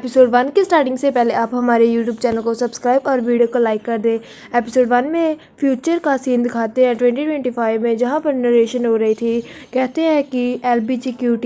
Episode 1 की starting से पहले आप हमारे यूट्यूब चैनल को सब्सक्राइब और वीडियो को लाइक कर दें। एपिसोड 1 में फ्यूचर का सीन दिखाते हैं 2025 में, जहां पर नरेशन हो रही थी। कहते हैं कि LGBTQ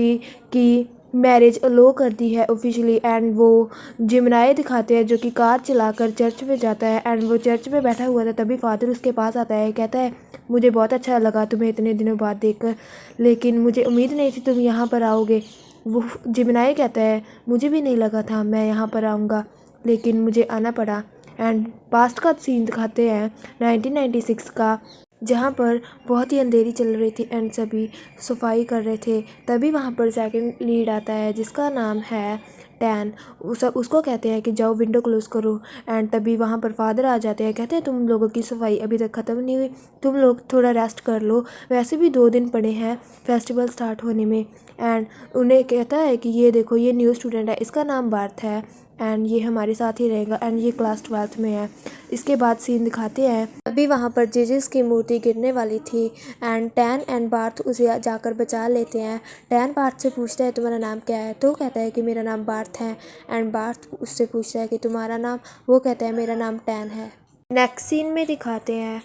की मैरिज अलो कर दी है ऑफिशियली। एंड वो जिमनाए दिखाते हैं जो कि कार चलाकर चर्च में जाता है। एंड वो चर्च में बैठा हुआ था, तभी फादर उसके पास आता है। कहता है मुझे बहुत अच्छा लगा तुम्हें इतने दिनों बाद देखकर, लेकिन मुझे उम्मीद नहीं थी तुम यहाँ पर आओगे। वो जिमनाई कहता है मुझे भी नहीं लगा था मैं यहाँ पर आऊँगा, लेकिन मुझे आना पड़ा। एंड पास्ट का सीन दिखाते हैं 1996 का, जहाँ पर बहुत ही अंधेरी चल रही थी एंड सभी सफाई कर रहे थे। तभी वहाँ पर सेकंड लीड आता है जिसका नाम है टैन। उसको कहते हैं कि जाओ विंडो क्लोज करो। एंड तभी वहाँ पर फादर आ जाते हैं। कहते हैं तुम लोगों की सफाई अभी तक ख़त्म नहीं हुई, तुम लोग थोड़ा रेस्ट कर लो, वैसे भी 2 दिन पड़े हैं फेस्टिवल स्टार्ट होने में। एंड उन्हें कहता है कि ये देखो ये न्यू स्टूडेंट है, इसका नाम बार्थ है एंड ये हमारे साथ ही रहेगा एंड ये क्लास 12th में है। इसके बाद सीन दिखाते हैं अभी वहाँ पर जीसस की मूर्ति गिरने वाली थी एंड टैन एंड बार्थ उसे जाकर बचा लेते हैं। टैन बार्थ से पूछता है तुम्हारा नाम क्या है, तो कहता है कि मेरा नाम बार्थ है। एंड बार्थ उससे पूछता है कि तुम्हारा नाम, वो कहता है मेरा नाम टैन है। नेक्स्ट सीन में दिखाते हैं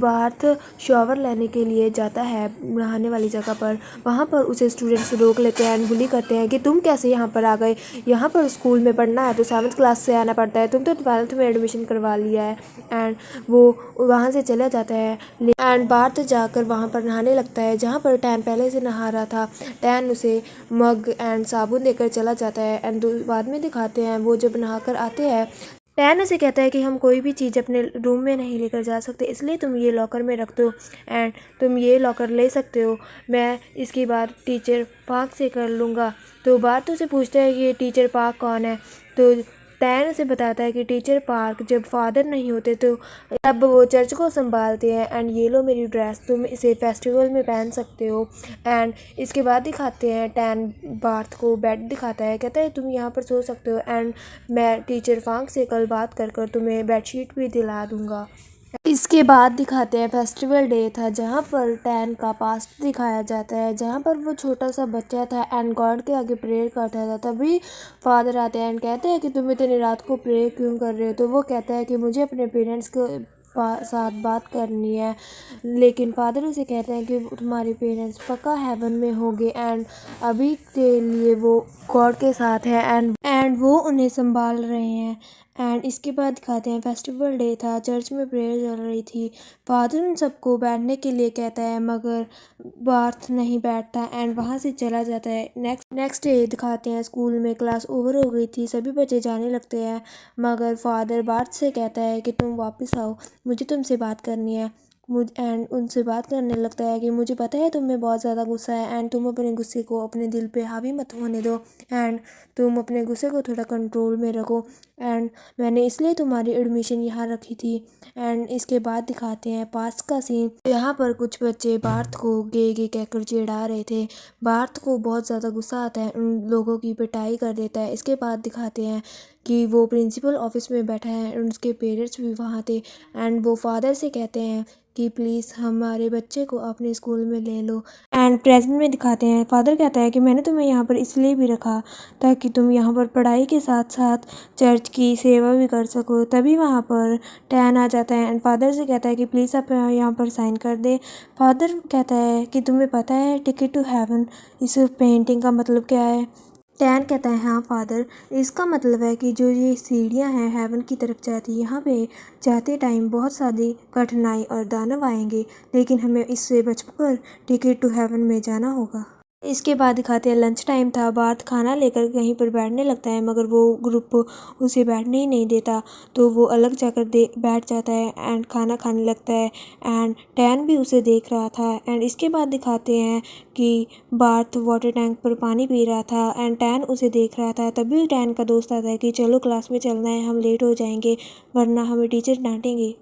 बार्थ शॉवर लेने के लिए जाता है नहाने वाली जगह पर। वहाँ पर उसे स्टूडेंट्स रोक लेते हैं एंड बुली करते हैं कि तुम कैसे यहाँ पर आ गए, यहाँ पर स्कूल में पढ़ना है तो 7th क्लास से आना पड़ता है, तुम तो 12th में एडमिशन करवा लिया है। एंड वो वहाँ से चला जाता है एंड बार्थ जाकर वहाँ पर नहाने लगता है जहाँ पर टैन पहले से नहा रहा था। टैन उसे मग एंड साबुन देकर चला जाता है। एंड बाद में दिखाते हैं वो जब नहाकर आते हैं, टैन उसे कहता है कि हम कोई भी चीज़ अपने रूम में नहीं लेकर जा सकते, इसलिए तुम ये लॉकर में रख दो एंड तुम ये लॉकर ले सकते हो, मैं इसकी बात टीचर पार्क से कर लूँगा। तो बात उसे पूछता है कि ये टीचर पार्क कौन है, तो टैन उसे बताता है कि टीचर पार्क जब फादर नहीं होते तो तब वो चर्च को संभालते हैं। एंड ये लो मेरी ड्रेस, तुम इसे फेस्टिवल में पहन सकते हो। एंड इसके बाद दिखाते हैं टैन बार्थ को बेड दिखाता है, कहता है तुम यहाँ पर सो सकते हो एंड मैं टीचर फांक से कल बात कर तुम्हें बेडशीट भी दिला दूँगा। इसके बाद दिखाते हैं फेस्टिवल डे था, जहाँ पर टैन का पास्ट दिखाया जाता है, जहाँ पर वो छोटा सा बच्चा था एंड गॉड के आगे प्रेयर करता था। तभी फादर आते हैं एंड कहते हैं कि तुम इतनी रात को प्रेयर क्यों कर रहे हो, तो वो कहता है कि मुझे अपने पेरेंट्स के साथ बात करनी है। लेकिन फादर उसे कहते हैं कि तुम्हारे पेरेंट्स पक्का हेवन में होंगे एंड अभी के लिए वो गॉड के साथ है एंड वो उन्हें संभाल रहे हैं। एंड इसके बाद दिखाते हैं फेस्टिवल डे था, चर्च में प्रेयर चल रही थी। फादर उन सबको बैठने के लिए कहता है मगर बार्थ नहीं बैठता एंड वहाँ से चला जाता है। नेक्स्ट डे दिखाते हैं स्कूल में क्लास ओवर हो गई थी, सभी बच्चे जाने लगते हैं मगर फादर बार्थ से कहता है कि तुम वापस आओ, मुझे तुमसे बात करनी है। एंड उनसे बात करने लगता है कि मुझे पता है तुम्हें बहुत ज़्यादा गुस्सा है एंड तुम अपने गुस्से को अपने दिल पे हावी मत होने दो एंड तुम अपने गुस्से को थोड़ा कंट्रोल में रखो एंड मैंने इसलिए तुम्हारी एडमिशन यहाँ रखी थी। एंड इसके बाद दिखाते हैं पास्ट का सीन, यहाँ पर कुछ बच्चे बार्थ को गे कहकर चिढ़ा रहे थे। बार्थ को बहुत ज़्यादा गुस्सा आता है, उन लोगों की पिटाई कर देता है। इसके बाद दिखाते हैं कि वो प्रिंसिपल ऑफिस में बैठा है एंड उसके पेरेंट्स भी वहाँ थे एंड वो फादर से कहते हैं कि प्लीज़ हमारे बच्चे को अपने स्कूल में ले लो। एंड प्रेजेंट में दिखाते हैं फादर कहता है कि मैंने तुम्हें यहाँ पर इसलिए भी रखा ताकि तुम यहाँ पर पढ़ाई के साथ साथ चर्च की सेवा भी कर सको। तभी वहाँ पर टैन आ जाता है एंड फादर से कहता है कि प्लीज़ आप यहाँ पर साइन कर दे। फादर कहता है कि तुम्हें पता है टिकट टू हेवन इस पेंटिंग का मतलब क्या है। टैन कहता है हाँ फादर, इसका मतलब है कि जो ये सीढ़ियाँ हैं हेवन की तरफ जाती, यहाँ पे जाते टाइम बहुत सारी कठिनाई और दानव आएंगे, लेकिन हमें इससे बचकर टिकट टू हेवन में जाना होगा। इसके बाद दिखाते हैं लंच टाइम था, बार्थ खाना लेकर कहीं पर बैठने लगता है मगर वो ग्रुप उसे बैठने ही नहीं देता, तो वो अलग जाकर बैठ जाता है एंड खाना खाने लगता है एंड टैन भी उसे देख रहा था। एंड इसके बाद दिखाते हैं कि बार्थ वाटर टैंक पर पानी पी रहा था एंड टैन उसे देख रहा था। तभी टैन का दोस्त आता है कि चलो क्लास में चलना है, हम लेट हो जाएंगे वरना हमें टीचर डांटेंगे।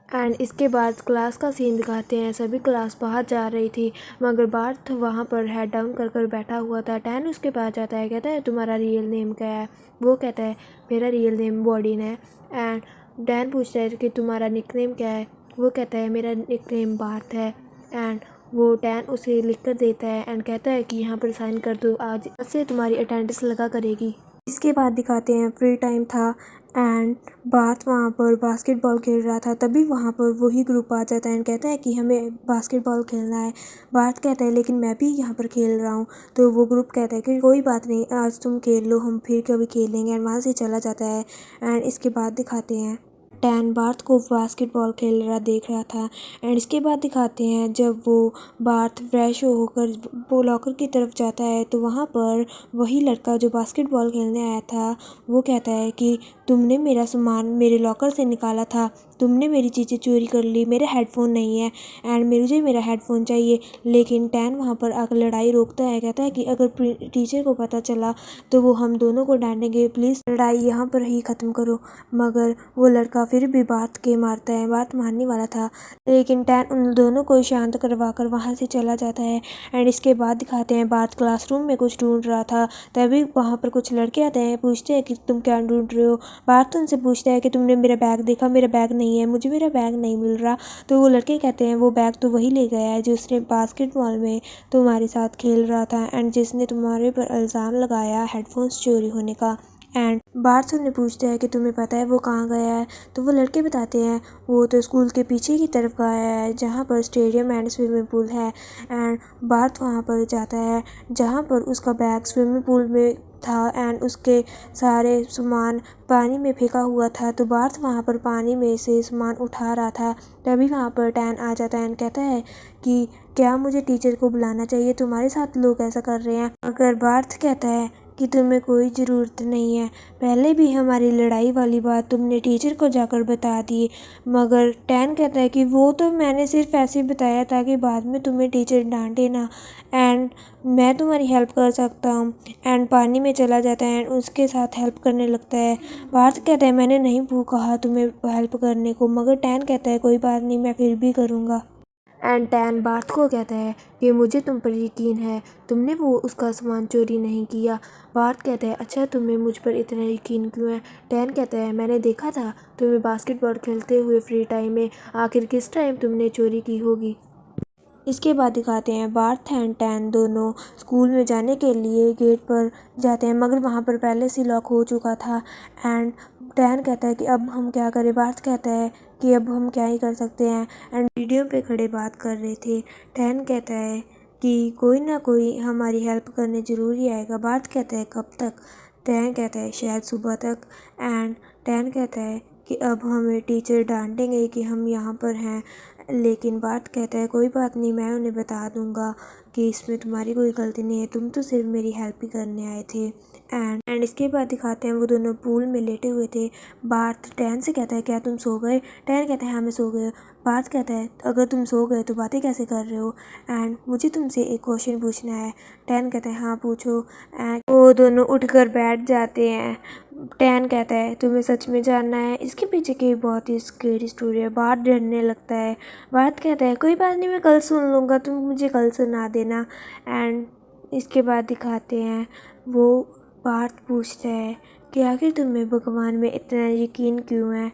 एंड इसके बाद क्लास का सीन दिखाते हैं, सभी क्लास बाहर जा रही थी मगर बार्थ वहाँ पर हेड डाउन कर बैठा हुआ था। टैन उसके पास जाता है, कहता है तुम्हारा रियल नेम क्या है, वो कहता है मेरा रियल नेम बॉडीन है। एंड टैन पूछता है कि तुम्हारा निकनेम क्या है, वो कहता है मेरा निकनेम बार्थ है। एंड वो टैन उसे लिख कर देता है एंड कहता है कि यहाँ पर साइन कर दो, आज से तुम्हारी अटेंडेंस लगा करेगी। इसके बाद दिखाते हैं फ्री टाइम था एंड बार्थ वहाँ पर बास्केटबॉल खेल रहा था। तभी वहाँ पर वही ग्रुप आ जाता है एंड कहता है कि हमें बास्केटबॉल खेलना है। बार्थ कहता है लेकिन मैं भी यहाँ पर खेल रहा हूँ। तो वो ग्रुप कहता है कि कोई बात नहीं, आज तुम खेल लो, हम फिर कभी खेलेंगे, एंड वहाँ से चला जाता है। एंड इसके बाद दिखाते हैं टैन बार्थ को बास्केटबॉल खेल रहा देख रहा था। एंड इसके बाद दिखाते हैं जब वो बार्थ फ्रेश होकर वो लॉकर की तरफ जाता है तो वहाँ पर वही लड़का जो बास्केटबॉल खेलने आया था वो कहता है कि तुमने मेरा सामान मेरे लॉकर से निकाला था, तुमने मेरी चीज़ें चोरी कर ली, मेरा हेडफोन नहीं है एंड मुझे मेरा हेडफोन चाहिए। लेकिन टैन वहाँ पर आकर लड़ाई रोकता है, कहता है कि अगर टीचर को पता चला तो वो हम दोनों को डांटेंगे, प्लीज़ लड़ाई यहाँ पर ही ख़त्म करो। मगर वो लड़का फिर भी बार्थ के मारता है। बार्थ मारने वाला था लेकिन टैन उन दोनों को शांत करवा कर वहाँ से चला जाता है। एंड इसके बाद दिखाते हैं बार्थ क्लासरूम में कुछ ढूंढ रहा था। तभी वहाँ पर कुछ लड़के आते हैं, पूछते हैं कि तुम क्या ढूंढ रहे हो। बार्थ उनसे पूछता है कि तुमने मेरा बैग देखा, मेरा बैग नहीं है, मुझे मेरा बैग नहीं मिल रहा। तो वो लड़के कहते हैं वो बैग तो वही ले गया है जो उसने बास्केटबॉल में तुम्हारे साथ खेल रहा था एंड जिसने तुम्हारे पर इल्ज़ाम लगाया हेडफोन्स चोरी होने का। एंड बार्थ उन्हें पूछते हैं कि तुम्हें पता है वो कहाँ गया है। तो वो लड़के बताते हैं वो तो स्कूल के पीछे की तरफ गया है जहाँ पर स्टेडियम एंड स्विमिंग पूल है। एंड बार्थ वहाँ पर जाता है जहाँ पर उसका बैग स्विमिंग पूल में था एंड उसके सारे सामान पानी में फेंका हुआ था। तो बार्थ वहाँ पर पानी में से सामान उठा रहा था। तभी वहाँ पर टैन आ जाता है एंड कहता है कि क्या मुझे टीचर को बुलाना चाहिए, तुम्हारे साथ लोग ऐसा कर रहे हैं। अगर बार्थ कहता है कि तुम्हें कोई ज़रूरत नहीं है, पहले भी हमारी लड़ाई वाली बात तुमने टीचर को जाकर बता दी। मगर टैन कहता है कि वो तो मैंने सिर्फ ऐसे बताया ताकि बाद में तुम्हें टीचर डांटे ना एंड मैं तुम्हारी हेल्प कर सकता हूँ। एंड पानी में चला जाता है एंड उसके साथ हेल्प करने लगता है। बार्थ कहता है मैंने नहीं कहा तुम्हें हेल्प करने को, मगर टैन कहता है कोई बात नहीं, मैं फिर भी करूँगा। एंड टैन बार्थ को कहता है कि मुझे तुम पर यकीन है, तुमने वो उसका सामान चोरी नहीं किया। बार्थ कहता है अच्छा तुम्हें मुझ पर इतना यकीन क्यों है। टैन कहता है मैंने देखा था तुम्हें बास्केटबॉल खेलते हुए फ्री टाइम में, आखिर किस टाइम तुमने चोरी की होगी। इसके बाद दिखाते हैं बार्थ एंड टैन दोनों स्कूल में जाने के लिए गेट पर जाते हैं मगर वहाँ पर पहले से लॉक हो चुका था। एंड टैन कहता है कि अब हम क्या करें। बार्थ कहता है कि अब हम क्या ही कर सकते हैं एंड वीडियो पे खड़े बात कर रहे थे। टैन कहता है कि कोई ना कोई हमारी हेल्प करने ज़रूर ही आएगा। बार्थ कहता है कब तक। टैन कहता है शायद सुबह तक। एंड टैन कहता है कि अब हमें टीचर डांटेंगे कि हम यहाँ पर हैं। लेकिन बार्थ कहता है कोई बात नहीं, मैं उन्हें बता दूंगा कि इसमें तुम्हारी कोई गलती नहीं है, तुम तो सिर्फ मेरी हेल्प ही करने आए थे। एंड इसके बाद दिखाते हैं वो दोनों पूल में लेटे हुए थे। बार्थ टैन से कहता है क्या तुम सो गए। टैन कहता है हाँ मैं सो गए। बार्थ कहता है अगर तुम सो गए तो बातें कैसे कर रहे हो एंड मुझे तुमसे एक क्वेश्चन पूछना है। टैन कहता है हाँ पूछो। एंड वो दोनों उठकर बैठ जाते हैं। टैन कहता है तुम्हें सच में जानना है। इसके पीछे की बहुत ही स्केरी स्टोरी है। बार्थ डरने लगता है। बार्थ कहता है कोई बात नहीं, मैं कल सुन लूँगा, तुम मुझे कल सुना देना। एंड इसके बाद दिखाते हैं वो बार्थ पूछता है कि आखिर तुम्हें भगवान में इतना यकीन क्यों है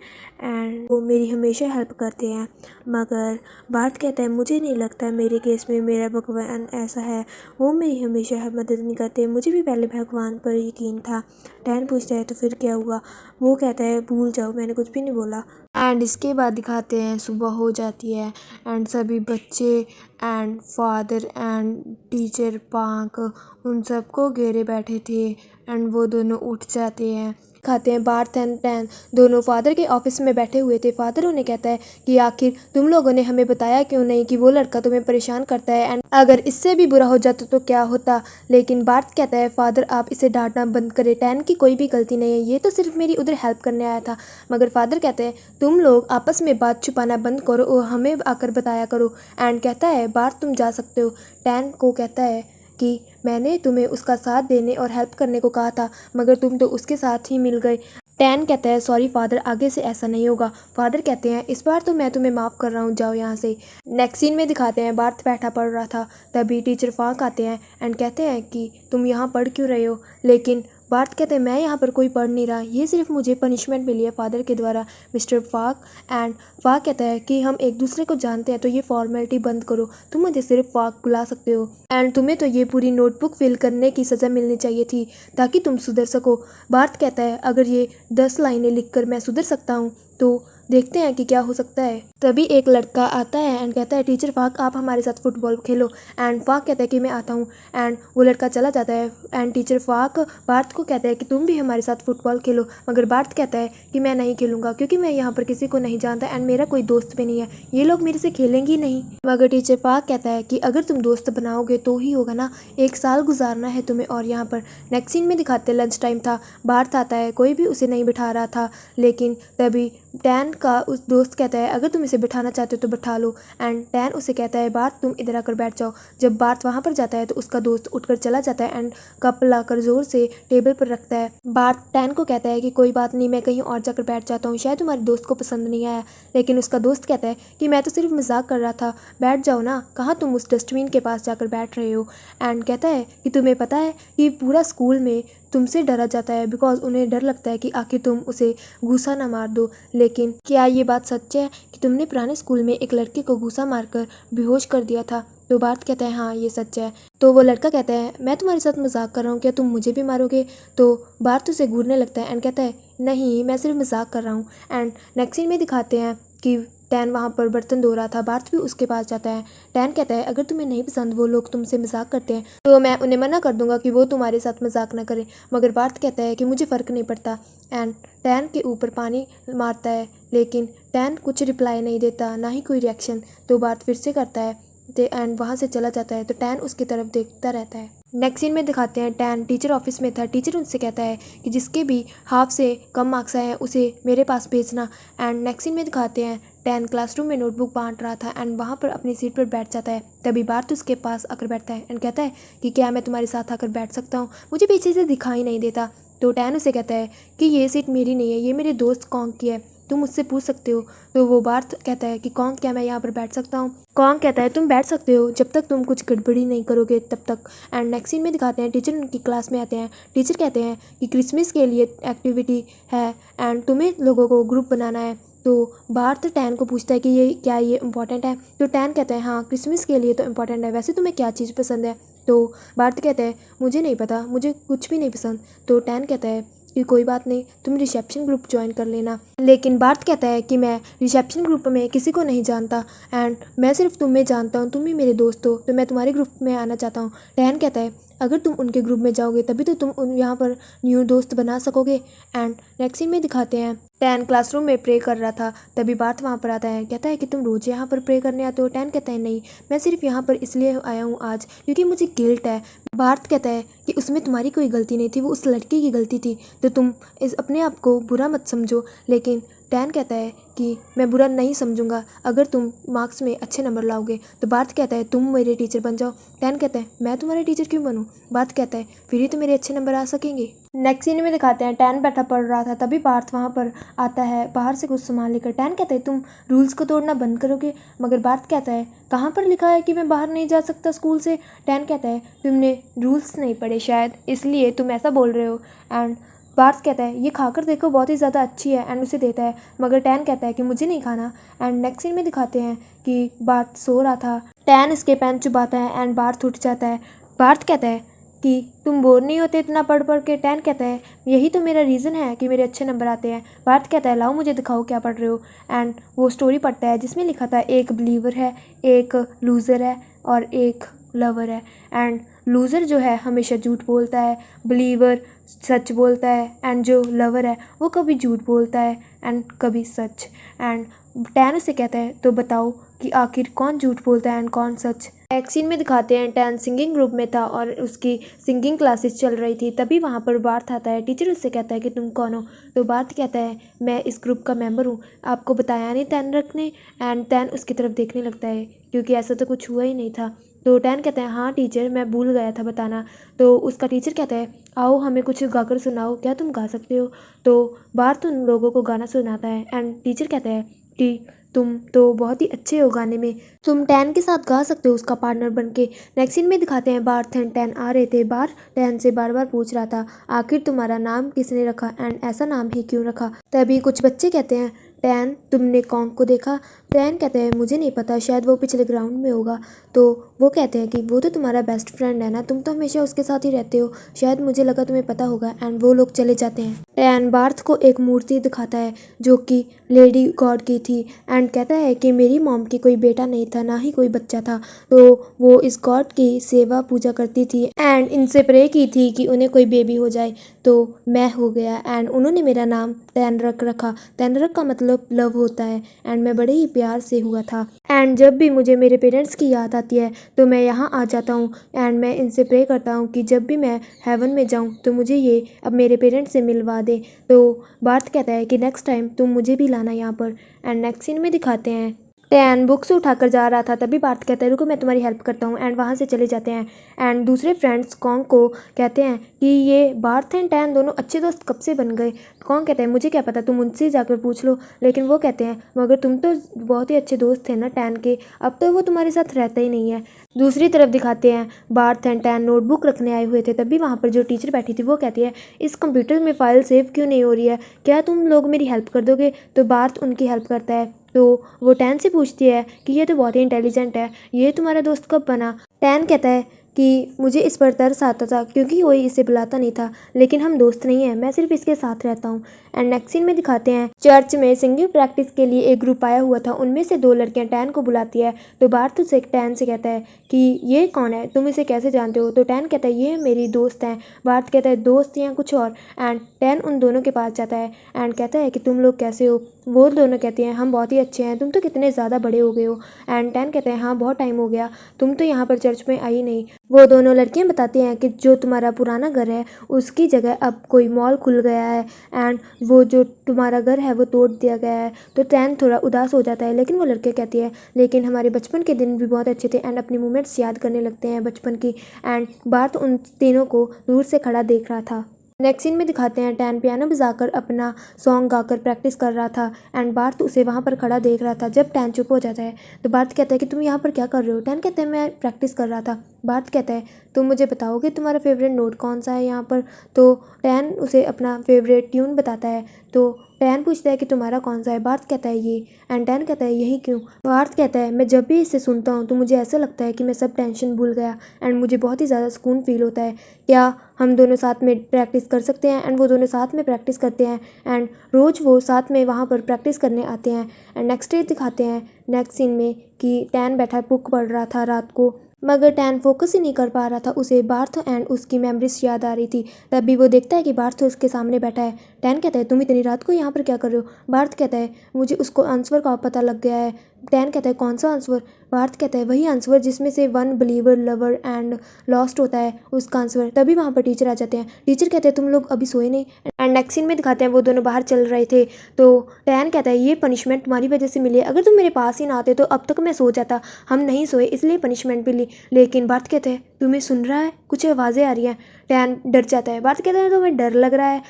एंड वो मेरी हमेशा हेल्प करते हैं। मगर बार्थ कहता है मुझे नहीं लगता मेरे केस में मेरा भगवान ऐसा है, वो मेरी हमेशा मदद नहीं करते, मुझे भी पहले भगवान पर यकीन था। टैन पूछता है तो फिर क्या हुआ। वो कहता है भूल जाओ, मैंने कुछ भी नहीं बोला। एंड इसके बाद दिखाते हैं सुबह हो जाती है एंड सभी बच्चे एंड फादर एंड टीचर पांक उन सबको घेरे बैठे थे एंड वो दोनों उठ जाते हैं। खाते हैं बार्थ एंड टैन दोनों फादर के ऑफिस में बैठे हुए थे। फादर उन्हें कहता है कि आखिर तुम लोगों ने हमें बताया क्यों नहीं कि वो लड़का तुम्हें परेशान करता है एंड अगर इससे भी बुरा हो जाता तो क्या होता। लेकिन बार्थ कहता है फादर आप इसे डांटना बंद करें, टैन की कोई भी गलती नहीं है, ये तो सिर्फ मेरी उधर हेल्प करने आया था। मगर फादर कहते हैं तुम लोग आपस में बात छुपाना बंद करो और हमें आकर बताया करो। एंड कहता है बार्थ तुम जा सकते हो। टैन को कहता है कि मैंने तुम्हें उसका साथ देने और हेल्प करने को कहा था मगर तुम तो उसके साथ ही मिल गए। टैन कहता है सॉरी फादर, आगे से ऐसा नहीं होगा। फादर कहते हैं इस बार तो मैं तुम्हें माफ़ कर रहा हूँ, जाओ यहाँ से। नेक्स्ट सीन में दिखाते हैं बार्थ बैठा पढ़ रहा था। तभी टीचर फांक आते हैं एंड कहते हैं कि तुम यहाँ पढ़ क्यों रहे हो। लेकिन बार्थ कहते हैं मैं यहाँ पर कोई पढ़ नहीं रहा, ये सिर्फ मुझे पनिशमेंट मिली है फादर के द्वारा मिस्टर फाक। एंड फाक कहता है कि हम एक दूसरे को जानते हैं तो ये फॉर्मेलिटी बंद करो, तुम मुझे सिर्फ फाक बुला सकते हो एंड तुम्हें तो ये पूरी नोटबुक फिल करने की सज़ा मिलनी चाहिए थी ताकि तुम सुधर सको। बार्थ कहता है अगर ये 10 लाइनें लिखकर मैं सुधर सकता हूँ तो देखते हैं कि क्या हो सकता है। तभी एक लड़का आता है एंड कहता है टीचर फाक आप हमारे साथ फुटबॉल खेलो। एंड फाक कहता है कि मैं आता हूँ एंड वो लड़का चला जाता है। एंड टीचर फाक बार्थ को कहता है कि तुम भी हमारे साथ फुटबॉल खेलो, मगर बार्थ कहता है कि मैं नहीं खेलूँगा क्योंकि मैं यहाँ पर किसी को नहीं जानता एंड मेरा कोई दोस्त भी नहीं है, ये लोग मेरे से खेलेंगे नहीं। मगर टीचर फाक कहता है कि अगर तुम दोस्त बनाओगे तो ही होगा ना, 1 साल गुजारना है तुम्हें। और यहाँ पर नेक्स्ट सीन में दिखाते लंच टाइम था, बार्थ आता है, कोई भी उसे नहीं बिठा रहा था, लेकिन तभी टैन का उस दोस्त कहता है अगर तुम इसे बिठाना चाहते हो तो बिठा लो। एंड टैन उसे कहता है बार्थ तुम इधर आकर बैठ जाओ। जब बार्थ वहाँ पर जाता है तो उसका दोस्त उठकर चला जाता है एंड कप लाकर जोर से टेबल पर रखता है। बार्थ टैन को कहता है कि कोई बात नहीं, मैं कहीं और जाकर बैठ जाता हूँ, शायद तुम्हारे दोस्त को पसंद नहीं आया। लेकिन उसका दोस्त कहता है कि मैं तो सिर्फ मजाक कर रहा था, बैठ जाओ ना, कहाँ तुम उस डस्टबिन के पास जाकर बैठ रहे हो। एंड कहता है कि तुम्हें पता है कि पूरा स्कूल में तुमसे डरा जाता है बिकॉज उन्हें डर लगता है कि आखिर तुम उसे घूसा ना मार दो। लेकिन क्या ये बात सच है कि तुमने पुराने स्कूल में एक लड़के को घूसा मारकर बेहोश कर दिया था? तो बार्थ कहता है हाँ ये सच है। तो वो लड़का कहता है मैं तुम्हारे साथ मजाक कर रहा हूँ, क्या तुम मुझे भी मारोगे? तो बार्थ उसे घूरने लगता है एंड कहता है नहीं मैं सिर्फ मजाक कर रहा हूँ। एंड नेक्स्ट सीन में दिखाते हैं कि टैन वहाँ पर बर्तन धो रहा था, बार्थ भी उसके पास जाता है। टैन कहता है अगर तुम्हें नहीं पसंद वो लोग तुमसे मजाक करते हैं तो मैं उन्हें मना कर दूंगा कि वो तुम्हारे साथ मजाक ना करें। मगर बार्थ कहता है कि मुझे फ़र्क नहीं पड़ता। एंड टैन के ऊपर पानी मारता है लेकिन टैन कुछ रिप्लाई नहीं देता, ना ही कोई रिएक्शन। तो बार्थ फिर से करता है एंड वहाँ से चला जाता है। तो टैन उसकी तरफ देखता रहता है। नेक्स्ट सीन में दिखाते हैं टैन टीचर ऑफिस में था, टीचर उनसे कहता है कि जिसके भी हाफ से कम मार्क्स आए हैं उसे मेरे पास भेजना। एंड नेक्स्ट सीन में दिखाते हैं टैन क्लासरूम में नोटबुक बांट रहा था एंड वहाँ पर अपनी सीट पर बैठ जाता है। तभी बार्थ उसके पास आकर बैठता है एंड कहता है कि क्या मैं तुम्हारे साथ आकर बैठ सकता हूँ, मुझे पीछे से दिखाई नहीं देता। तो टैन उसे कहता है कि ये सीट मेरी नहीं है, ये मेरे दोस्त कॉन्ग की है, तुम मुझसे पूछ सकते हो। तो वो बार्थ कहता है कि कॉन्ग क्या मैं यहाँ पर बैठ सकता हूँ? कॉन्ग कहता है तुम बैठ सकते हो जब तक तुम कुछ गड़बड़ी नहीं करोगे तब तक। एंड नेक्स्ट सीन में दिखाते हैं टीचर उनकी क्लास में आते हैं, टीचर कहते हैं कि क्रिसमस के लिए एक्टिविटी है एंड तुम्हें लोगों को ग्रुप बनाना है। तो बार्थ टैन को पूछता है कि ये इम्पोर्टेंट है? तो टैन कहता है हाँ क्रिसमस के लिए तो इम्पोर्टेंट है, वैसे तुम्हें क्या चीज़ पसंद है? तो बार्थ कहता है मुझे नहीं पता, मुझे कुछ भी नहीं पसंद। तो टैन कहता है कि कोई बात नहीं, तुम रिसेप्शन ग्रुप ज्वाइन कर लेना। लेकिन बार्थ कहता है कि मैं रिसेप्शन ग्रुप में किसी को नहीं जानता एंड मैं सिर्फ तुम्हें जानता हूँ, तुम ही मेरे दोस्त हो, तो मैं तुम्हारे ग्रुप में आना चाहता हूँ। टैन कहता है अगर तुम उनके ग्रुप में जाओगे तभी तो तुम यहाँ पर न्यू दोस्त बना सकोगे। एंड नेक्स्ट सीन में दिखाते हैं टैन क्लासरूम में प्रे कर रहा था, तभी बार्थ वहाँ पर आता है, कहता है कि तुम रोज़ यहाँ पर प्रे करने आते हो? टैन कहता है नहीं, मैं सिर्फ यहाँ पर इसलिए आया हूँ आज क्योंकि मुझे गिल्ट है। बार्थ कहता है कि उसमें तुम्हारी कोई गलती नहीं थी, वो उस लड़की की गलती थी, तो तुम अपने आप को बुरा मत समझो। लेकिन टैन कहता है कि मैं बुरा नहीं समझूंगा अगर तुम मार्क्स में अच्छे नंबर लाओगे। तो बार्थ कहता है तुम मेरे टीचर बन जाओ। टैन कहता है मैं तुम्हारे टीचर क्यों बनूं? बार्थ कहता है फिर ही तो मेरे अच्छे नंबर आ सकेंगे। नेक्स्ट सीन में दिखाते हैं टैन बैठा पढ़ रहा था, तभी बार्थ वहाँ पर आता है बाहर से कुछ सामान लेकर। टैन कहता है तुम रूल्स को तोड़ना बंद करोगे? मगर बार्थ कहता है कहाँ पर लिखा है कि मैं बाहर नहीं जा सकता स्कूल से? टैन कहता है तुमने रूल्स नहीं पढ़े शायद, इसलिए तुम ऐसा बोल रहे हो। एंड बार्थ कहता है ये खाकर देखो बहुत ही ज़्यादा अच्छी है एंड उसे देता है, मगर टैन कहता है कि मुझे नहीं खाना। एंड नेक्स्ट सीन में दिखाते हैं कि बार्थ सो रहा था, टैन इसके पेन चुबाता है एंड बार्थ उठ जाता है। बार्थ कहता है कि तुम बोर नहीं होते इतना पढ़ पढ़ के? टैन कहता है यही तो मेरा रीज़न है कि मेरे अच्छे नंबर आते हैं। बार्थ कहता है लाओ मुझे दिखाओ क्या पढ़ रहे हो। एंड वो स्टोरी पढ़ता है जिसमें लिखा था एक बिलीवर है, एक लूज़र है और एक लवर है। एंड लूज़र जो है हमेशा झूठ बोलता है, बिलीवर सच बोलता है एंड जो लवर है वो कभी झूठ बोलता है एंड कभी सच। एंड टैन उसे कहता है तो बताओ कि आखिर कौन झूठ बोलता है एंड कौन सच। एक सीन में दिखाते हैं टैन सिंगिंग ग्रुप में था और उसकी सिंगिंग क्लासेस चल रही थी, तभी वहाँ पर बार्थ आता है। टीचर उससे कहता है कि तुम कौन हो? तो बार्थ कहता है मैं इस ग्रुप का मेंबर हूँ, आपको बताया नहीं टैन रखने। एंड टैन उसकी तरफ देखने लगता है क्योंकि ऐसा तो कुछ हुआ ही नहीं था। तो टैन कहता है हाँ टीचर मैं भूल गया था बताना। तो उसका टीचर कहता है आओ हमें कुछ गाकर सुनाओ, क्या तुम गा सकते हो? तो बार्थ उन लोगों को गाना सुनाता है एंड टीचर कहता है कि तुम तो बहुत ही अच्छे हो गाने में, तुम टैन के साथ गा सकते हो उसका पार्टनर बन के। नेक्स्ट सीन में दिखाते हैं बार्थ एंड टैन आ रहे थे। बार्थ टैन से बार बार पूछ रहा था आखिर तुम्हारा नाम किसने रखा एंड ऐसा नाम ही क्यों रखा। तभी कुछ बच्चे कहते हैं टैन तुमने कॉन्ग को देखा। टैन कहते हैं मुझे नहीं पता, शायद वो पिछले ग्राउंड में होगा। तो वो कहते हैं कि वो तो तुम्हारा बेस्ट फ्रेंड है ना, तुम तो हमेशा उसके साथ ही रहते हो, शायद मुझे लगा तुम्हें पता होगा। एंड वो लोग चले जाते हैं। टैन बार्थ को एक मूर्ति दिखाता है जो कि लेडी गॉड की थी एंड कहता है कि मेरी मॉम की कोई बेटा नहीं था, ना ही कोई बच्चा था, तो वो इस गॉड की सेवा पूजा करती थी एंड इनसे प्रे की थी कि उन्हें कोई बेबी हो जाए, तो मैं हो गया एंड उन्होंने मेरा नाम टैनरक रखा। टैनरक का मतलब लव होता है एंड मैं बड़े ही प्यार से हुआ था। एंड जब भी मुझे मेरे पेरेंट्स की याद आती है तो मैं यहाँ आ जाता हूँ एंड मैं इनसे प्रे करता हूँ कि जब भी मैं हेवन में जाऊँ तो मुझे ये अब मेरे पेरेंट्स से मिलवा दे। तो बार्थ कहता है कि नेक्स्ट टाइम तुम मुझे भी लाना यहाँ पर। एंड नेक्स्ट सीन में दिखाते हैं टैन बुक्स उठाकर जा रहा था, तभी बार्थ कहता है रुको मैं तुम्हारी हेल्प करता हूँ एंड वहाँ से चले जाते हैं। एंड दूसरे फ्रेंड्स कॉन्ग को कहते हैं कि ये बार्थ एंड टैन दोनों अच्छे दोस्त कब से बन गए। कॉन्ग कहता है मुझे क्या पता, तुम उनसे जाकर पूछ लो। लेकिन वो कहते हैं मगर तुम तो बहुत ही अच्छे दोस्त थे ना टैन के, अब तो वो तुम्हारे साथ रहता ही नहीं है। दूसरी तरफ दिखाते हैं बार्थ एंड टैन नोटबुक रखने आए हुए थे, तभी वहाँ पर जो टीचर बैठी थी वो कहती है इस कंप्यूटर में फ़ाइल सेव क्यों नहीं हो रही है, क्या तुम लोग मेरी हेल्प कर दोगे। तो बार्थ उनकी हेल्प करता है। तो वो टैन से पूछती है कि ये तो बहुत ही इंटेलिजेंट है, ये तुम्हारा दोस्त कब बना। टैन कहता है कि मुझे इस पर तरस आता था क्योंकि कोई इसे बुलाता नहीं था, लेकिन हम दोस्त नहीं हैं, मैं सिर्फ इसके साथ रहता हूँ। एंड नेक्स्ट सीन में दिखाते हैं चर्च में सिंगिंग प्रैक्टिस के लिए एक ग्रुप आया हुआ था, उनमें से 2 लड़कियां टैन को बुलाती है। तो बार्थ उसे टैन से कहता है कि ये कौन है, तुम इसे कैसे जानते हो। तो टैन कहता है ये मेरी दोस्त हैं। बार्थ कहता है दोस्त या कुछ और। एंड टैन उन दोनों के पास जाता है एंड कहता है कि तुम लोग कैसे हो। वो दोनों कहती हैं हम बहुत ही अच्छे हैं, तुम तो कितने ज़्यादा बड़े हो गए हो। एंड टैन कहते हैं हाँ बहुत टाइम हो गया, तुम तो यहाँ पर चर्च में आई नहीं। वो दोनों लड़कियां बताती हैं कि जो तुम्हारा पुराना घर है उसकी जगह अब कोई मॉल खुल गया है एंड वो जो तुम्हारा घर है वो तोड़ दिया गया है। तो टैन थोड़ा उदास हो जाता है, लेकिन वो लड़कियां कहती है लेकिन हमारे बचपन के दिन भी बहुत अच्छे थे एंड अपनी मोमेंट्स याद करने लगते हैं बचपन की। एंड बार्थ उन तीनों को दूर से खड़ा देख रहा था। नेक्स्ट सीन में दिखाते हैं टैन पियानो बजाकर अपना सॉन्ग गाकर प्रैक्टिस कर रहा था एंड बार्थ उसे वहाँ पर खड़ा देख रहा था। जब टैन चुप हो जाता है तो बार्थ कहता है कि तुम यहाँ पर क्या कर रहे हो। टैन कहता है मैं प्रैक्टिस कर रहा था। बार्थ कहता है तुम मुझे बताओगे तुम्हारा फेवरेट नोट कौन सा है यहाँ पर। तो टैन उसे अपना फेवरेट ट्यून बताता है। तो टैन पूछता है कि तुम्हारा कौन सा है। बार्थ कहता है ये। एंड टैन कहता है यही क्यों। बार्थ कहता है मैं जब भी इसे सुनता हूँ तो मुझे ऐसा लगता है कि मैं सब टेंशन भूल गया एंड मुझे बहुत ही ज़्यादा सुकून फील होता है। क्या हम दोनों साथ में प्रैक्टिस कर सकते हैं। एंड वो दोनों साथ में प्रैक्टिस करते हैं एंड रोज़ वो साथ में वहाँ पर प्रैक्टिस करने आते हैं। एंड नेक्स्ट डे दिखाते हैं नेक्स्ट सीन में कि टैन बैठा बुक पढ़ रहा था रात को, मगर टैन फोकस ही नहीं कर पा रहा था, उसे बार्थ एंड उसकी मेमोरीज याद आ रही थी। तभी वो देखता है कि बार्थ उसके सामने बैठा है। टैन कहता है तुम इतनी रात को यहाँ पर क्या कर रहे हो। बार्थ कहता है मुझे उसको आंसर का पता लग गया है। टैन कहता है कौन सा आंसर। बार्थ कहता है वही आंसर जिसमें से 1 बिलीवर लवर एंड लॉस्ट होता है, उसका आंसर। तभी वहाँ पर टीचर आ जाते हैं। टीचर कहते हैं तुम लोग अभी सोए नहीं। एंड नेक्स्ट सीन में दिखाते हैं वो दोनों बाहर चल रहे थे। तो टैन कहता है ये पनिशमेंट तुम्हारी वजह से मिली है, अगर तुम मेरे पास ही ना आते तो अब तक मैं सो जाता, हम नहीं सोए इसलिए पनिशमेंट मिली। लेकिन बार्थ कहते हैं तुम्हें सुन रहा है, कुछ आवाज़ें आ रही हैं। टैन डर जाता है। बार्थ कहता है तुम्हें डर लग रहा है।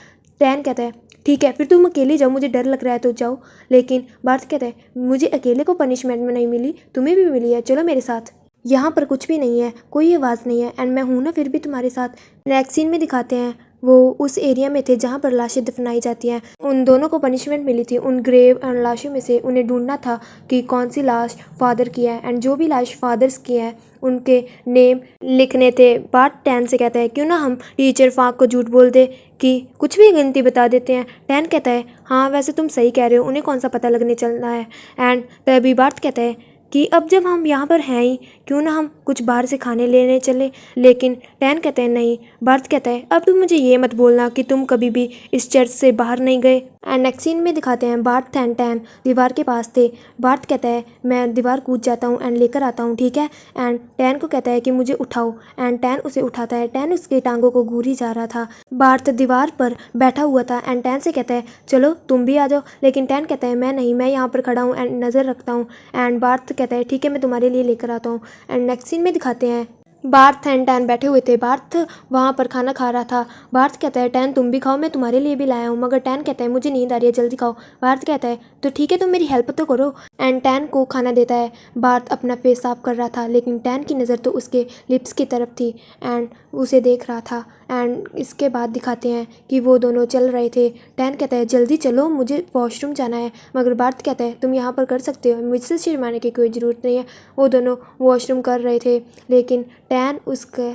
टैन कहता है ठीक है फिर तुम अकेले जाओ, मुझे डर लग रहा है तो जाओ। लेकिन बार्थ कहता है मुझे अकेले को पनिशमेंट में नहीं मिली, तुम्हें भी मिली है, चलो मेरे साथ। यहाँ पर कुछ भी नहीं है, कोई आवाज़ नहीं है एंड मैं हूँ ना फिर भी तुम्हारे साथ। नेक्स्ट सीन में दिखाते हैं वो उस एरिया में थे जहाँ पर लाशें दफनाई जाती हैं। उन दोनों को पनिशमेंट मिली थी, उन ग्रेव एंड लाशों में से उन्हें ढूंढना था कि कौन सी लाश फादर की है। एंड जो भी लाश फादर्स की है उनके नेम लिखने थे। बार्थ टैन से कहता है क्यों ना हम टीचर फाक को झूठ बोल दे कि कुछ भी गिनती बता देते हैं। टैन कहता है हाँ वैसे तुम सही कह रहे हो, उन्हें कौन सा पता लगने चलना है। एंड तभी बार्थ कहता है कि अब जब हम यहाँ पर हैं ही क्यों ना हम कुछ बाहर से खाने लेने चले। लेकिन टैन कहते हैं नहीं। बार्थ कहता है अब तुम मुझे ये मत बोलना कि तुम कभी भी इस चर्च से बाहर नहीं गए। एंड नेक्स्ट सीन में दिखाते हैं बार्थ एंड टैन दीवार के पास थे। बार्थ कहता है मैं दीवार कूद जाता हूँ एंड लेकर आता हूँ ठीक है। एंड टैन को कहता है कि मुझे उठाओ एंड टैन उसे उठाता है। टैन उसकी टांगों को घूरी जा रहा था। बार्थ दीवार पर बैठा हुआ था एंड टैन से कहता है चलो तुम भी आ जाओ। लेकिन टैन कहता है मैं नहीं, मैं यहाँ पर खड़ा हूँ एंड नज़र रखता हूँ। एंड बार्थ कहता है ठीक है मैं तुम्हारे लिए लेकर आता हूँ। एंड नेक्स्ट सीन में दिखाते हैं बार्थ एंड टैन बैठे हुए थे। बार्थ वहाँ पर खाना खा रहा था। बार्थ कहता है टैन तुम भी खाओ, मैं तुम्हारे लिए भी लाया हूँ। मगर टैन कहता है मुझे नींद आ रही है, जल्दी खाओ। बार्थ कहता है तो ठीक है, तुम मेरी हेल्प तो करो। एंड टैन को खाना देता है। बार्थ अपना फेस साफ कर रहा था, लेकिन टैन की नज़र तो उसके लिप्स की तरफ थी एंड उसे देख रहा था। एंड इसके बाद दिखाते हैं कि वो दोनों चल रहे थे। टैन कहता है जल्दी चलो, मुझे वॉशरूम जाना है। मगर बार्थ कहता है तुम यहाँ पर कर सकते हो, मुझसे शर्माने की कोई ज़रूरत नहीं है। वो दोनों वॉशरूम कर रहे थे, लेकिन टैन उसके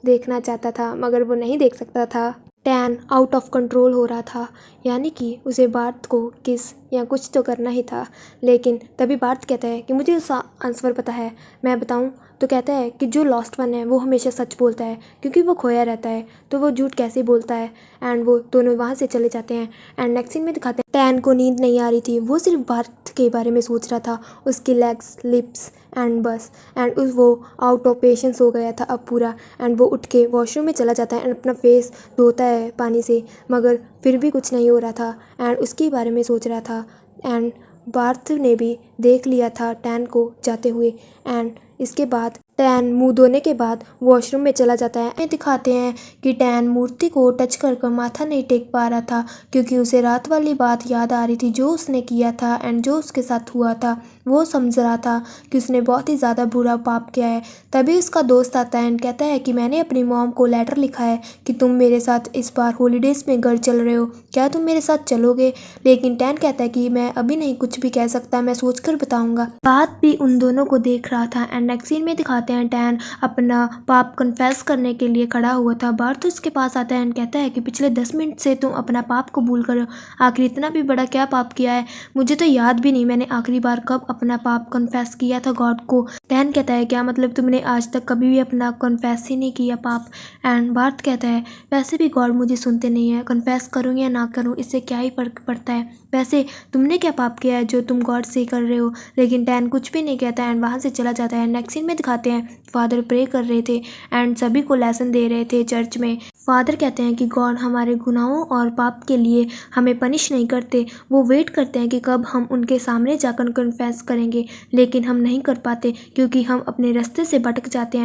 देखना चाहता था मगर वो नहीं देख सकता था। टैन आउट ऑफ कंट्रोल हो रहा था, यानी कि उसे बार्थ को किस या कुछ तो करना ही था। लेकिन तभी बार्थ कहता है कि मुझे उसका आंसर पता है, मैं बताऊं? तो कहता है कि जो लॉस्ट वन है वो हमेशा सच बोलता है, क्योंकि वो खोया रहता है तो वो झूठ कैसे बोलता है। एंड वो दोनों वहाँ से चले जाते हैं। एंड नेक्स्ट सीन में दिखाते हैं टैन को नींद नहीं आ रही थी, वो सिर्फ बार्थ के बारे में सोच रहा था, उसकी लेग्स, लिप्स एंड बस। एंड वो आउट ऑफ पेशेंस हो गया था अब पूरा। एंड वो उठ के वॉशरूम में चला जाता है एंड अपना फेस धोता है पानी से, मगर फिर भी कुछ नहीं हो रहा था एंड उसके बारे में सोच रहा था। एंड बार्थ ने भी देख लिया था टैन को जाते हुए। एंड इसके बाद टैन मुंह धोने के बाद वॉशरूम में चला जाता है। दिखाते हैं कि टैन मूर्ति को टच कर माथा नहीं टेक पा रहा था, क्योंकि उसे रात वाली बात याद आ रही थी जो उसने किया था एंड जो उसके साथ हुआ था। वो समझ रहा था कि उसने बहुत ही ज़्यादा बुरा पाप किया है। तभी उसका दोस्त आता है एंड कहता है कि मैंने अपनी मॉम को लेटर लिखा है कि तुम मेरे साथ इस बार हॉलीडेज़ में घर चल रहे हो, क्या तुम मेरे साथ चलोगे? लेकिन टैन कहता है कि मैं अभी नहीं कुछ भी कह सकता, मैं सोच कर बताऊँगा। बात भी उन दोनों को देख रहा था। एंड नेक्स्ट सीन में दिखाते हैं टैन अपना पाप कन्फेस करने के लिए खड़ा हुआ था। बार्थ उसके पास आता है एंड कहता है कि पिछले 10 मिनट से तुम अपना पाप कबूल करो, आखिर इतना भी बड़ा क्या पाप किया है? मुझे तो याद भी नहीं मैंने आखिरी बार कब अपना पाप कन्फेस किया था गॉड को। टैन कहता है क्या मतलब तुमने आज तक कभी भी अपना कन्फेस ही नहीं किया पाप? एंड बार्थ कहता है वैसे भी गॉड मुझे सुनते नहीं है, कन्फेस करूँ या ना करूँ इससे क्या ही फ़र्क पड़ता है, वैसे तुमने क्या पाप किया है जो तुम गॉड से कर रहे हो? लेकिन टैन कुछ भी नहीं कहता एंड वहाँ से चला जाता है। नेक्स्ट सीन में दिखाते हैं फादर प्रे कर रहे थे एंड सभी को लेसन दे रहे थे चर्च में। फादर कहते हैं कि गॉड हमारे गुनाहों और पाप के लिए हमें पनिश नहीं करते, वो वेट करते हैं कि कब हम उनके सामने जाकर कन्फेस करेंगे, लेकिन हम नहीं कर पाते क्योंकि हम अपने रास्ते से भटक जाते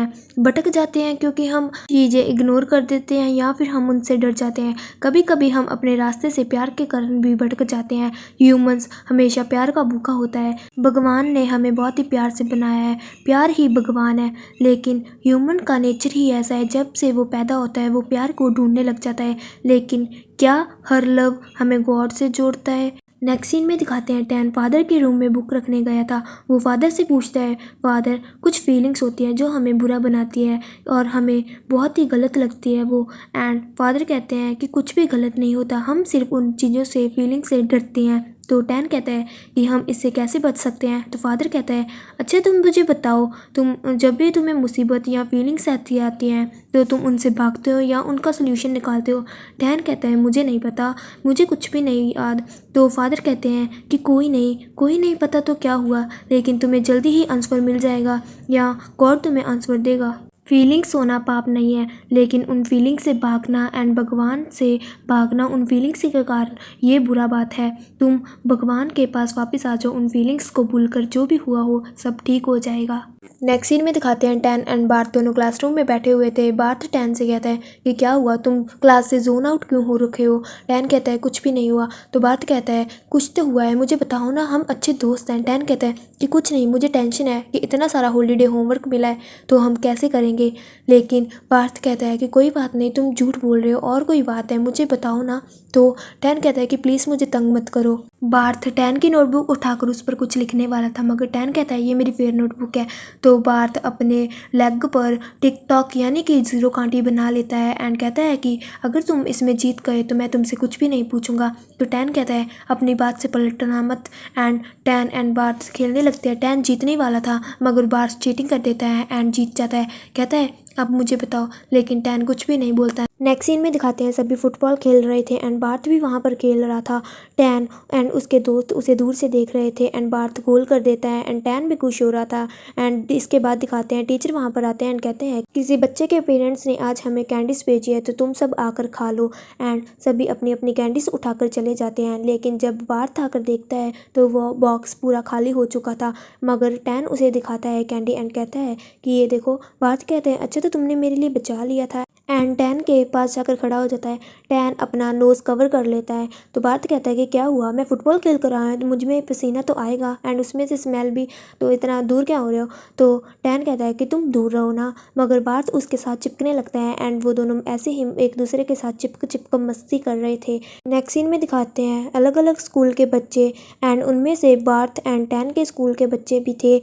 हैं क्योंकि हम चीज़ें इग्नोर कर देते हैं या फिर हम उनसे डर जाते हैं। कभी कभी हम अपने रास्ते से प्यार के कारण भी भटक जाते हैं। ह्यूमंस हमेशा प्यार का भूखा होता है। भगवान ने हमें बहुत ही प्यार से बनाया है, प्यार ही भगवान है, लेकिन ह्यूमन का नेचर ही ऐसा है, जब से वो पैदा होता है वो प्यार को ढूंढने लग जाता है। लेकिन क्या हर लव हमें गॉड से जोड़ता है? नेक्स्ट सीन में दिखाते हैं टैन फादर के रूम में बुक रखने गया था। वो फादर से पूछता है फादर कुछ फीलिंग्स होती हैं जो हमें बुरा बनाती है और हमें बहुत ही गलत लगती है वो। एंड फादर कहते हैं कि कुछ भी गलत नहीं होता, हम सिर्फ उन चीज़ों से फीलिंग से डरते हैं। तो टैन कहता है कि हम इससे कैसे बच सकते हैं? तो फादर कहता है अच्छा तुम मुझे बताओ, तुम जब भी तुम्हें मुसीबत या फीलिंग्स ऐसी आती हैं तो तुम उनसे भागते हो या उनका सोल्यूशन निकालते हो? टैन कहता है मुझे नहीं पता, मुझे कुछ भी नहीं याद। तो फादर कहते हैं कि कोई नहीं पता तो क्या हुआ, लेकिन तुम्हें जल्दी ही आंसर मिल जाएगा या गॉड तुम्हें आंसर देगा। फीलिंग्स होना पाप नहीं है, लेकिन उन फीलिंग्स से भागना एंड भगवान से भागना उन फीलिंग्स के कारण ये बुरा बात है। तुम भगवान के पास वापस आ जाओ, उन फीलिंग्स को भूलकर जो भी हुआ हो सब ठीक हो जाएगा। नेक्स्ट सीन में दिखाते हैं टैन एंड बार्थ दोनों क्लासरूम में बैठे हुए थे। बार्थ टैन से कहता है कि क्या हुआ, तुम क्लास से जोन आउट क्यों हो रखे हो? टैन कहता है कुछ भी नहीं हुआ। तो बार्थ कहता है कुछ तो हुआ है, मुझे बताओ ना, हम अच्छे दोस्त हैं। टैन कहता है कि कुछ नहीं, मुझे टेंशन है कि इतना सारा हॉलीडे होमवर्क मिला है तो हम कैसे करेंगे। लेकिन बार्थ कहता है कि कोई बात नहीं, तुम झूठ बोल रहे हो और कोई बात है, मुझे बताओ ना। तो टैन कहता है कि प्लीज़ मुझे तंग मत करो। बार्थ टैन की नोटबुक उठाकर उस पर कुछ लिखने वाला था, मगर टैन कहता है ये मेरी फेवरेट नोटबुक है। तो बार्थ अपने लेग पर टिकटॉक यानी कि 0 कांटी बना लेता है एंड कहता है कि अगर तुम इसमें जीत गए तो मैं तुमसे कुछ भी नहीं पूछूंगा। तो टैन कहता है अपनी बात से पलटना मत। एंड टैन एंड बार्थ खेलने लगते हैं। टैन जीतने वाला था मगर बार्थ चीटिंग कर देता है एंड जीत जाता है। कहता है अब मुझे बताओ, लेकिन टैन कुछ भी नहीं बोलता है। नेक्स्ट सीन में दिखाते हैं सभी फुटबॉल खेल रहे थे एंड बार्थ भी वहाँ पर खेल रहा था। टैन एंड उसके दोस्त उसे दूर से देख रहे थे एंड बार्थ गोल कर देता है एंड टैन भी खुश हो रहा था। एंड इसके बाद दिखाते हैं टीचर वहाँ पर आते हैं एंड कहते हैं किसी बच्चे के पेरेंट्स ने आज हमें कैंडीज भेजी है तो तुम सब आकर खा लो। एंड सभी अपनी अपनी कैंडीज उठाकर चले जाते हैं, लेकिन जब बार्थ आकर देखता है तो वो बॉक्स पूरा खाली हो चुका था। मगर टैन उसे दिखाता है कैंडी एंड कहता है कि ये देखो। बार्थ कहते हैं अच्छा तो तुमने मेरे लिए बचा लिया था। एंड टैन के पास जाकर खड़ा हो जाता है। टैन अपना नोज़ कवर कर लेता है तो बार्थ कहता है कि क्या हुआ, मैं फुटबॉल खेल कर आया हूँ तो मुझ में पसीना तो आएगा एंड उसमें से स्मेल भी, तो इतना दूर क्या हो रहे हो। तो टैन कहता है कि तुम दूर रहो ना। मगर बार्थ उसके साथ चिपकने लगता है एंड वो दोनों ऐसे ही एक दूसरे के साथ चिपक चिपक मस्ती कर रहे थे। नेक्स्ट सीन में दिखाते हैं अलग अलग स्कूल के बच्चे एंड उनमें से बार्थ एंड टैन के स्कूल के बच्चे भी थे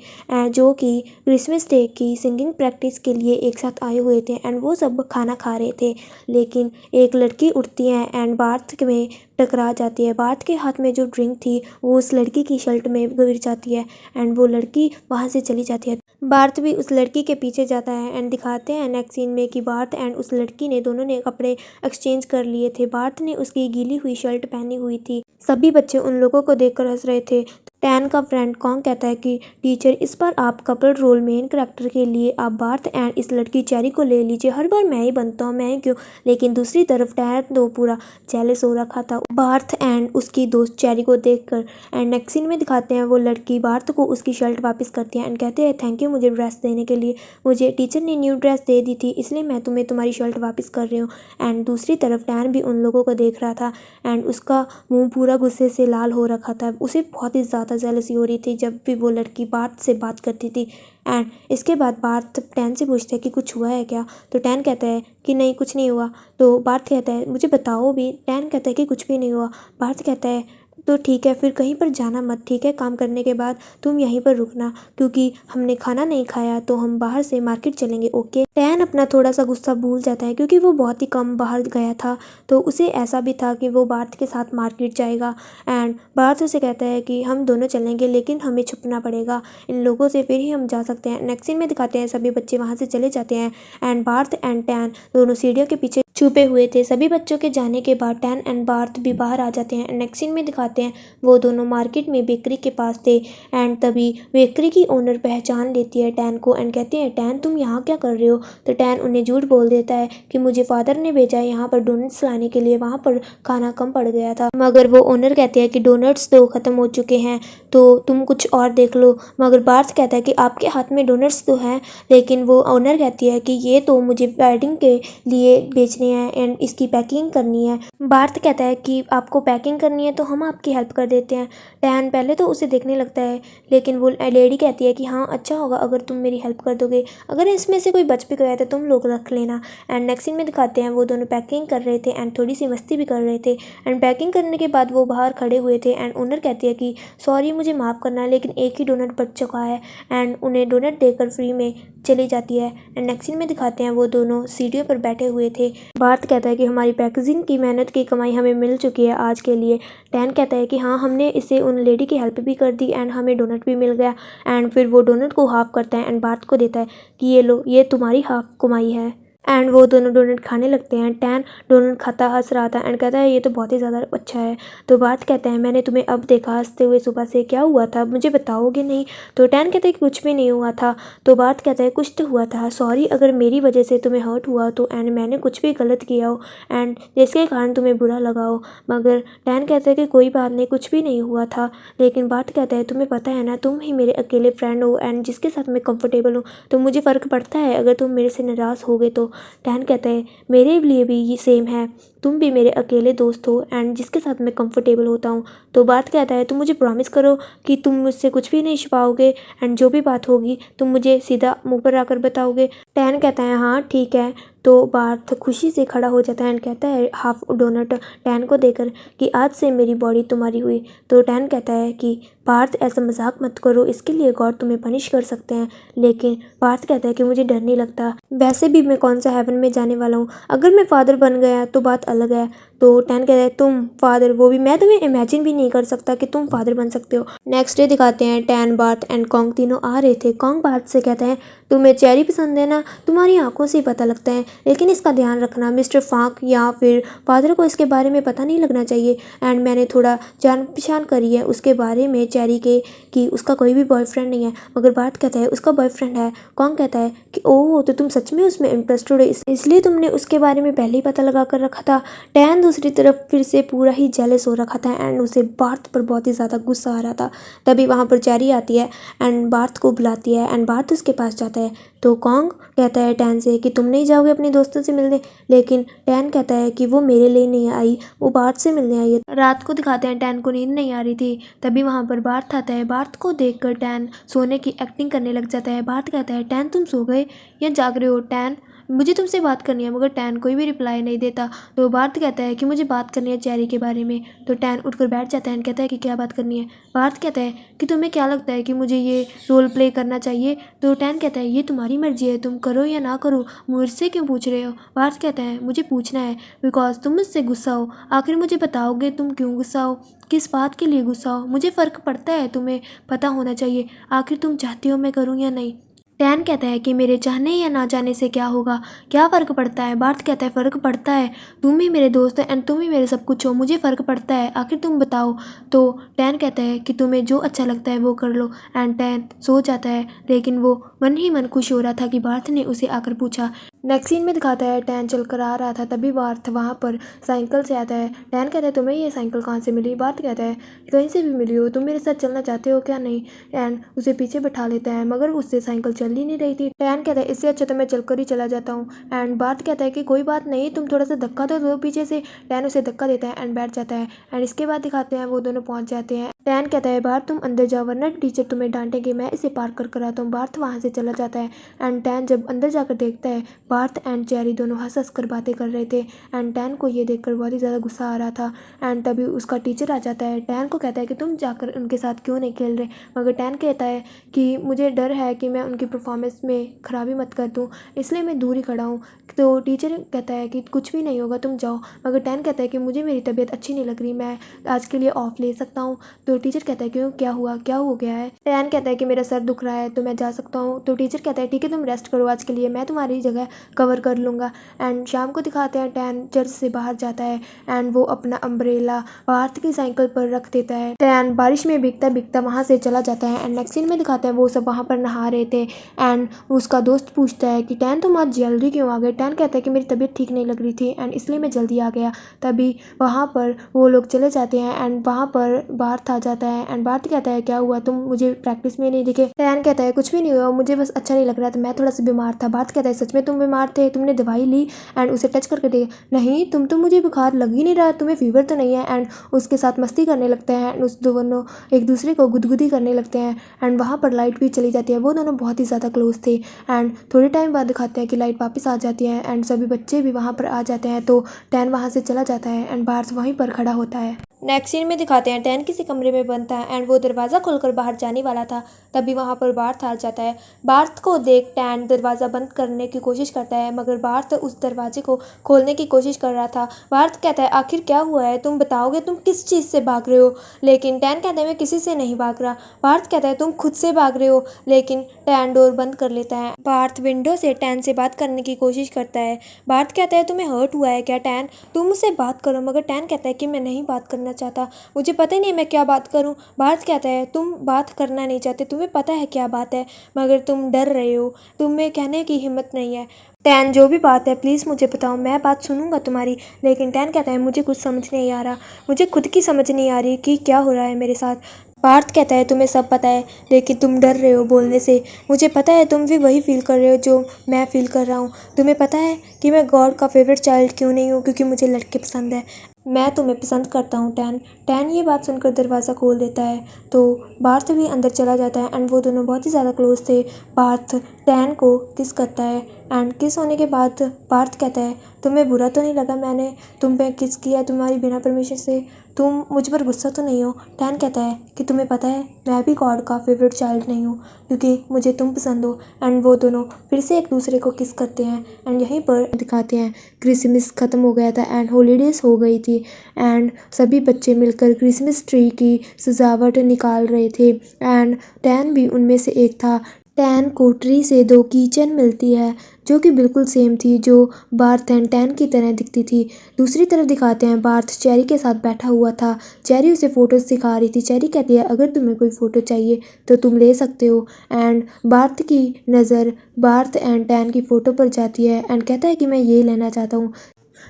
जो कि क्रिसमस डे की सिंगिंग प्रैक्टिस के लिए एक साथ आए हुए थे एंड वो सब खाना खा रहे थे। लेकिन एक लड़की उठती है एंड बार्थ में टकरा जाती है। बार्थ के हाथ में जो ड्रिंक थी वो उस लड़की की शर्ट में गिर जाती है एंड वो लड़की वहाँ से चली जाती है। बार्थ भी उस लड़की के पीछे जाता है एंड दिखाते हैं नेक्स्ट सीन में कि बार्थ एंड उस लड़की ने दोनों ने कपड़े एक्सचेंज कर लिए थे। बार्थ ने उसकी गीली हुई शर्ट पहनी हुई थी। सभी बच्चे उन लोगों को देखकर हंस रहे थे। टैन का फ्रेंड कॉन्ग कहता है कि टीचर इस बार आप कपल रोल मेन करेक्टर के लिए आप बार्थ एंड इस लड़की चेरी को ले लीजिए, हर बार मैं ही बनता हूँ, मैं ही क्यों। लेकिन दूसरी तरफ टैन तो पूरा जेलस हो रखा था बार्थ एंड उसकी दोस्त चेरी को देखकर। एंड नेक्स्ट सीन में दिखाते हैं वो लड़की बार्थ को उसकी शर्ट वापस करती है एंड कहते हैं थैंक यू मुझे ड्रेस देने के लिए, मुझे टीचर ने न्यू ड्रेस दे दी थी इसलिए मैं तुम्हें तुम्हारी शर्ट वापस कर रही हूँ। एंड दूसरी तरफ टैन भी उन लोगों को देख रहा था एंड उसका मुंह पूरा गुस्से से लाल हो रखा था। उसे बहुत ही ज़्यादा जेलसी हो रही थी जब भी वो लड़की बार्थ से बात करती थी। एंड इसके बाद बार्थ टैन से पूछता है कि कुछ हुआ है क्या। तो टैन कहता है कि नहीं कुछ नहीं हुआ। तो बार्थ कहता है मुझे बताओ भी। टैन कहता है कि कुछ भी नहीं हुआ। बार्थ कहता है तो ठीक है फिर कहीं पर जाना मत, ठीक है, काम करने के बाद तुम यहीं पर रुकना क्योंकि हमने खाना नहीं खाया तो हम बाहर से मार्केट चलेंगे, ओके। टैन अपना थोड़ा सा गुस्सा भूल जाता है क्योंकि वो बहुत ही कम बाहर गया था तो उसे ऐसा भी था कि वो बार्थ के साथ मार्केट जाएगा। एंड बार्थ उसे कहता है कि हम दोनों चलेंगे लेकिन हमें छुपना पड़ेगा, इन लोगों से फिर ही हम जा सकते हैं। नेक्स्ट सीन में दिखाते हैं सभी बच्चे वहाँ से चले जाते हैं एंड बार्थ एंड टैन दोनों सीढ़ियों के पीछे छुपे हुए थे। सभी बच्चों के जाने के बाद टैन एंड बार्थ भी बाहर आ जाते हैं। नेक्स्ट सीन में दिखाते हैं वो दोनों मार्केट में बेकरी के पास थे एंड तभी बेकरी की ओनर पहचान लेती है टैन को एंड कहती है टैन तुम यहाँ क्या कर रहे हो। तो टैन उन्हें झूठ बोल देता है कि मुझे फादर ने भेजा है यहाँ पर डोनट्स लाने के लिए, वहाँ पर खाना कम पड़ गया था। मगर वो ओनर कहते हैं कि डोनट्स तो ख़त्म हो चुके हैं तो तुम कुछ और देख लो। मगर बार्थ कहता है कि आपके हाथ में डोनट्स तो हैं, लेकिन वो ओनर कहती है कि ये तो मुझे वेडिंग के लिए बेचने हैं एंड इसकी पैकिंग करनी है। बार्थ कहता है कि आपको पैकिंग करनी है तो हम आपकी हेल्प कर देते हैं। टैन पहले तो उसे देखने लगता है लेकिन वो लेडी कहती है कि हाँ अच्छा होगा अगर तुम मेरी हेल्प कर दोगे, अगर इसमें से कोई बच भी गया तो तुम लोग रख लेना। एंड नेक्स्ट सीन में दिखाते हैं वो दोनों पैकिंग कर रहे थे एंड थोड़ी सी मस्ती भी कर रहे थे। एंड पैकिंग करने के बाद वो बाहर खड़े हुए थे एंड ओनर कहती है कि सॉरी मुझे माफ़ करना लेकिन एक ही डोनट बच चुका है एंड उन्हें डोनट देकर फ्री में चली जाती है। एंड नेक्स्ट सीन में दिखाते हैं वो दोनों सीढ़ियों पर बैठे हुए थे। बार्थ कहता है कि हमारी पैकेजिंग की मेहनत की कमाई हमें मिल चुकी है आज के लिए। टैन कहता है कि हाँ हमने इसे उन लेडी की हेल्प भी कर दी एंड हमें डोनट भी मिल गया। एंड फिर वो डोनट को हाफ करता है एंड बार्थ को देता है कि ये लो ये तुम्हारी हाफ कमाई है। एंड वो दोनों डोनट खाने लगते हैं। टैन डोनट खाता हंस रहा था एंड कहता है ये तो बहुत ही ज़्यादा अच्छा है। तो बार्थ कहता है मैंने तुम्हें अब देखा हंसते हुए, सुबह से क्या हुआ था मुझे बताओगे नहीं। तो टैन कहता है कि कुछ भी नहीं हुआ था। तो बार्थ कहता है कुछ तो हुआ था, सॉरी अगर मेरी वजह से तुम्हें हर्ट हुआ तो एंड मैंने कुछ भी गलत किया हो एंड जिसके कारण तुम्हें बुरा लगा हो। मगर टैन कहता है कि कोई बात नहीं कुछ भी नहीं हुआ था। लेकिन बार्थ कहता है तुम्हें पता है ना तुम ही मेरे अकेले फ्रेंड हो एंड जिसके साथ मैं कंफर्टेबल हूँ, तो मुझे फ़र्क पड़ता है अगर तुम मेरे से नाराज़ होगे तो। टैन कहता है मेरे लिए भी ये सेम है, तुम भी मेरे अकेले दोस्त हो एंड जिसके साथ मैं कंफर्टेबल होता हूँ। तो बात कहता है तुम मुझे प्रॉमिस करो कि तुम मुझसे कुछ भी नहीं छुपाओगे एंड जो भी बात होगी तुम मुझे सीधा मुंह पर आकर बताओगे। टैन कहता है हाँ ठीक है। तो बार्थ खुशी से खड़ा हो जाता है एंड कहता है हाफ डोनट टैन को देकर कि आज से मेरी बॉडी तुम्हारी हुई। तो टैन कहता है कि बार्थ ऐसा मजाक मत करो, इसके लिए गॉड तुम्हें पनिश कर सकते हैं। लेकिन बार्थ कहता है कि मुझे डर नहीं लगता, वैसे भी मैं कौन सा हेवन में जाने वाला हूँ, अगर मैं फादर बन गया तो बात अलग है। तो टैन कहता है तुम फादर, वो भी मैं तुम्हें इमेजिन भी नहीं कर सकता कि तुम फादर बन सकते हो। नेक्स्ट डे दिखाते हैं टैन बार्थ एंड कॉन्ग तीनों आ रहे थे। कॉन्ग बार्थ से कहता है तुम्हें चेरी पसंद है ना, तुम्हारी आंखों से ही पता लगता है, लेकिन इसका ध्यान रखना मिस्टर फांक या फिर फादर को इसके बारे में पता नहीं लगना चाहिए। एंड मैंने थोड़ा जान पहचान करी है उसके बारे में चेरी के कि उसका कोई भी बॉयफ्रेंड नहीं है। मगर बार्ट कहता है उसका बॉयफ्रेंड है। कॉन्ग कहता है कि ओह, तो तुम सच में उसमें इंटरेस्टेड हो, इसलिए तुमने उसके बारे में पहले ही पता लगा कर रखा था। टैन दूसरी तरफ फिर से पूरा ही जेलस हो रखा था एंड उसे बार्ट पर बहुत ही ज़्यादा गुस्सा आ रहा था। तभी वहाँ पर चेरी आती है एंड बार्ट को बुलाती है एंड बार्ट उसके पास जाता है। तो कॉन्ग कहता है टैन से कि तुम नहीं जाओगे अपने दोस्तों से मिलने, लेकिन टैन कहता है कि वो मेरे लिए नहीं आई, वो बार्ट से मिलने आई है। रात को दिखाते हैं टैन को नींद नहीं आ रही थी। तभी वहाँ पर बार्ट आता है। बार्ट को देखकर टैन सोने की एक्टिंग करने लग जाता है। बार्ट कहता है टैन तुम सो गए या जाग रहे हो? टैन मुझे तुमसे बात करनी है। मगर टैन कोई भी रिप्लाई नहीं देता। तो बार्ट कहता है कि मुझे बात करनी है चेरी के बारे में। तो टैन उठकर बैठ जाता है एंड कहता है कि क्या बात करनी है। बार्ट कहता है कि तुम्हें क्या लगता है कि मुझे ये रोल प्ले करना चाहिए? तो टैन कहता है ये तुम्हारी मर्जी है, तुम करो या ना करो, मुझसे क्यों पूछ रहे हो? बार्ट कहता है मुझे पूछना है बिकॉज तुम मुझसे गुस्सा हो। आखिर मुझे बताओगे तुम क्यों गुस्सा हो, किस बात के लिए गुस्सा हो? मुझे फ़र्क पड़ता है, तुम्हें पता होना चाहिए। आखिर तुम चाहती हो मैं करूँ या नहीं? टैन कहता है कि मेरे चाहने या ना जाने से क्या होगा, क्या फ़र्क पड़ता है? बार्ट कहता है फ़र्क पड़ता है, तुम ही मेरे दोस्त हो एंड तुम ही मेरे सब कुछ हो, मुझे फ़र्क पड़ता है, आखिर तुम बताओ। तो टैन कहता है कि तुम्हें जो अच्छा लगता है वो कर लो। एंड टैन सो जाता है, लेकिन वो मन ही मन खुश हो रहा था कि बार्ट ने उसे आकर पूछा। नेक्स्ट सीन में दिखाता है टैन चल कर आ रहा था। तभी बार्ट वहाँ पर साइकिल से आता है। टैन कहता है तुम्हें ये साइकिल कहाँ से मिली? बार्ट कहता है कहीं से भी मिली हो, तुम मेरे साथ चलना चाहते हो क्या? नहीं। एंड उसे पीछे बैठा लेता है, मगर उससे साइकिल चल ही नहीं रही थी। टैन कहता है इससे अच्छा तो मैं चलकर ही चला जाता हूँ। एंड बार्ट कहता है कि कोई बात नहीं, तुम थोड़ा सा धक्का तो दो पीछे से। टैन उसे धक्का देता है एंड बैठ जाता है। एंड इसके बाद दिखाते हैं वो दोनों पहुँच जाते हैं। टैन कहता है बार्ट तुम अंदर जाओ वरना टीचर तुम्हें डांटेंगे, मैं इसे पार कर कर आता हूँ। बार्ट वहाँ से चला जाता है। एंड टैन जब अंदर जाकर देखता है बार्ट एंड चेरी दोनों हंस हंस कर बातें कर रहे थे। एंड टैन को ये देखकर बहुत ही ज़्यादा गुस्सा आ रहा था। एंड तभी उसका टीचर आ जाता है। टैन को कहता है कि तुम जाकर उनके साथ क्यों नहीं खेल रहे? मगर टैन कहता है कि मुझे डर है कि मैं उनकी परफॉर्मेंस में खराबी मत कर दूँ, इसलिए मैं दूर ही खड़ा हूँ। तो टीचर कहता है कि कुछ भी नहीं होगा, तुम जाओ। मगर टैन कहता है कि मुझे मेरी तबीयत अच्छी नहीं लग रही, मैं आज के लिए ऑफ ले सकता हूँ? तो टीचर कहता है क्यों, क्या हुआ, क्या हो गया है? टैन कहता है कि मेरा सर दुख रहा है तो मैं जा सकता हूँ। तो टीचर कहता है ठीक है तुम रेस्ट करो आज के लिए, मैं तुम्हारी जगह कवर कर लूँगा। एंड शाम को दिखाते हैं टैन चर्च से बाहर जाता है एंड वो अपना अम्ब्रेला बार्ट की साइकिल पर रख देता है। टैन बारिश में भीगता भीगता वहाँ से चला जाता है। एंड नेक्स्ट सीन में दिखाते हैं वो सब वहाँ पर नहा रहे थे। एंड उसका दोस्त पूछता है कि टैन तुम आज जल्दी क्यों आ गए? टैन कहता है कि मेरी तबीयत ठीक नहीं लग रही थी एंड इसलिए मैं जल्दी आ गया। तभी वहाँ पर वो लोग चले जाते हैं एंड वहाँ पर बार्ट आ जाता है। एंड बार्ट कहता है क्या हुआ, तुम मुझे प्रैक्टिस में नहीं दिखे? टैन कहता है कुछ भी नहीं हुआ, मुझे बस अच्छा नहीं लग रहा था, मैं थोड़ा सा बीमार था। बार्ट कहता है सच में तुम बीमार थे, तुमने दवाई ली? एंड उसे टच करके दे, नहीं तुम तो मुझे बुखार लग ही नहीं रहा, तुम्हें फीवर तो नहीं है? एंड उसके साथ मस्ती करने लगते हैं एंड उस दोनों एक दूसरे को गुदगुदी करने लगते हैं। एंड वहाँ पर लाइट भी चली जाती है, वो दोनों बहुत ही ज़्यादा क्लोज थे। एंड थोड़े टाइम बाद दिखाते हैं कि लाइट वापस आ जाती है एंड सभी बच्चे भी वहाँ पर आ जाते हैं। तो टैन वहाँ से चला जाता है एंड बार्ट वहीं पर खड़ा होता है। नेक्स्ट सीन में दिखाते हैं टैन किसी कमरे में बंद था एंड वो दरवाज़ा खोलकर बाहर जाने वाला था। तभी वहाँ पर बार्ट आ जाता है। बार्ट को देख टैन दरवाज़ा बंद करने की कोशिश करता है, मगर बार्ट उस दरवाजे को खोलने की कोशिश कर रहा था। बार्ट कहता है आखिर क्या हुआ है, तुम बताओगे तुम किस चीज़ से भाग रहे हो? लेकिन टैन कहता है मैं किसी से नहीं भाग रहा। बार्ट कहता है तुम खुद से भाग रहे हो। लेकिन टैन डोर बंद कर लेता है। बार्ट विंडो से टैन से बात करने की कोशिश करता है। बार्ट कहता है तुम्हें हर्ट हुआ है क्या टैन, तुम मुझसे बात करो। मगर टैन कहता है कि मैं नहीं बात करना चाहता, मुझे पता ही नहीं मैं क्या बात करूं। बार्ट कहता है तुम बात करना नहीं चाहते, तुम्हें पता है क्या बात है, मगर तुम डर रहे हो, तुम्हें कहने की हिम्मत नहीं है। टैन जो भी बात है प्लीज़ मुझे बताओ, मैं बात सुनूंगा तुम्हारी। लेकिन टैन कहता है मुझे कुछ समझ नहीं आ रहा, मुझे खुद की समझ नहीं आ रही कि क्या हो रहा है मेरे साथ। बार्ट कहता है तुम्हें सब पता है लेकिन तुम डर रहे हो बोलने से, मुझे पता है तुम भी वही फील कर रहे हो जो मैं फील कर रहा हूँ। तुम्हें पता है कि मैं गॉड का फेवरेट चाइल्ड क्यों नहीं हूँ? क्योंकि मुझे लड़के पसंद है, मैं तुम्हें पसंद करता हूँ टैन। टैन ये बात सुनकर दरवाज़ा खोल देता है। तो बार्ट भी अंदर चला जाता है एंड वो दोनों बहुत ही ज़्यादा क्लोज थे। बार्ट टैन को किस करता है एंड किस होने के बाद बार्ट कहता है तुम्हें बुरा तो नहीं लगा मैंने तुम पे किस किया तुम्हारी बिना परमिशन से, तुम मुझ पर गुस्सा तो नहीं हो? टैन कहता है कि तुम्हें पता है मैं भी गॉड का फेवरेट चाइल्ड नहीं हूँ क्योंकि मुझे तुम पसंद हो। एंड वो दोनों फिर से एक दूसरे को किस करते हैं एंड यहीं पर दिखाते हैं क्रिसमस ख़त्म हो गया था एंड हॉलीडेज़ हो गई थी एंड सभी बच्चे मिलकर क्रिसमस ट्री की सजावट निकाल रहे थे एंड टैन भी उनमें से एक था। टैन को ट्री से 2 कीचेन मिलती है जो कि बिल्कुल सेम थी, जो बार्थ एंड टैन की तरह दिखती थी। दूसरी तरफ दिखाते हैं बार्थ चेरी के साथ बैठा हुआ था। चेरी उसे फ़ोटोज़ दिखा रही थी। चेरी कहती है अगर तुम्हें कोई फ़ोटो चाहिए तो तुम ले सकते हो। एंड बार्थ की नज़र बार्थ एंड टैन की फ़ोटो पर जाती है एंड कहता है कि मैं ये लेना चाहता हूँ।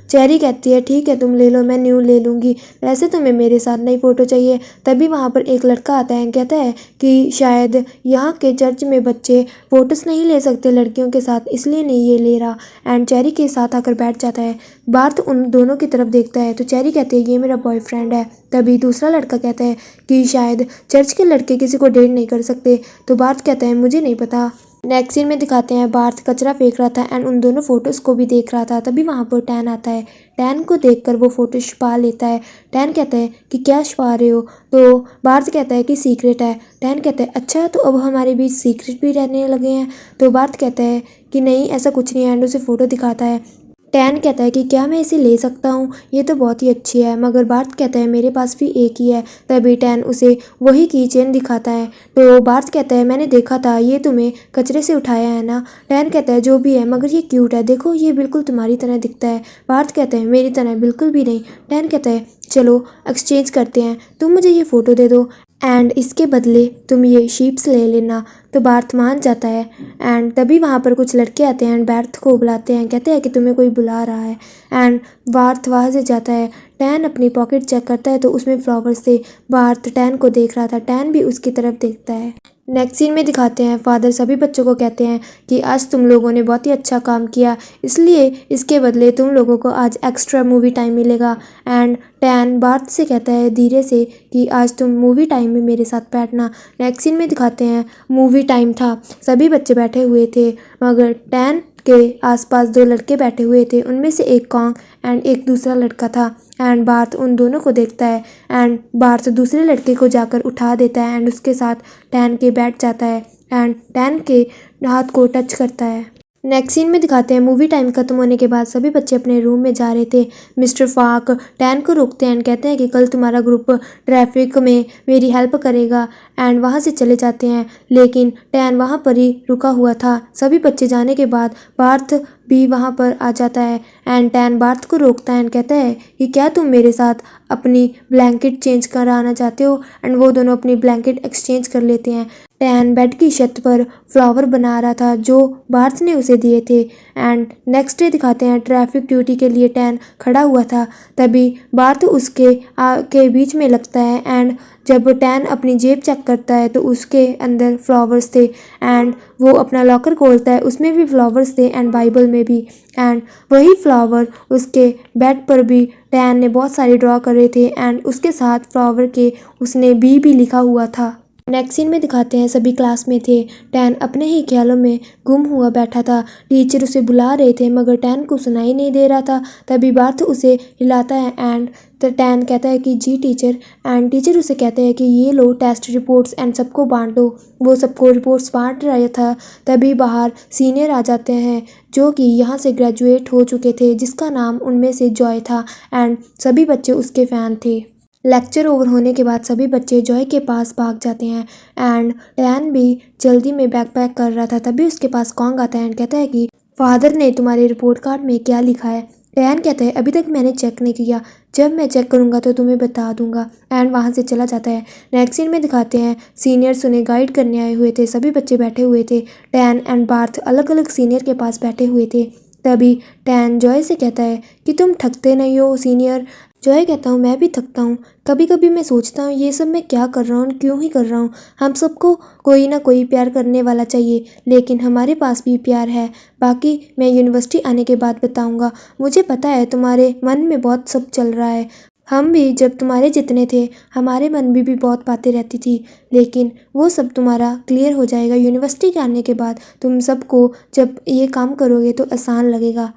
चेरी कहती है ठीक है तुम ले लो, मैं न्यू ले लूँगी, वैसे तुम्हें मेरे साथ नई फ़ोटो चाहिए। तभी वहाँ पर एक लड़का आता है, कहता है कि शायद यहाँ के चर्च में बच्चे फ़ोटोज़ नहीं ले सकते लड़कियों के साथ, इसलिए नहीं ये ले रहा। एंड चेरी के साथ आकर बैठ जाता है। बार्थ उन दोनों की तरफ देखता है तो चेरी कहती है ये मेरा बॉयफ्रेंड है। तभी दूसरा लड़का कहता है कि शायद चर्च के लड़के किसी को डेट नहीं कर सकते। तो बार्थ कहता है मुझे नहीं पता। नेक्स्ट सीन में दिखाते हैं बार्थ कचरा फेंक रहा था एंड उन दोनों फ़ोटोज़ को भी देख रहा था। तभी वहाँ पर टैन आता है। टैन को देखकर वो फ़ोटो छुपा लेता है। टैन कहता है कि क्या छुपा रहे हो? तो बार्थ कहता है कि सीक्रेट है। टैन कहता है अच्छा तो अब हमारे बीच सीक्रेट भी रहने लगे हैं। तो बार्थ कहता है कि नहीं ऐसा कुछ नहीं है एंड उसे फ़ोटो दिखाता है। टैन कहता है कि क्या मैं इसे ले सकता हूँ, ये तो बहुत ही अच्छी है। मगर बार्थ कहता है मेरे पास भी एक ही है। तभी टैन उसे वही की चेन दिखाता है। तो बार्थ कहता है मैंने देखा था, ये तुम्हें कचरे से उठाया है ना? टैन कहता है जो भी है मगर ये क्यूट है, देखो ये बिल्कुल तुम्हारी तरह दिखता है। बार्थ कहता है मेरी तरह बिल्कुल भी नहीं। टैन कहता है चलो एक्सचेंज करते हैं, तुम मुझे ये फ़ोटो दे दो एंड इसके बदले तुम ये शीप्स ले लेना। तो बार्थ मान जाता है। एंड तभी वहाँ पर कुछ लड़के आते हैं एंड बार्थ को बुलाते हैं, कहते हैं कि तुम्हें कोई बुला रहा है। एंड बार्थ वहाँ से जाता है। टैन अपनी पॉकेट चेक करता है तो उसमें फ्लावर्स थे। बार्थ टैन को देख रहा था, टैन भी उसकी तरफ देखता है। नेक्स्ट सीन में दिखाते हैं फादर सभी बच्चों को कहते हैं कि आज तुम लोगों ने बहुत ही अच्छा काम किया, इसलिए इसके बदले तुम लोगों को आज एक्स्ट्रा मूवी टाइम मिलेगा। एंड टैन बार्थ से कहता है धीरे से कि आज तुम मूवी टाइम में मेरे साथ बैठना। नेक्स्ट सीन में दिखाते हैं मूवी टाइम था, सभी बच्चे बैठे हुए थे मगर टैन के आसपास 2 लड़के बैठे हुए थे, उनमें से एक कॉन्ग एंड एक दूसरा लड़का था। एंड बार्थ उन दोनों को देखता है एंड बार्थ दूसरे लड़के को जाकर उठा देता है एंड उसके साथ टैन के बैठ जाता है एंड टैन के हाथ को टच करता है। नेक्स्ट सीन में दिखाते हैं मूवी टाइम खत्म होने के बाद सभी बच्चे अपने रूम में जा रहे थे। मिस्टर फाक टैन को रोकते हैं एंड कहते हैं कि कल तुम्हारा ग्रुप ट्रैफिक में मेरी हेल्प करेगा। एंड वहाँ से चले जाते हैं लेकिन टैन वहाँ पर ही रुका हुआ था। सभी बच्चे जाने के बाद बार्थ भी वहाँ पर आ जाता है एंड टैन बार्थ को रोकता है एंड कहता है कि क्या तुम मेरे साथ अपनी ब्लैंकेट चेंज कराना चाहते हो? एंड वो दोनों अपनी ब्लैंकेट एक्सचेंज कर लेते हैं। टैन बेड की छत पर फ्लावर बना रहा था जो बार्थ ने उसे दिए थे। एंड नेक्स्ट डे दिखाते हैं ट्रैफिक ड्यूटी के लिए टैन खड़ा हुआ था। तभी बार्थ उसके के बीच में लगता है एंड जब टैन अपनी जेब चेक करता है तो उसके अंदर फ्लावर्स थे एंड वो अपना लॉकर खोलता है, उसमें भी फ्लावर्स थे एंड बाइबल में भी। एंड वही फ्लावर उसके बेड पर भी टैन ने बहुत सारे ड्रॉ करे थे एंड उसके साथ फ्लावर के उसने भी लिखा हुआ था। नेक्स्ट सीन में दिखाते हैं सभी क्लास में थे। टैन अपने ही ख्यालों में गुम हुआ बैठा था। टीचर उसे बुला रहे थे मगर टैन को सुनाई नहीं दे रहा था। तभी बार्थ उसे हिलाता है एंड तो टैन कहता है कि जी टीचर। एंड टीचर उसे कहते हैं कि ये लो टेस्ट रिपोर्ट्स एंड सबको बांट दो। वो सबको रिपोर्ट्स बांट रहा था। तभी बाहर सीनियर आ जाते हैं जो कि यहाँ से ग्रेजुएट हो चुके थे, जिसका नाम उनमें से जॉय था एंड सभी बच्चे उसके फ़ैन थे। लेक्चर ओवर होने के बाद सभी बच्चे जॉय के पास भाग जाते हैं एंड टैन भी जल्दी में बैग पैक कर रहा था। तभी उसके पास कॉन्ग आता है एंड कहता है कि फादर ने तुम्हारे रिपोर्ट कार्ड में क्या लिखा है? टैन कहता है अभी तक मैंने चेक नहीं किया, जब मैं चेक करूंगा तो तुम्हें बता दूंगा। एंड वहाँ से चला जाता है। नेक्स्ट सीन में दिखाते हैं सीनियर्स उन्हें गाइड करने आए हुए थे। सभी बच्चे बैठे हुए थे। टैन एंड बार्थ अलग अलग सीनियर के पास बैठे हुए थे। तभी टैन जॉय से कहता है कि तुम थकते नहीं हो सीनियर? जॉय कहता हूँ मैं भी थकता हूँ, कभी कभी मैं सोचता हूँ ये सब मैं क्या कर रहा हूँ, क्यों ही कर रहा हूँ। हम सबको कोई ना कोई प्यार करने वाला चाहिए, लेकिन हमारे पास भी प्यार है। बाकी मैं यूनिवर्सिटी आने के बाद बताऊँगा। मुझे पता है तुम्हारे मन में बहुत सब चल रहा है। हम भी जब तुम्हारे जितने थे हमारे मन में भी बहुत बातें रहती थी, लेकिन वो सब तुम्हारा क्लियर हो जाएगा यूनिवर्सिटी के आने के बाद। तुम सबको जब ये काम करोगे तो आसान लगेगा।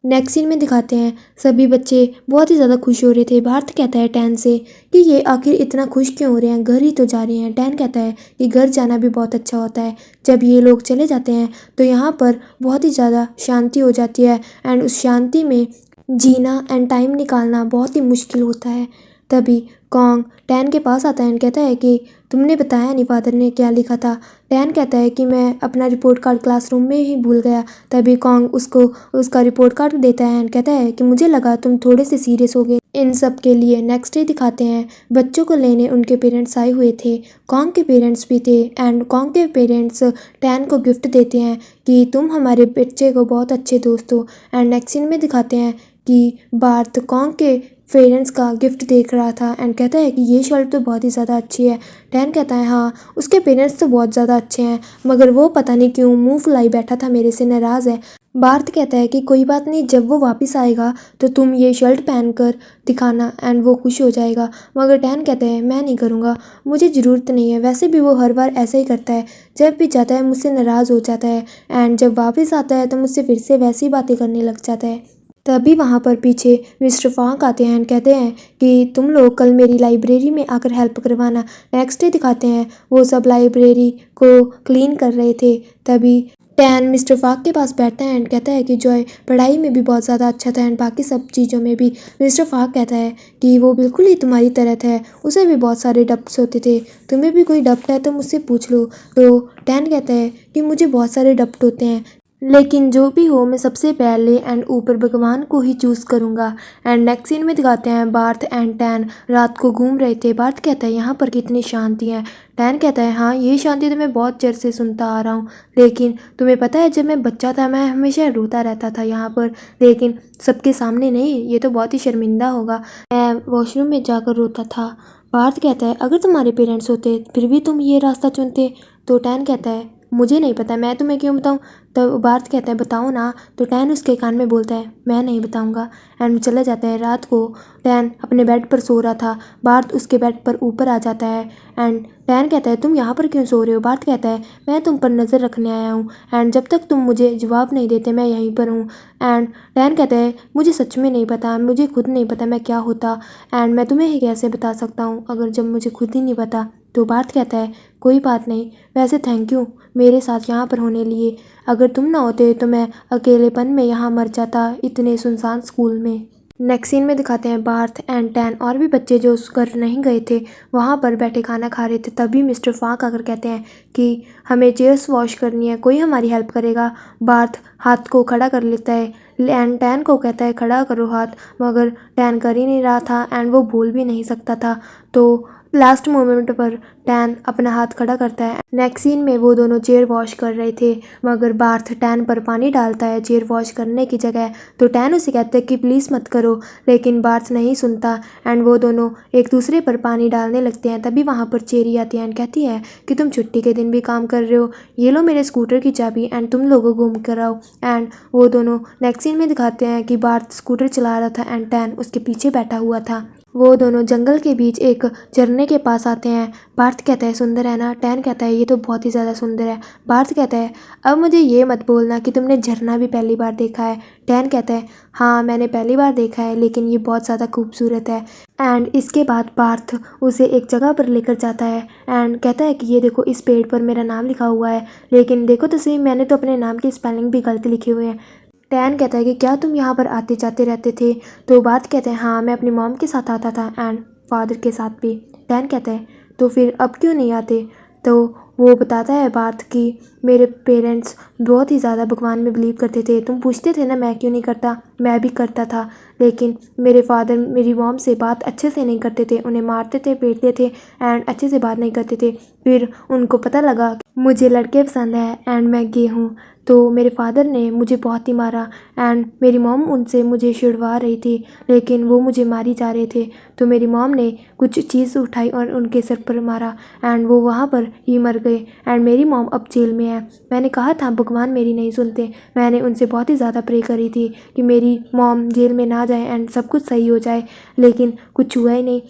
नेक्स्ट सीन में दिखाते हैं सभी बच्चे बहुत ही ज़्यादा खुश हो रहे थे। बार्थ कहता है टैन से कि ये आखिर इतना खुश क्यों हो रहे हैं, घर ही तो जा रहे हैं। टैन कहता है कि घर जाना भी बहुत अच्छा होता है। जब ये लोग चले जाते हैं तो यहाँ पर बहुत ही ज़्यादा शांति हो जाती है एंड उस शांति में जीना एंड टाइम निकालना बहुत ही मुश्किल होता है। तभी कॉन्ग टैन के पास आता है और कहता है कि तुमने बताया नहीं फादर ने क्या लिखा था। टैन कहता है कि मैं अपना रिपोर्ट कार्ड क्लासरूम में ही भूल गया। तभी कॉन्ग उसको उसका रिपोर्ट कार्ड देता है और कहता है कि मुझे लगा तुम थोड़े से सीरियस हो गए इन सब के लिए। नेक्स्ट डे दिखाते हैं बच्चों को लेने उनके पेरेंट्स आए हुए थे। कॉन्ग के पेरेंट्स भी थे एंड कॉन्ग के पेरेंट्स टैन को गिफ्ट देते हैं कि तुम हमारे बच्चे को बहुत अच्छे दोस्त हो। एंड नेक्स्ट सीन में दिखाते हैं कि बार्थ कॉन्ग के पेरेंट्स का गिफ्ट देख रहा था एंड कहता है कि ये शर्ट तो बहुत ही ज़्यादा अच्छी है। टैन कहता है हाँ उसके पेरेंट्स तो बहुत ज़्यादा अच्छे हैं मगर वो पता नहीं क्यों मुंह फुलाई बैठा था, मेरे से नाराज़ है। बार्थ कहता है कि कोई बात नहीं, जब वो वापस आएगा तो तुम ये शर्ट पहन कर दिखाना एंड वो खुश हो जाएगा। मगर टैन कहता है मैं नहीं करूँगा, मुझे ज़रूरत नहीं है। वैसे भी वो हर बार ऐसा ही करता है, जब भी जाता है मुझसे नाराज़ हो जाता है एंड जब वापस आता है तो मुझसे फिर से वैसी बातें करने लग जाता है। तभी वहाँ पर पीछे मिस्टर फांक आते हैं और कहते हैं कि तुम लोग कल मेरी लाइब्रेरी में आकर हेल्प करवाना। नेक्स्ट डे दिखाते हैं वो सब लाइब्रेरी को क्लीन कर रहे थे। तभी टैन मिस्टर फाक के पास बैठता है एंड कहता है कि जॉय पढ़ाई में भी बहुत ज़्यादा अच्छा था एंड बाकी सब चीज़ों में भी। मिस्टर फाक कहता है कि वो बिल्कुल ही तुम्हारी तरह है, उसे भी बहुत सारे डब्ट्स होते थे, तुम्हें भी कोई डब्ट है तो मुझसे पूछ लो। तो टैन कहता है कि मुझे बहुत सारे डब्ट होते हैं लेकिन जो भी हो मैं सबसे पहले एंड ऊपर भगवान को ही चूज़ करूँगा। एंड नेक्स्ट सीन में दिखाते हैं बार्थ एंड टैन रात को घूम रहे थे। बार्थ कहता है यहाँ पर कितनी शांति है। टैन कहता है हाँ ये शांति तो मैं बहुत चिर से सुनता आ रहा हूँ, लेकिन तुम्हें पता है जब मैं बच्चा था मैं हमेशा रोता रहता था यहाँ पर, लेकिन सबके सामने नहीं, ये तो बहुत ही शर्मिंदा होगा। मैं वॉशरूम में जाकर रोता था। बार्थ कहता है अगर तुम्हारे पेरेंट्स होते फिर भी तुम ये रास्ता चुनते। तो टैन कहता है मुझे नहीं पता, मैं तुम्हें क्यों बताऊँ। तो बार्थ कहता है बताओ ना। तो टैन उसके कान में बोलता है मैं नहीं बताऊंगा एंड चले जाते हैं। रात को टैन अपने बेड पर सो रहा था, बार्थ उसके बेड पर ऊपर आ जाता है एंड टैन कहता है तुम यहाँ पर क्यों सो रहे हो। बार्थ कहता है मैं तुम पर नज़र रखने आया हूँ एंड जब तक तुम मुझे जवाब नहीं देते मैं यहीं पर हूँ। एंड टैन कहता है मुझे सच में नहीं पता, मुझे खुद नहीं पता मैं क्या होता एंड मैं तुम्हें ही कैसे बता सकता हूँ अगर जब मुझे खुद ही नहीं पता। तो बार्थ कहता है कोई बात नहीं, वैसे थैंक यू मेरे साथ यहाँ पर होने लिए, अगर तुम ना होते तो मैं अकेलेपन में यहाँ मर जाता इतने सुनसान स्कूल में। नेक्स्ट सीन में दिखाते हैं बार्थ एंड टैन और भी बच्चे जो उस घर नहीं गए थे वहाँ पर बैठे खाना खा रहे थे। तभी मिस्टर फाक आकर कहते हैं कि हमें चेयर्स वॉश करनी है, कोई हमारी हेल्प करेगा। बार्थ हाथ को खड़ा कर लेता है एंड टैन को कहता है खड़ा करो हाथ, मगर टैन कर ही नहीं रहा था एंड वो बोल भी नहीं सकता था। तो लास्ट मोमेंट पर टैन अपना हाथ खड़ा करता है। नेक्स्ट सीन में वो दोनों चेयर वॉश कर रहे थे मगर बार्थ टैन पर पानी डालता है चेयर वॉश करने की जगह। तो टैन उसे कहता है कि प्लीज़ मत करो, लेकिन बार्थ नहीं सुनता एंड वो दोनों एक दूसरे पर पानी डालने लगते हैं। तभी वहाँ पर चेरी आती है एंड कहती है कि तुम छुट्टी के दिन भी काम कर रहे हो, ये लो मेरे स्कूटर की चाबी एंड तुम लोगों घूम कर आओ। एंड वो दोनों नेक्स्ट सीन में दिखाते हैं कि बार्थ स्कूटर चला रहा था एंड टैन उसके पीछे बैठा हुआ था। वो दोनों जंगल के बीच एक झरने के पास आते हैं। बार्थ कहता है सुंदर है ना। टैन कहता है ये तो बहुत ही ज़्यादा सुंदर है। बार्थ कहता है अब मुझे ये मत बोलना कि तुमने झरना भी पहली बार देखा है। टैन कहता है हाँ मैंने पहली बार देखा है लेकिन ये बहुत ज़्यादा खूबसूरत है। एंड इसके बाद बार्थ उसे एक जगह पर लेकर जाता है एंड कहता है कि ये देखो इस पेड़ पर मेरा नाम लिखा हुआ है, लेकिन देखो तो सही मैंने तो अपने नाम की स्पेलिंग भी गलत लिखी हुई है। टैन कहता है कि क्या तुम यहाँ पर आते जाते रहते थे। तो बार्थ कहते हैं हाँ मैं अपनी मॉम के साथ आता था एंड फादर के साथ भी। टैन कहता है तो फिर अब क्यों नहीं आते। तो वो बताता है बार्थ कि मेरे पेरेंट्स बहुत ही ज़्यादा भगवान में बिलीव करते थे, तुम पूछते थे ना मैं क्यों नहीं करता, मैं भी करता था, लेकिन मेरे फादर मेरी मॉम से बात अच्छे से नहीं करते थे, उन्हें मारते थे पीटते थे एंड अच्छे से बात नहीं करते थे। फिर उनको पता लगा मुझे लड़के पसंद है एंड मैं गे हूँ, तो मेरे फादर ने मुझे बहुत ही मारा एंड मेरी मॉम उनसे मुझे छुड़वा रही थी लेकिन वो मुझे मारी जा रहे थे। तो मेरी मॉम ने कुछ चीज़ उठाई और उनके सर पर मारा एंड वो वहाँ पर ही मर गए एंड मेरी मॉम अब जेल में है। मैंने कहा था भगवान मेरी नहीं सुनते, मैंने उनसे बहुत ही ज़्यादा प्रे करी थी कि मेरी मॉम जेल में ना जाए एंड सब कुछ सही हो जाए, लेकिन कुछ हुआ ही नहीं,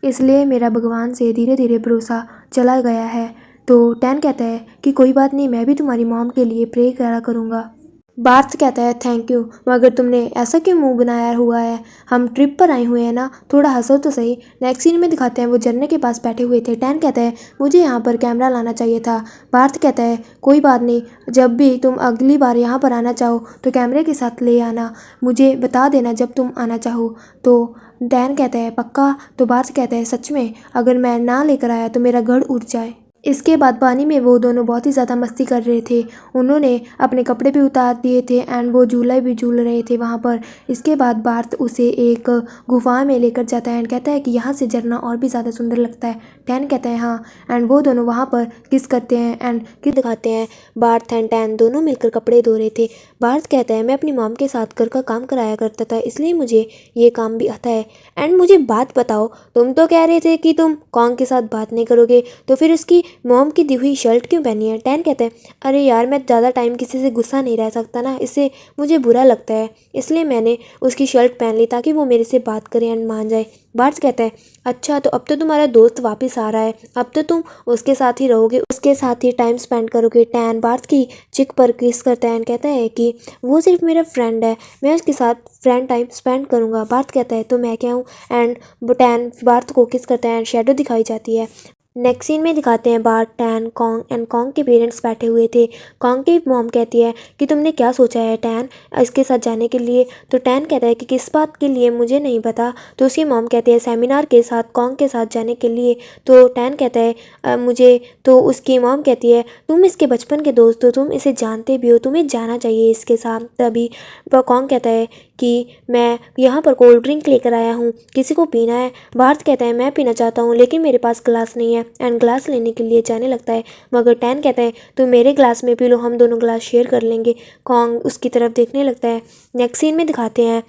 इसलिए मेरा भगवान से धीरे धीरे भरोसा चला गया है। तो टैन कहता है कि कोई बात नहीं, मैं भी तुम्हारी मॉम के लिए प्रे करा करूँगा। बार्थ कहता है थैंक यू, मगर तुमने ऐसा क्यों मुंह बनाया हुआ है? हम ट्रिप पर आए हुए हैं ना, थोड़ा हंसो तो सही। नेक्स्ट सीन में दिखाते हैं वो झरने के पास बैठे हुए थे। टैन कहता है मुझे यहाँ पर कैमरा लाना चाहिए था। बार्थ कहता है कोई बात नहीं, जब भी तुम अगली बार यहाँ पर आना चाहो तो कैमरे के साथ ले आना, मुझे बता देना जब तुम आना चाहो। तो टैन कहता है पक्का? तो बार्थ कहता है सच में, अगर मैं ना लेकर आया तो मेरा घर उड़ जाए। इसके बाद पानी में वो दोनों बहुत ही ज़्यादा मस्ती कर रहे थे। उन्होंने अपने कपड़े भी उतार दिए थे एंड वो झूला भी झूल रहे थे वहाँ पर। इसके बाद बार्थ उसे एक गुफा में लेकर जाता है एंड कहता है कि यहाँ से झरना और भी ज़्यादा सुंदर लगता है। टैन कहता है हाँ, एंड वो दोनों वहाँ पर किस करते हैं एंड किस दिखाते हैं। बार्थ एंड टैन दोनों मिलकर कपड़े धो रहे थे। बार्थ कहता है मैं अपनी मॉम के साथ घर का काम कराया करता था, इसलिए मुझे ये काम भी आता है। एंड मुझे बात बताओ, तुम तो कह रहे थे कि तुम कॉन्ग के साथ बात नहीं करोगे, तो फिर उसकी मॉम की दी हुई शर्ट क्यों पहनी है? टैन कहता है अरे यार, मैं ज़्यादा टाइम किसी से गुस्सा नहीं रह सकता ना, इससे मुझे बुरा लगता है, इसलिए मैंने उसकी शर्ट पहन ली ताकि वो मेरे से बात करे एंड मान जाए। बार्थ कहता है अच्छा, तो अब तो तुम्हारा दोस्त वापस आ रहा है, अब तो तुम उसके साथ ही रहोगे, उसके साथ ही टाइम स्पेंड करोगे। टैन बार्थ की चिक पर किस करता है एंड कहता है कि वो सिर्फ मेरा फ्रेंड है, मैं उसके साथ फ्रेंड टाइम स्पेंड करूँगा। बार्थ कहता है तो मैं क्या हूँ? एंड टैन बार्थ को किस करता है एंड शेडो दिखाई जाती है। नेक्स्ट सीन में दिखाते हैं Barth, Tan, Kong and Kong के पेरेंट्स बैठे हुए थे। कॉन्ग की मॉम कहती है कि तुमने क्या सोचा है टैन इसके साथ जाने के लिए? तो टैन कहता है कि किस बात के लिए मुझे नहीं पता। तो उसकी मॉम कहती है सेमिनार के साथ कॉन्ग के साथ जाने के लिए। तो टैन कहता है मुझे। तो उसकी मॉम कहती है तुम इसके बचपन के दोस्त हो, तुम इसे जानते भी हो, तुम्हें जाना चाहिए इसके साथ। तभी कॉन्ग कहता है कि मैं यहाँ पर कोल्ड ड्रिंक लेकर आया हूँ, किसी को पीना है? बार्थ कहता है मैं पीना चाहता हूँ लेकिन मेरे पास ग्लास नहीं है एंड ग्लास लेने के लिए जाने लगता है, मगर टैन कहता है तुम मेरे ग्लास में पी लो, हम दोनों ग्लास शेयर कर लेंगे। कॉन्ग उसकी तरफ देखने लगता है। नेक्स्ट सीन में दिखाते हैं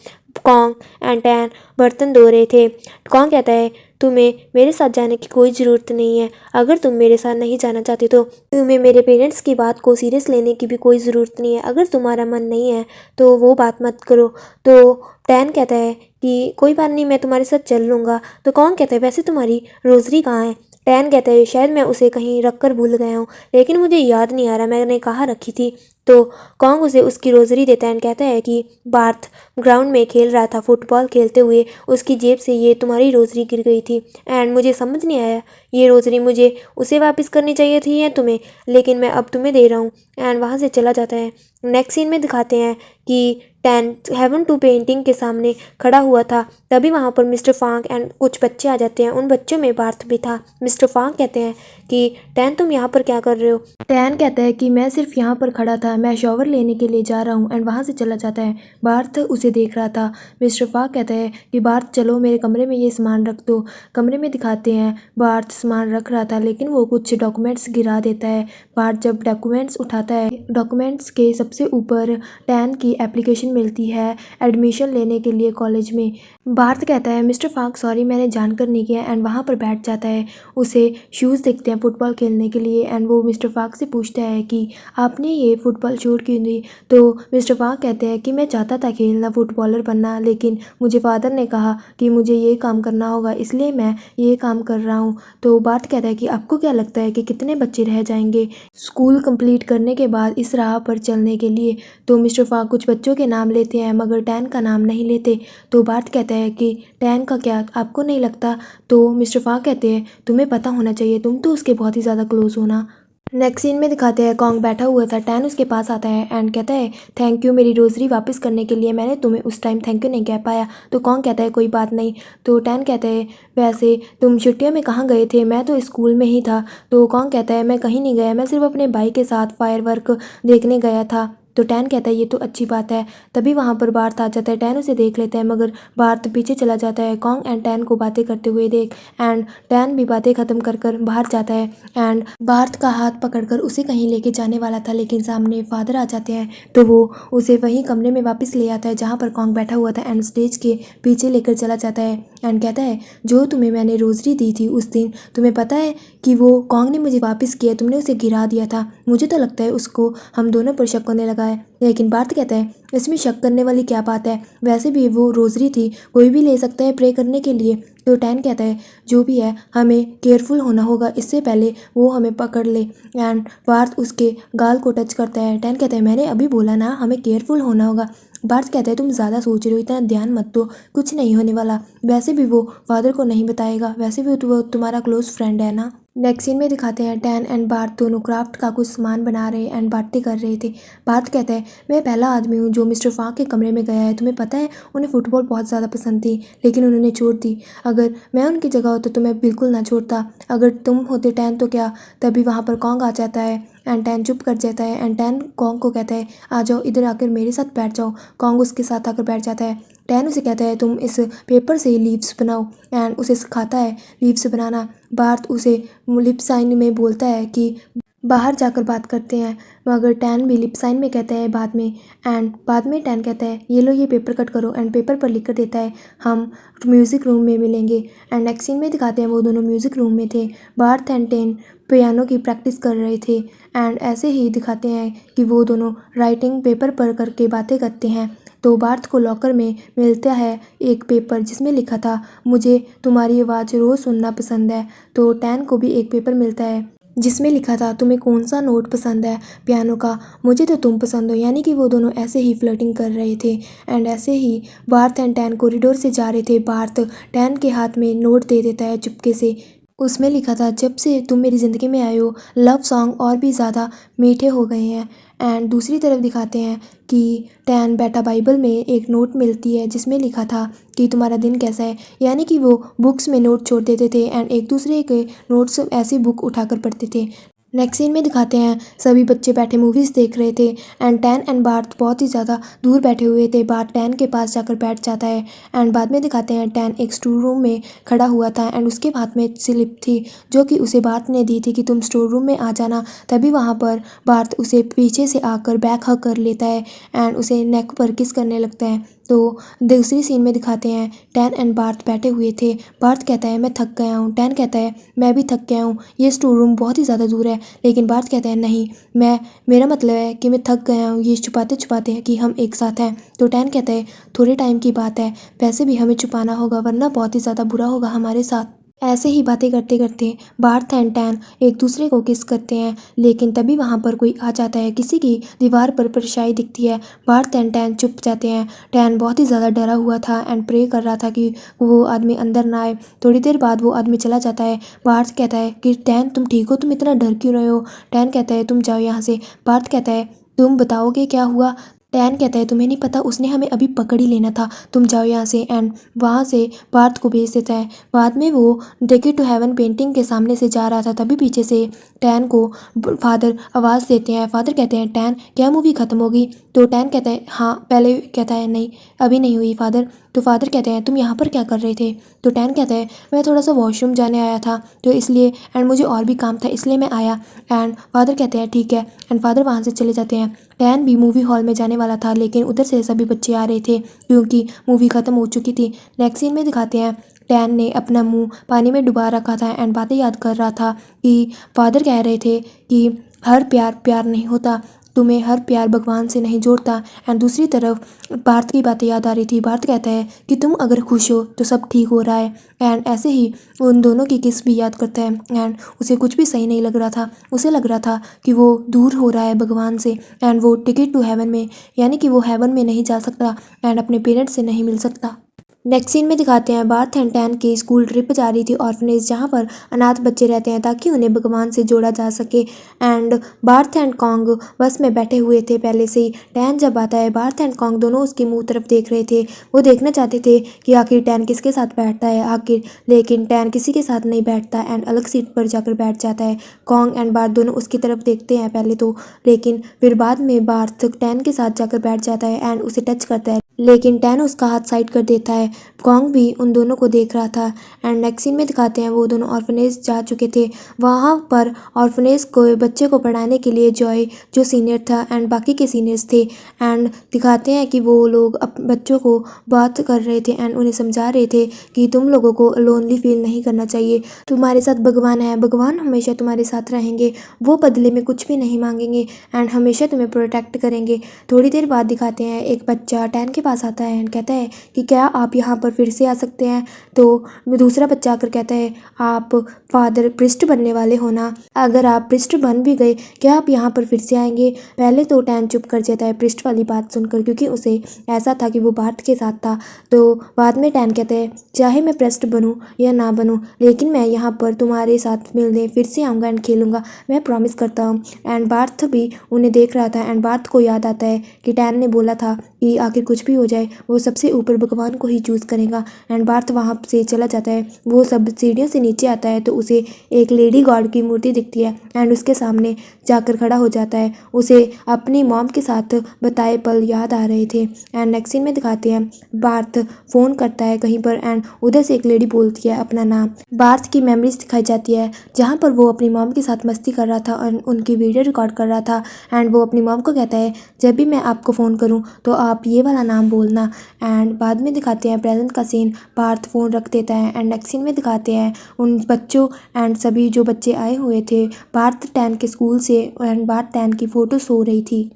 कॉन्ग एंड टैन बर्तन धो रहे थे। कॉन्ग कहता है तुम्हें मेरे साथ जाने की कोई ज़रूरत नहीं है, अगर तुम मेरे साथ नहीं जाना चाहते तो तुम्हें मेरे पेरेंट्स की बात को सीरियस लेने की भी कोई ज़रूरत नहीं है, अगर तुम्हारा मन नहीं है तो वो बात मत करो। तो टैन कहता है कि कोई बात नहीं, मैं तुम्हारे साथ चल लूँगा। तो कॉन्ग कहता है वैसे तुम्हारी रोज़री कहाँ है? टैन कहता है शायद मैं उसे कहीं रख कर भूल गया हूँ, लेकिन मुझे याद नहीं आ रहा मैंने कहाँ रखी थी। तो कॉन्ग उसे उसकी रोज़री देता है एंड कहता है कि बार्थ ग्राउंड में खेल रहा था, फुटबॉल खेलते हुए उसकी जेब से ये तुम्हारी रोज़री गिर गई थी एंड मुझे समझ नहीं आया ये रोज़री मुझे उसे वापस करनी चाहिए थी या तुम्हें, लेकिन मैं अब तुम्हें दे रहा हूँ। एंड वहाँ से चला जाता है। नेक्स्ट सीन में दिखाते हैं कि टैन हेवन टू पेंटिंग के सामने खड़ा हुआ था। तभी वहाँ पर मिस्टर फांक एंड कुछ बच्चे आ जाते हैं, उन बच्चों में बार्थ भी था। मिस्टर फांक कहते हैं कि टैन तुम यहाँ पर क्या कर रहे हो? टैन कहता है कि मैं सिर्फ यहाँ पर खड़ा था, मैं शॉवर लेने के लिए जा रहा हूँ एंड वहाँ से चला जाता है। बार्थ उसे देख रहा था। मिस्टर फांक कहता है कि बार्थ चलो मेरे कमरे में ये सामान रख दो। कमरे में दिखाते हैं बार्थ सामान रख रहा था लेकिन वो कुछ डॉक्यूमेंट्स गिरा देता है। बार्थ जब डॉक्यूमेंट्स उठाता है, डॉक्यूमेंट्स के सबसे ऊपर टैन की एप्लीकेशन मिलती है एडमिशन लेने के लिए कॉलेज में। बार्थ कहता है मिस्टर फांक सॉरी मैंने जानकर नहीं किया एंड वहाँ पर बैठ जाता है। उसे शूज़ दिखते हैं फुटबॉल खेलने के लिए एंड वो मिस्टर फांक से पूछता है कि आपने ये फुटबॉल शूट क्यों दी? तो मिस्टर फांक कहते हैं कि मैं चाहता था खेलना, फुटबॉलर बनना, लेकिन मुझे फादर ने कहा कि मुझे ये काम करना होगा इसलिए मैं ये काम कर रहा हूँ। तो बार्थ कहता है कि आपको क्या लगता है कि कितने बच्चे रह जाएंगे स्कूल कंप्लीट करने के बाद इस राह पर चलने के लिए? तो मिस्टर फांक कुछ बच्चों के नाम लेते हैं मगर टैन का नाम नहीं लेते। तो बार्थ कहता है कि टैन का क्या आपको नहीं लगता? तो मिस्टर फांक कहते हैं तुम्हें पता होना चाहिए, तुम तो उसके बहुत ही ज़्यादा क्लोज हो ना। नेक्स्ट सीन में दिखाते हैं कॉन्ग बैठा हुआ था। टैन उसके पास आता है एंड कहता है थैंक यू मेरी रोज़री वापस करने के लिए, मैंने तुम्हें उस टाइम थैंक यू नहीं कह पाया। तो कॉन्ग कहता है कोई बात नहीं। तो टैन कहता है वैसे तुम छुट्टियों में कहाँ गए थे? मैं तो स्कूल में ही था। तो कॉन्ग कहता है मैं कहीं नहीं गया, मैं सिर्फ अपने भाई के साथ फायरवर्क देखने गया था। तो टैन कहता है ये तो अच्छी बात है। तभी वहाँ पर बार्थ आ जाता है, टैन उसे देख लेता है मगर बार्थ पीछे चला जाता है। कॉन्ग एंड टैन को बातें करते हुए देख एंड टैन भी बातें ख़त्म कर कर बाहर जाता है एंड बार्थ का हाथ पकड़कर उसे कहीं लेके जाने वाला था लेकिन सामने फादर आ जाते हैं। तो वो उसे वही कमरे में वापस ले आता है जहाँ पर कॉन्ग बैठा हुआ था एंड स्टेज के पीछे लेकर चला जाता है एंड कहता है जो तुम्हें मैंने रोज़री दी थी उस दिन, तुम्हें पता है कि वो कॉन्ग ने मुझे वापस किया, तुमने उसे गिरा दिया था। मुझे तो लगता है उसको हम दोनों पर शक होने लगा लगा है। लेकिन बार्थ कहता है इसमें शक करने वाली क्या बात है, वैसे भी वो रोजरी थी, कोई भी ले सकता है प्रे करने के लिए। तो टैन कहता है जो भी है हमें केयरफुल होना होगा, इससे पहले वो हमें पकड़ ले। एंड बार्थ उसके गाल को टच करता है। टैन कहता है मैंने अभी बोला ना हमें केयरफुल होना होगा। बार्थ कहता है तुम ज़्यादा सोच रहे हो, इतना ध्यान मत दो, कुछ नहीं होने वाला। वैसे भी वो फादर को नहीं बताएगा, वैसे भी वो तुम्हारा क्लोज फ्रेंड है ना। नेक्स्ट सीन में दिखाते हैं टैन एंड बार्थ दोनों क्राफ्ट का कुछ सामान बना रहे एंड बातें कर रहे थे। बार्थ कहता है मैं पहला आदमी हूँ जो मिस्टर फाक के कमरे में गया है। तुम्हें पता है उन्हें फुटबॉल बहुत ज़्यादा पसंद थी, लेकिन उन्होंने छोड़ दी। अगर मैं उनकी जगह होता तो मैं बिल्कुल ना छोड़ता। अगर तुम होते टैन तो क्या। तभी वहाँ पर कॉन्ग आ जाता है एंड टैन चुप कर जाता है। एंड टैन कॉन्ग को कहता है आ जाओ इधर आकर मेरे साथ बैठ जाओ। कॉन्ग उसके साथ आकर बैठ जाता है। टैन उसे कहता है तुम इस पेपर से लीव्स बनाओ एंड उसे सिखाता है लीव्स बनाना। बार्थ उसे लिप साइन में बोलता है कि बाहर जाकर बात करते हैं, मगर टैन भी लिप साइन में कहता है बाद में। एंड बाद में टैन कहता है ये लो ये पेपर कट करो एंड पेपर पर लिख कर देता है हम म्यूज़िक रूम में मिलेंगे। एंड नेक्स्ट सीन में दिखाते हैं वो दोनों म्यूज़िक रूम में थे। बार्थ एंड टैन पियानो की प्रैक्टिस कर रहे थे एंड ऐसे ही दिखाते हैं कि वो दोनों राइटिंग पेपर पर करके बातें करते हैं। तो बार्थ को लॉकर में मिलता है एक पेपर जिसमें लिखा था मुझे तुम्हारी आवाज़ रोज़ सुनना पसंद है। तो टैन को भी एक पेपर मिलता है जिसमें लिखा था तुम्हें कौन सा नोट पसंद है पियानो का, मुझे तो तुम पसंद हो। यानी कि वो दोनों ऐसे ही फ्लर्टिंग कर रहे थे एंड ऐसे ही बार्थ एंड टैन कॉरिडोर से जा रहे थे। बार्थ टैन के हाथ में नोट दे देता है चुपके से। उसमें लिखा था जब से तुम मेरी ज़िंदगी में आए हो लव सॉन्ग और भी ज़्यादा मीठे हो गए हैं। एंड दूसरी तरफ दिखाते हैं कि टैन बैठा बाइबल में एक नोट मिलती है जिसमें लिखा था कि तुम्हारा दिन कैसा है। यानी कि वो बुक्स में नोट छोड़ देते थे एंड एक दूसरे के नोट्स ऐसी बुक उठाकर पढ़ते थे। नेक्स्ट सीन में दिखाते हैं सभी बच्चे बैठे मूवीज़ देख रहे थे एंड टैन एंड बार्थ बहुत ही ज़्यादा दूर बैठे हुए थे। बार्थ टैन के पास जाकर बैठ जाता है एंड बाद में दिखाते हैं टैन एक स्टोर रूम में खड़ा हुआ था एंड उसके हाथ में स्लिप थी जो कि उसे बार्थ ने दी थी कि तुम स्टोर रूम में आ जाना। तभी वहाँ पर बार्थ उसे पीछे से आकर बैक हग कर लेता है एंड उसे नेक पर किस करने लगता है। तो दूसरी सीन में दिखाते हैं टैन एंड बार्थ बैठे हुए थे। बार्थ कहता है मैं थक गया हूँ। टैन कहता है मैं भी थक गया हूँ, ये स्टोर रूम बहुत ही ज़्यादा दूर है। लेकिन बार्थ कहता है नहीं, मेरा मतलब है कि मैं थक गया हूँ, ये छुपाते छुपाते कि हम एक साथ हैं। तो टैन कहता है थोड़े टाइम की बात है, वैसे भी हमें छुपाना होगा वरना बहुत ही ज़्यादा बुरा होगा हमारे साथ। ऐसे ही बातें करते करते बार्थ एंड टैन एक दूसरे को किस करते हैं। लेकिन तभी वहाँ पर कोई आ जाता है, किसी की दीवार पर परछाई दिखती है। बार्थ एंड टैन चुप जाते हैं। टैन बहुत ही ज़्यादा डरा हुआ था एंड प्रे कर रहा था कि वो आदमी अंदर ना आए। थोड़ी देर बाद वो आदमी चला जाता है। बार्थ कहता है कि टैन तुम ठीक हो, तुम इतना डर क्यों रहे हो। टैन कहता है तुम जाओ यहाँ से। बार्थ कहता है तुम बताओगे क्या हुआ। टैन कहता है तुम्हें नहीं पता, उसने हमें अभी पकड़ ही लेना था, तुम जाओ यहाँ से। एंड वहाँ से बार्थ को भेज देता है। बाद में वो टिकट टू हेवन पेंटिंग के सामने से जा रहा था, तभी पीछे से टैन को फादर आवाज़ देते हैं। फादर कहते हैं टैन क्या मूवी ख़त्म होगी। तो टैन कहता है हाँ, पहले कहता है नहीं अभी नहीं हुई फादर। तो फादर कहते हैं तुम यहाँ पर क्या कर रहे थे। तो टैन कहता है मैं थोड़ा सा वॉशरूम जाने आया था तो इसलिए, एंड मुझे और भी काम था इसलिए मैं आया। एंड फादर कहते हैं ठीक है एंड फादर वहाँ से चले जाते हैं। टैन भी मूवी हॉल में जाने वाला था लेकिन उधर से सभी बच्चे आ रहे थे क्योंकि मूवी ख़त्म हो चुकी थी। नेक्स्ट सीन में दिखाते हैं टैन ने अपना मुंह पानी में डुबा रखा था एंड बातें याद कर रहा था कि फादर कह रहे थे कि हर प्यार प्यार नहीं होता, तुम्हें हर प्यार भगवान से नहीं जोड़ता। एंड दूसरी तरफ बार्थ की बातें याद आ रही थी। बार्थ कहता है कि तुम अगर खुश हो तो सब ठीक हो रहा है। एंड ऐसे ही उन दोनों की किस भी याद करता है एंड उसे कुछ भी सही नहीं लग रहा था। उसे लग रहा था कि वो दूर हो रहा है भगवान से एंड वो टिकट टू हेवन में, यानी कि वो हेवन में नहीं जा सकता एंड अपने पेरेंट्स से नहीं मिल सकता। नेक्स्ट सीन में दिखाते हैं बार्थ एंड टैन की स्कूल ट्रिप जा रही थी ऑर्फनेज, जहाँ पर अनाथ बच्चे रहते हैं ताकि उन्हें भगवान से जोड़ा जा सके। एंड बार्थ एंड कॉन्ग बस में बैठे हुए थे पहले से ही। टैन जब आता है बार्थ एंड कॉन्ग दोनों उसके मुंह तरफ देख रहे थे। वो देखना चाहते थे कि आखिर टैन किसके साथ बैठता है आखिर, लेकिन टैन किसी के साथ नहीं बैठता एंड अलग सीट पर जाकर बैठ जाता है। कॉन्ग एंड बार्थ दोनों उसकी तरफ देखते हैं पहले तो, लेकिन फिर बाद में बार्थ टैन के साथ जाकर बैठ जाता है एंड उसे टच करता है। लेकिन टैन उसका हाथ साइड कर देता है। कॉन्ग भी उन दोनों को देख रहा था। एंड नेक्स्ट सीन में दिखाते हैं वो दोनों ऑर्फनेज जा चुके थे। वहाँ पर ऑर्फनेज को बच्चे को पढ़ाने के लिए जॉय जो सीनियर था एंड बाकी के सीनियर्स थे। एंड दिखाते हैं कि वो लोग बच्चों को बात कर रहे थे एंड उन्हें समझा रहे थे कि तुम लोगों को लोनली फील नहीं करना चाहिए। तुम्हारे साथ भगवान है, भगवान हमेशा तुम्हारे साथ रहेंगे, वो बदले में कुछ भी नहीं मांगेंगे एंड हमेशा तुम्हें प्रोटेक्ट करेंगे। थोड़ी देर बाद दिखाते हैं एक बच्चा टैन के पास आता है एंड कहता है कि क्या आप यहाँ पर फिर से आ सकते हैं। तो दूसरा बच्चा आकर कहता है आप फादर प्रिस्ट बनने वाले हो ना, अगर आप प्रिस्ट बन भी गए क्या आप यहाँ पर फिर से आएंगे। पहले तो टैन चुप कर जाता है प्रिस्ट वाली बात सुनकर, क्योंकि उसे ऐसा था कि वो बार्थ के साथ था। तो बाद में टैन कहता है चाहे मैं प्रिस्ट बनूँ या ना बनूँ, लेकिन मैं यहाँ पर तुम्हारे साथ मिलने फिर से आऊँगा एंड खेलूँगा, मैं प्रॉमिस करता हूँ। एंड बार्थ भी उन्हें देख रहा था एंड बार्थ को याद आता है कि टैन ने बोला था कि आखिर कुछ भी हो जाए वो सबसे ऊपर भगवान को ही चूज़ करेगा। एंड बार्थ वहाँ से चला जाता है। वो सब सीढ़ियों से नीचे आता है तो उसे एक लेडी गॉड की मूर्ति दिखती है एंड उसके सामने जाकर खड़ा हो जाता है। उसे अपनी मॉम के साथ बताए पल याद आ रहे थे। एंड नेक्स्ट सीन में दिखाते हैं बार्थ फ़ोन करता है कहीं पर एंड उधर से एक लेडी बोलती है अपना नाम। बार्थ की मेमोरीज दिखाई जाती है जहाँ पर वो अपनी मॉम के साथ मस्ती कर रहा था और उनकी वीडियो रिकॉर्ड कर रहा था। एंड वो अपनी मॉम को कहता है जब भी मैं आपको फ़ोन करूँ तो आप ये वाला नाम बोलना। एंड बाद में दिखाते हैं प्रेजेंट का सीन, बार्थ फ़ोन रख देता है एंड नेक्स्ट सीन में दिखाते हैं उन बच्चों एंड सभी जो बच्चे आए हुए थे बार्थ टैन के स्कूल से एंड बार्थ टैन की फ़ोटो सो रही थी।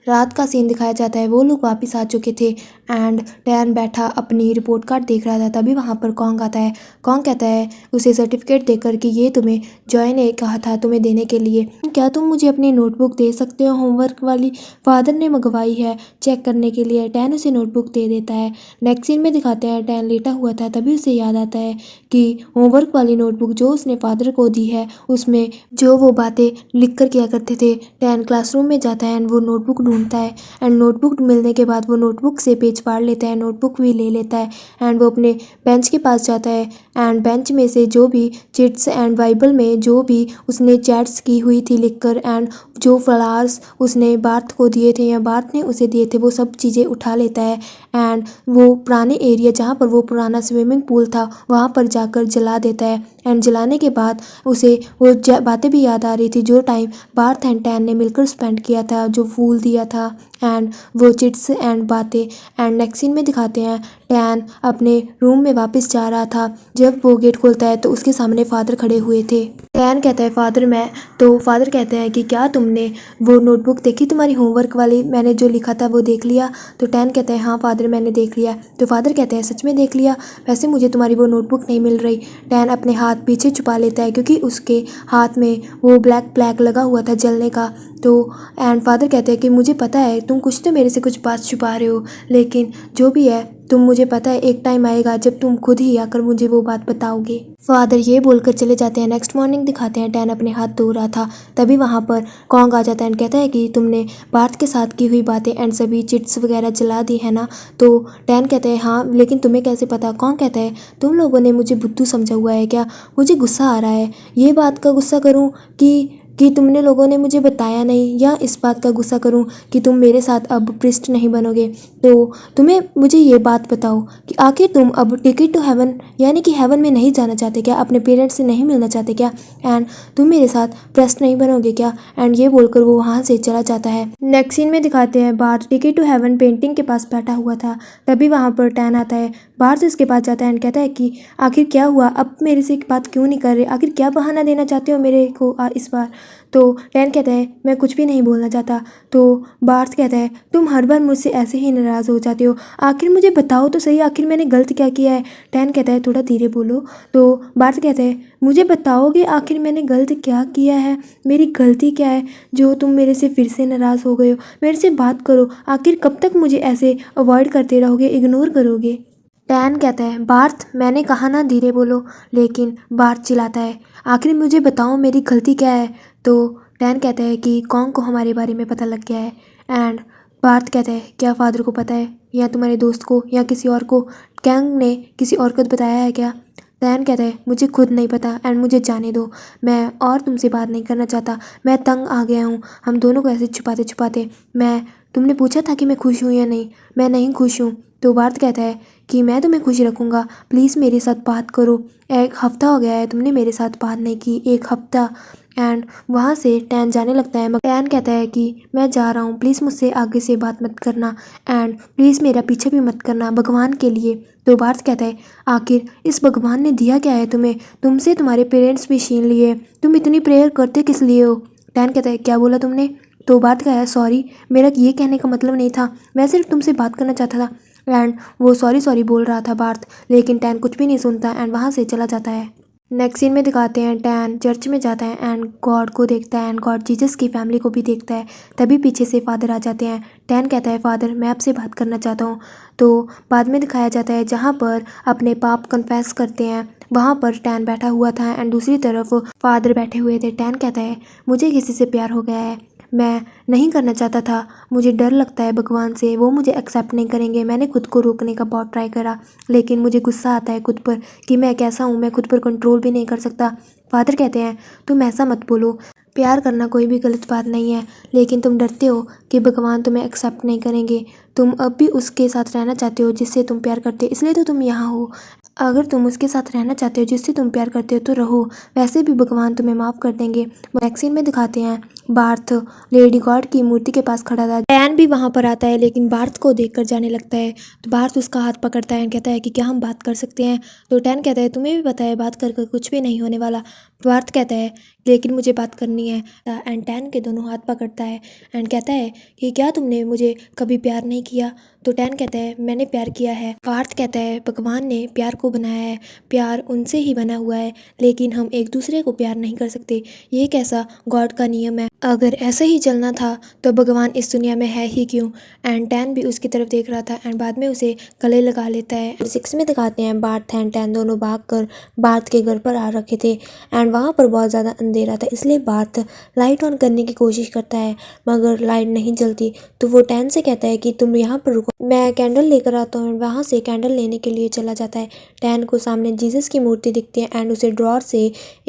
रात का सीन दिखाया जाता है, वो लोग वापस आ चुके थे एंड टैन बैठा अपनी रिपोर्ट कार्ड देख रहा था। तभी वहाँ पर कॉन्ग आता है। कॉन्ग कहता है उसे सर्टिफिकेट देकर कि ये तुम्हें जॉय ने कहा था तुम्हें देने के लिए, क्या तुम मुझे अपनी नोटबुक दे सकते हो, होमवर्क वाली फादर ने मंगवाई है चेक करने के लिए। टैन उसे नोटबुक दे देता है। नेक्स्ट सीन में दिखाते हैं टैन लेटा हुआ था, तभी उसे याद आता है कि होमवर्क वाली नोटबुक जो उसने फादर को दी है उसमें जो वो बातें लिख कर किया करते थे। टैन क्लासरूम में जाता है एंड वो नोटबुक ढूंढता है एंड नोटबुक मिलने के बाद वो नोटबुक से पेज फाड़ लेता है, नोटबुक भी ले लेता है एंड वो अपने बेंच के पास जाता है एंड बेंच में से जो भी चिट्स एंड बाइबल में जो भी उसने चैट्स की हुई थी लिखकर एंड जो फ्लावर्स उसने बार्थ को दिए थे या बार्थ ने उसे दिए थे वो सब चीज़ें उठा लेता है एंड वो पुराने एरिया जहाँ पर वो पुराना स्विमिंग पूल था वहाँ पर जाकर जला देता है। एंड जलाने के बाद उसे वो बातें भी याद आ रही थी जो टाइम बार्थ एंड टैन ने मिलकर स्पेंड किया था, जो फूल दिया था एंड वो चिट्स एंड बातें। एंड नेक्स्ट सीन में दिखाते हैं टैन अपने रूम में वापस जा रहा था। जब वो गेट खोलता है तो उसके सामने फादर खड़े हुए थे। टैन कहता है फादर मैं, तो फादर कहते हैं कि क्या तुमने वो नोटबुक देखी तुम्हारी होमवर्क वाली, मैंने जो लिखा था वो देख लिया। तो टैन कहता है हाँ फादर मैंने देख लिया। तो फादर कहते हैं सच में देख लिया, वैसे मुझे तुम्हारी वो नोटबुक नहीं मिल रही। टैन अपने हाथ पीछे छुपा लेता है क्योंकि उसके हाथ में वो ब्लैक लगा हुआ था जलने का। तो एंड फादर कहते हैं कि मुझे पता है तुम कुछ तो मेरे से कुछ बात छुपा रहे हो, लेकिन जो भी है तुम मुझे पता है एक टाइम आएगा जब तुम खुद ही आकर मुझे वो बात बताओगे। फादर ये बोलकर चले जाते हैं। नेक्स्ट मॉर्निंग दिखाते हैं टैन अपने हाथ धो रहा था, तभी वहाँ पर कॉन्ग आ जाता है एंड कहता है कि तुमने बार्थ के साथ की हुई बातें एंड सभी चिट्स वगैरह जला दी है ना। तो टैन कहता है हाँ लेकिन तुम्हें कैसे पता। कॉन्ग कहता है तुम लोगों ने मुझे बुद्धू समझा हुआ है क्या, मुझे गुस्सा आ रहा है। ये बात का गुस्सा करूँ कि तुमने लोगों ने मुझे बताया नहीं, या इस बात का गुस्सा करूं कि तुम मेरे साथ अब प्रिस्ट नहीं बनोगे। तो तुम्हें मुझे ये बात बताओ कि आखिर तुम अब टिकट टू हेवन यानी कि हेवन में नहीं जाना चाहते क्या, अपने पेरेंट्स से नहीं मिलना चाहते क्या, एंड तुम मेरे साथ प्रिस्ट नहीं बनोगे क्या। एंड ये बोलकर वो वहाँ से चला जाता है। नेक्स्ट सीन में दिखाते हैं Barth ticket to heaven painting के पास बैठा हुआ था, तभी वहाँ पर टैन आता है। बार्थ उसके पास जाता है एंड कहता है कि आखिर क्या हुआ, अब मेरे से बात क्यों नहीं कर रहे, आखिर क्या बहाना देना चाहते हो मेरे को इस बार। तो टैन कहता है मैं कुछ भी नहीं बोलना चाहता। तो बार्थ कहता है तुम हर बार मुझसे ऐसे ही नाराज़ हो जाते हो, आखिर मुझे बताओ तो सही आखिर मैंने गलत क्या किया है। टैन कहता है थोड़ा धीरे बोलो। तो बार्थ कहता है मुझे बताओगे आखिर मैंने गलत क्या किया है, मेरी गलती क्या है जो तुम मेरे से फिर से नाराज़ हो गए हो, मेरे से बात करो, आखिर कब तक मुझे ऐसे अवॉइड करते रहोगे, इग्नोर करोगे। टैन कहता है बार्थ मैंने कहा ना धीरे बोलो, लेकिन बार्थ चिल्लाता है आखिर मुझे बताओ मेरी गलती क्या है। तो टैन कहता है कि कॉन्ग को हमारे बारे में पता लग गया है। एंड बार्थ कहता है क्या फादर को पता है या तुम्हारे दोस्त को या किसी और को, कॉन्ग ने किसी और को बताया है क्या। टैन कहता है मुझे खुद नहीं पता एंड मुझे जाने दो, मैं और तुमसे बात नहीं करना चाहता, मैं तंग आ गया हूँ हम दोनों को ऐसे छुपाते छुपाते। मैं तुमने पूछा था कि मैं खुश हूँ या नहीं, मैं नहीं खुश हूँ। तो बार्थ कहता है कि मैं तुम्हें खुश रखूँगा, प्लीज़ मेरे साथ बात करो। 1 हफ्ता हो गया है तुमने मेरे साथ बात नहीं की, 1 हफ्ता। एंड वहाँ से टैन जाने लगता है, मगर टैन कहता है कि मैं जा रहा हूँ, प्लीज़ मुझसे आगे से बात मत करना एंड प्लीज़ मेरा पीछे भी मत करना, भगवान के लिए। तो बार्थ कहता है आखिर इस भगवान ने दिया क्या है तुम्हें, तुमसे तुम्हारे पेरेंट्स भी छीन लिए, तुम इतनी प्रेयर करते किस लिए हो। टैन कहता है क्या बोला तुमने। तो बार्थ कहता है सॉरी, मेरा ये कहने का मतलब नहीं था, मैं सिर्फ तुमसे बात करना चाहता था। एंड वो सॉरी सॉरी बोल रहा था बार्थ, लेकिन टैन कुछ भी नहीं सुनता एंड वहाँ से चला जाता है। नेक्स्ट सीन में दिखाते हैं टैन चर्च में जाता है एंड गॉड को देखता है एंड गॉड जीसस की फैमिली को भी देखता है। तभी पीछे से फादर आ जाते हैं। टैन कहता है फादर मैं आपसे बात करना चाहता हूँ। तो बाद में दिखाया जाता है जहाँ पर अपने पाप कन्फेस करते हैं, वहाँ पर टैन बैठा हुआ था एंड दूसरी तरफ फादर बैठे हुए थे। टैन कहता है मुझे किसी से प्यार हो गया है, मैं नहीं करना चाहता था, मुझे डर लगता है भगवान से, वो मुझे एक्सेप्ट नहीं करेंगे। मैंने खुद को रोकने का बहुत ट्राई करा, लेकिन मुझे गुस्सा आता है खुद पर कि मैं कैसा हूँ, मैं खुद पर कंट्रोल भी नहीं कर सकता। फादर कहते हैं तुम ऐसा मत बोलो, प्यार करना कोई भी गलत बात नहीं है, लेकिन तुम डरते हो कि भगवान तुम्हें एक्सेप्ट नहीं करेंगे। तुम अब भी उसके साथ रहना चाहते हो जिससे तुम प्यार करते हो, इसलिए तो तुम यहाँ हो। अगर तुम उसके साथ रहना चाहते हो जिससे तुम प्यार करते हो तो रहो, वैसे भी भगवान तुम्हें माफ़ कर देंगे। वैक्सीन में दिखाते हैं बार्थ लेडी गॉड की मूर्ति के पास खड़ा था। टैन भी वहाँ पर आता है, लेकिन बार्थ को देखकर जाने लगता है। तो बार्थ उसका हाथ पकड़ता है, कहता है कि क्या हम बात कर सकते हैं। तो टैन कहता है तुम्हें भी पता है बात कर कर कुछ भी नहीं होने वाला। बार्थ कहता है लेकिन मुझे बात करनी है। एंड टैन के दोनों हाथ पकड़ता है एंड कहता है कि क्या तुमने मुझे कभी प्यार नहीं किया। तो टैन कहता है मैंने प्यार किया है। बार्थ कहता है भगवान ने प्यार को बनाया है, प्यार उनसे ही बना हुआ है, लेकिन हम एक दूसरे को प्यार नहीं कर सकते, ये कैसा गॉड का नियम है। अगर ऐसे ही चलना था तो भगवान इस दुनिया में है ही क्यों। एंड टैन भी उसकी तरफ देख रहा था एंड बाद में उसे गले लगा लेता है। 6 में दिखाते हैं बार्थ एंड टैन दोनों भागकर बार्थ के घर पर आ रखे थे एंड वहाँ पर बहुत ज़्यादा अंधेरा था, इसलिए बार्थ लाइट ऑन करने की कोशिश करता है, मगर लाइट नहीं जलती। तो वो टैन से कहता है कि तुम यहाँ पर रुको, मैं कैंडल लेकर आता हूँ। वहाँ से कैंडल लेने के लिए चला जाता है। टैन को सामने जीसस की मूर्ति दिखती है एंड उसे ड्रॉर से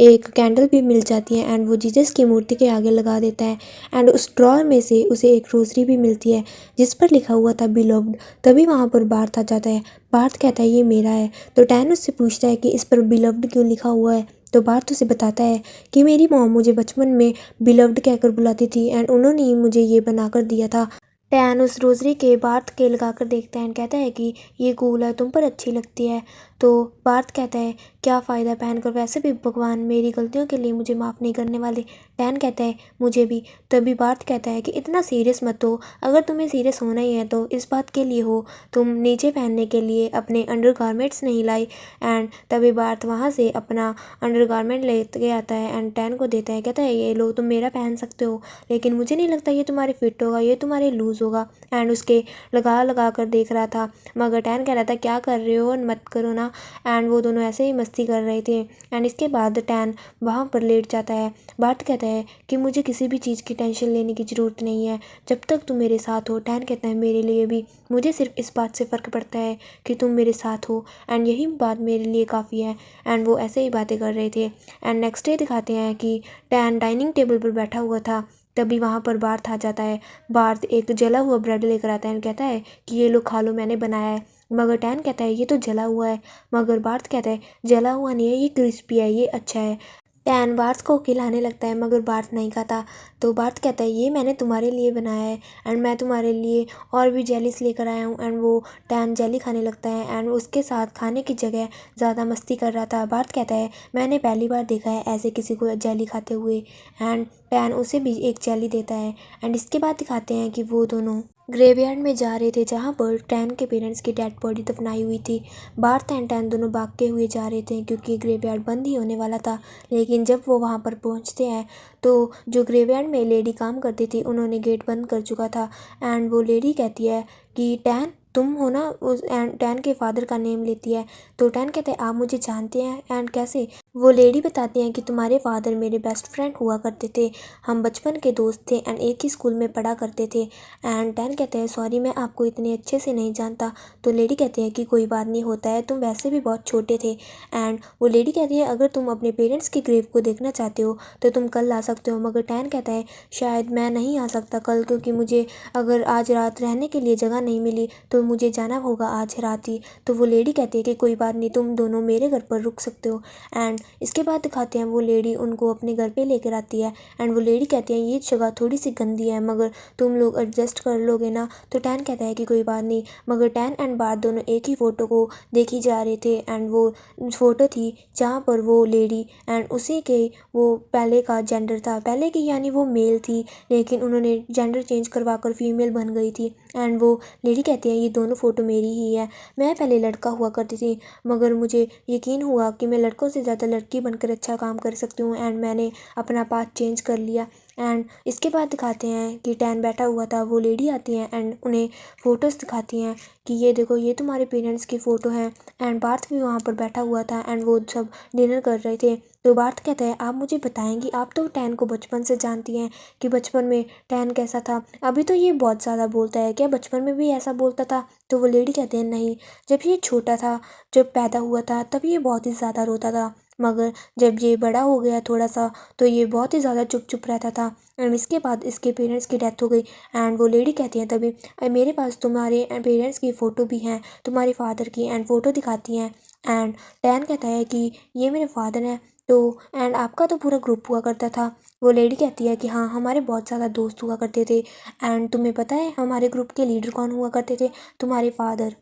एक कैंडल भी मिल जाती है एंड वो जीसस की मूर्ति के आगे लगा देता है एंड उस ड्रॉर में से उसे एक रोजरी भी मिलती है जिस पर लिखा हुआ था बिलव्ड। तभी वहाँ पर बार्थ आ जाता है। बार्थ कहता है ये मेरा है। तो टैन उससे पूछता है कि इस पर बिलव्ड क्यों लिखा हुआ है। तो बार्थ उसे बताता है कि मेरी मॉम मुझे बचपन में बिलव्ड कहकर बुलाती थी एंड उन्होंने ही मुझे ये बनाकर दिया था। टैन उस रोजरी के बार्थ के लगाकर देखता है एंड कहता है कि ये कूल है, तुम पर अच्छी लगती है। तो बार्थ कहता है क्या फ़ायदा पहनकर, वैसे भी भगवान मेरी गलतियों के लिए मुझे माफ़ नहीं करने वाले। टैन कहता है मुझे भी। तभी बार्थ कहता है कि इतना सीरियस मत हो, अगर तुम्हें सीरियस होना ही है तो इस बात के लिए हो तुम नीचे पहनने के लिए अपने अंडरगारमेंट्स नहीं लाई। एंड तभी बार्थ वहाँ से अपना अंडरगारमेंट लेके आता है एंड टैन को देता है, कहता है ये लो तुम मेरा पहन सकते हो, लेकिन मुझे नहीं लगता ये तुम्हारे फिट होगा, ये तुम्हारे लूज़ होगा। एंड उसके लगा कर देख रहा था, मगर टैन कह रहा था क्या कर रहे हो, मत करो ना। एंड वो दोनों ऐसे ही मस्ती कर रहे थे एंड इसके बाद टैन वहाँ पर लेट जाता है। बार्थ कहता है कि मुझे किसी भी चीज़ की टेंशन लेने की ज़रूरत नहीं है जब तक तुम मेरे साथ हो। टैन कहता है मेरे लिए भी, मुझे सिर्फ इस बात से फ़र्क पड़ता है कि तुम मेरे साथ हो एंड यही बात मेरे लिए काफ़ी है। एंड वो ऐसे ही बातें कर रहे थे एंड नेक्स्ट डे दिखाते हैं कि टैन डाइनिंग टेबल पर बैठा हुआ था। तभी वहाँ पर बार्थ आ जाता है। बार्थ एक जला हुआ ब्रेड लेकर आता है एंड कहता है कि ये लो खा लो, मैंने बनाया है। मगर टैन कहता है ये तो जला हुआ है, मगर बार्थ कहता है जला हुआ नहीं है, ये क्रिस्पी है, ये अच्छा है। टैन बार्थ को खिलाने लगता है मगर बार्थ नहीं खाता। तो बार्थ कहता है ये मैंने तुम्हारे लिए बनाया है एंड मैं तुम्हारे लिए और भी जेलीस लेकर आया हूँ। एंड वो टैन जेली खाने लगता है एंड उसके साथ खाने की जगह ज़्यादा मस्ती कर रहा था। बार्थ कहता है मैंने पहली बार देखा है ऐसे किसी को जेली खाते हुए। एंड टैन उसे भी एक जेली देता है एंड इसके बाद दिखाते हैं कि वो दोनों ग्रेवयार्ड में जा रहे थे जहाँ पर टैन के पेरेंट्स की डेड बॉडी दफनाई हुई थी। बार्थ एंड टैन दोनों भागते हुए जा रहे थे क्योंकि ग्रेवयार्ड बंद ही होने वाला था। लेकिन जब वो वहाँ पर पहुँचते हैं तो जो ग्रेवयार्ड में लेडी काम करती थी उन्होंने गेट बंद कर चुका था। एंड वो लेडी कहती है कि टैन तुम हो ना, उस टैन के फादर का नेम लेती है। तो टैन कहते हैं आप मुझे जानते हैं एंड कैसे। वो लेडी बताती हैं कि तुम्हारे फादर मेरे बेस्ट फ्रेंड हुआ करते थे, हम बचपन के दोस्त थे एंड एक ही स्कूल में पढ़ा करते थे। एंड डैन कहते हैं सॉरी मैं आपको इतने अच्छे से नहीं जानता। तो लेडी कहती है कि कोई बात नहीं, होता है, तुम वैसे भी बहुत छोटे थे। एंड वो लेडी कहती है अगर तुम अपने पेरेंट्स की ग्रेव को देखना चाहते हो तो तुम कल आ सकते हो। मगर डैन कहता है शायद मैं नहीं आ सकता कल, क्योंकि मुझे अगर आज रात रहने के लिए जगह नहीं मिली तो मुझे जाना होगा आज रात ही। तो वो लेडी कहती है कि कोई बात नहीं, तुम दोनों मेरे घर पर रुक सकते हो। एंड इसके बाद दिखाते हैं वो लेडी उनको अपने घर पे लेकर आती है। एंड वो लेडी कहती है ये जगह थोड़ी सी गंदी है मगर तुम लोग एडजस्ट कर लोगे ना। तो टैन कहता है कि कोई बात नहीं। मगर टैन एंड बार्थ दोनों एक ही फ़ोटो को देखी जा रहे थे एंड वो फ़ोटो थी जहाँ पर वो लेडी एंड उसी के वो पहले का जेंडर था, पहले की यानी वो मेल थी लेकिन उन्होंने जेंडर चेंज करवा कर फीमेल बन गई थी। एंड वो लेडी कहती है ये दोनों फ़ोटो मेरी ही है, मैं पहले लड़का हुआ करती थी मगर मुझे यकीन हुआ कि मैं लड़कों से ज़्यादा लड़की बनकर अच्छा काम कर सकती हूँ एंड मैंने अपना पाथ चेंज कर लिया। एंड इसके बाद दिखाते हैं कि टैन बैठा हुआ था, वो लेडी आती हैं एंड उन्हें फ़ोटोज़ दिखाती हैं कि ये देखो ये तुम्हारे पेरेंट्स की फ़ोटो है। एंड बार्थ भी वहाँ पर बैठा हुआ था एंड वो सब डिनर कर रहे थे। तो बार्थ कहता है आप मुझे बताएंगी, आप तो टैन को बचपन से जानती हैं कि बचपन में टैन कैसा था। अभी तो ये बहुत ज़्यादा बोलता है, क्या बचपन में भी ऐसा बोलता था? तो वो लेडी कहते हैं नहीं, जब ये छोटा था, जब पैदा हुआ था तब ये बहुत ही ज़्यादा रोता था, मगर जब ये बड़ा हो गया थोड़ा सा तो ये बहुत ही ज़्यादा चुप चुप रहता था। एंड इसके बाद इसके पेरेंट्स की डेथ हो गई। एंड वो लेडी कहती है तभी मेरे पास तुम्हारे पेरेंट्स की फ़ोटो भी हैं, तुम्हारे फादर की, एंड फ़ोटो दिखाती हैं। एंड टैन कहता है कि ये मेरे फादर हैं। तो एंड आपका तो पूरा ग्रुप हुआ करता था। वो लेडी कहती है कि हाँ हमारे बहुत ज़्यादा दोस्त हुआ करते थे। एंड तुम्हें पता है हमारे ग्रुप के लीडर कौन हुआ करते थे? तुम्हारे फादर।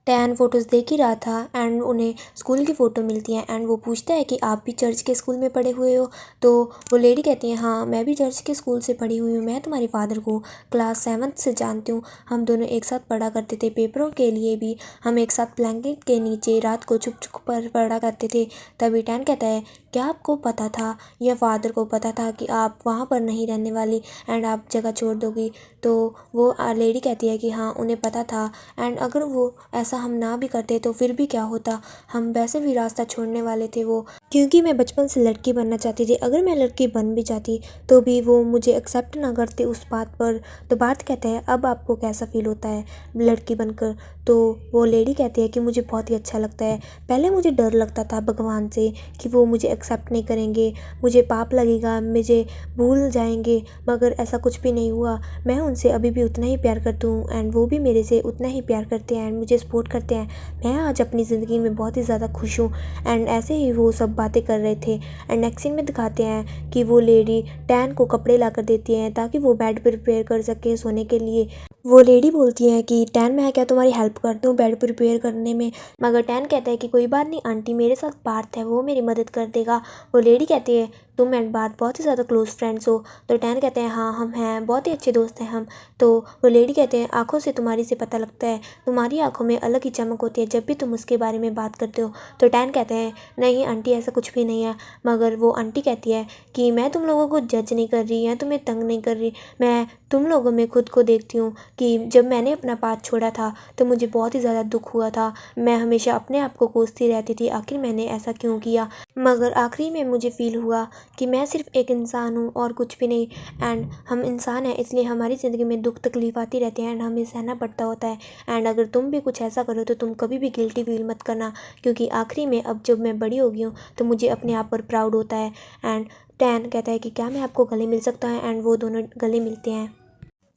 टैन फ़ोटोज़ देख ही रहा था एंड उन्हें स्कूल की फ़ोटो मिलती है एंड वो पूछता है कि आप भी चर्च के स्कूल में पढ़े हुए हो? तो वो लेडी कहती है हाँ मैं भी चर्च के स्कूल से पढ़ी हुई हूँ, मैं तुम्हारे फादर को क्लास 7th से जानती हूँ, हम दोनों एक साथ पढ़ा करते थे, पेपरों के लिए भी हम एक साथ ब्लैंकेट के नीचे रात को छुप छुप पर पढ़ा करते थे। तभी टैन कहता है क्या आपको पता था या फादर को पता था कि आप वहाँ पर नहीं रहने वाली एंड आप जगह छोड़ दोगी? तो वो लेडी कहती है कि हाँ उन्हें पता था एंड अगर वो ऐसा हम ना भी करते तो फिर भी क्या होता, हम वैसे भी रास्ता छोड़ने वाले थे वो, क्योंकि मैं बचपन से लड़की बनना चाहती थी, अगर मैं लड़की बन भी जाती तो भी वो मुझे एक्सेप्ट ना करते उस बात पर। तो बात कहते हैं अब आपको कैसा फील होता है लड़की बनकर? तो वो लेडी कहती है कि मुझे बहुत ही अच्छा लगता है, पहले मुझे डर लगता था भगवान से कि वो मुझे एक्सेप्ट नहीं करेंगे, मुझे पाप लगेगा, मुझे भूल जाएंगे, मगर ऐसा कुछ भी नहीं हुआ। मैं उनसे अभी भी उतना ही प्यार करती हूँ एंड वो भी मेरे से उतना ही प्यार करते हैं एंड मुझे सपोर्ट करते हैं। मैं आज अपनी ज़िंदगी में बहुत ही ज़्यादा खुश हूँ। एंड ऐसे ही वो सब बातें कर रहे थे एंड नेक्स्ट सीन में दिखाते हैं कि वो लेडी टैन को कपड़े ला कर देती हैं ताकि वो बेड प्रिपेयर कर सके सोने के लिए। वो लेडी बोलती है कि टैन मैं क्या तुम्हारी हेल्प करती हूँ बेड प्रिपेयर करने में? मगर टैन कहता है कि कोई बात नहीं आंटी, मेरे साथ पार्थ है वो मेरी मदद कर देगा। वो लेडी कहती है तुम एंड पार्थ बहुत ही ज़्यादा क्लोज फ्रेंड्स हो? तो टैन कहते हैं हाँ हम हैं, बहुत ही अच्छे दोस्त हैं हम। तो वो लेडी कहते हैं आंखों से तुम्हारी से पता लगता है, तुम्हारी आंखों में अलग ही चमक होती है जब भी तुम उसके बारे में बात करते हो। तो टैन कहते हैं नहीं आंटी ऐसा कुछ भी नहीं है। मगर वो आंटी कहती है कि मैं तुम लोगों को जज नहीं कर रही या तुम्हें तंग नहीं कर रही, मैं तुम लोगों में खुद को देखती हूँ कि जब मैंने अपना पाथ छोड़ा था तो मुझे बहुत ही ज़्यादा दुख हुआ था, मैं हमेशा अपने आप को कोसती रहती थी आखिर मैंने ऐसा क्यों किया, मगर आखिरी में मुझे फ़ील हुआ कि मैं सिर्फ एक इंसान हूँ और कुछ भी नहीं। एंड हम इंसान हैं इसलिए हमारी ज़िंदगी में दुख तकलीफ आती रहती है एंड हमें सहना पड़ता होता है। एंड अगर तुम भी कुछ ऐसा करो तो तुम कभी भी गिल्टी फील मत करना, क्योंकि आखिरी में अब जब मैं बड़ी हो गई हूँ तो मुझे अपने आप पर प्राउड होता है। एंड टैन कहता है कि क्या मैं आपको गले मिल सकता है? एंड वो दोनों गले मिलते हैं।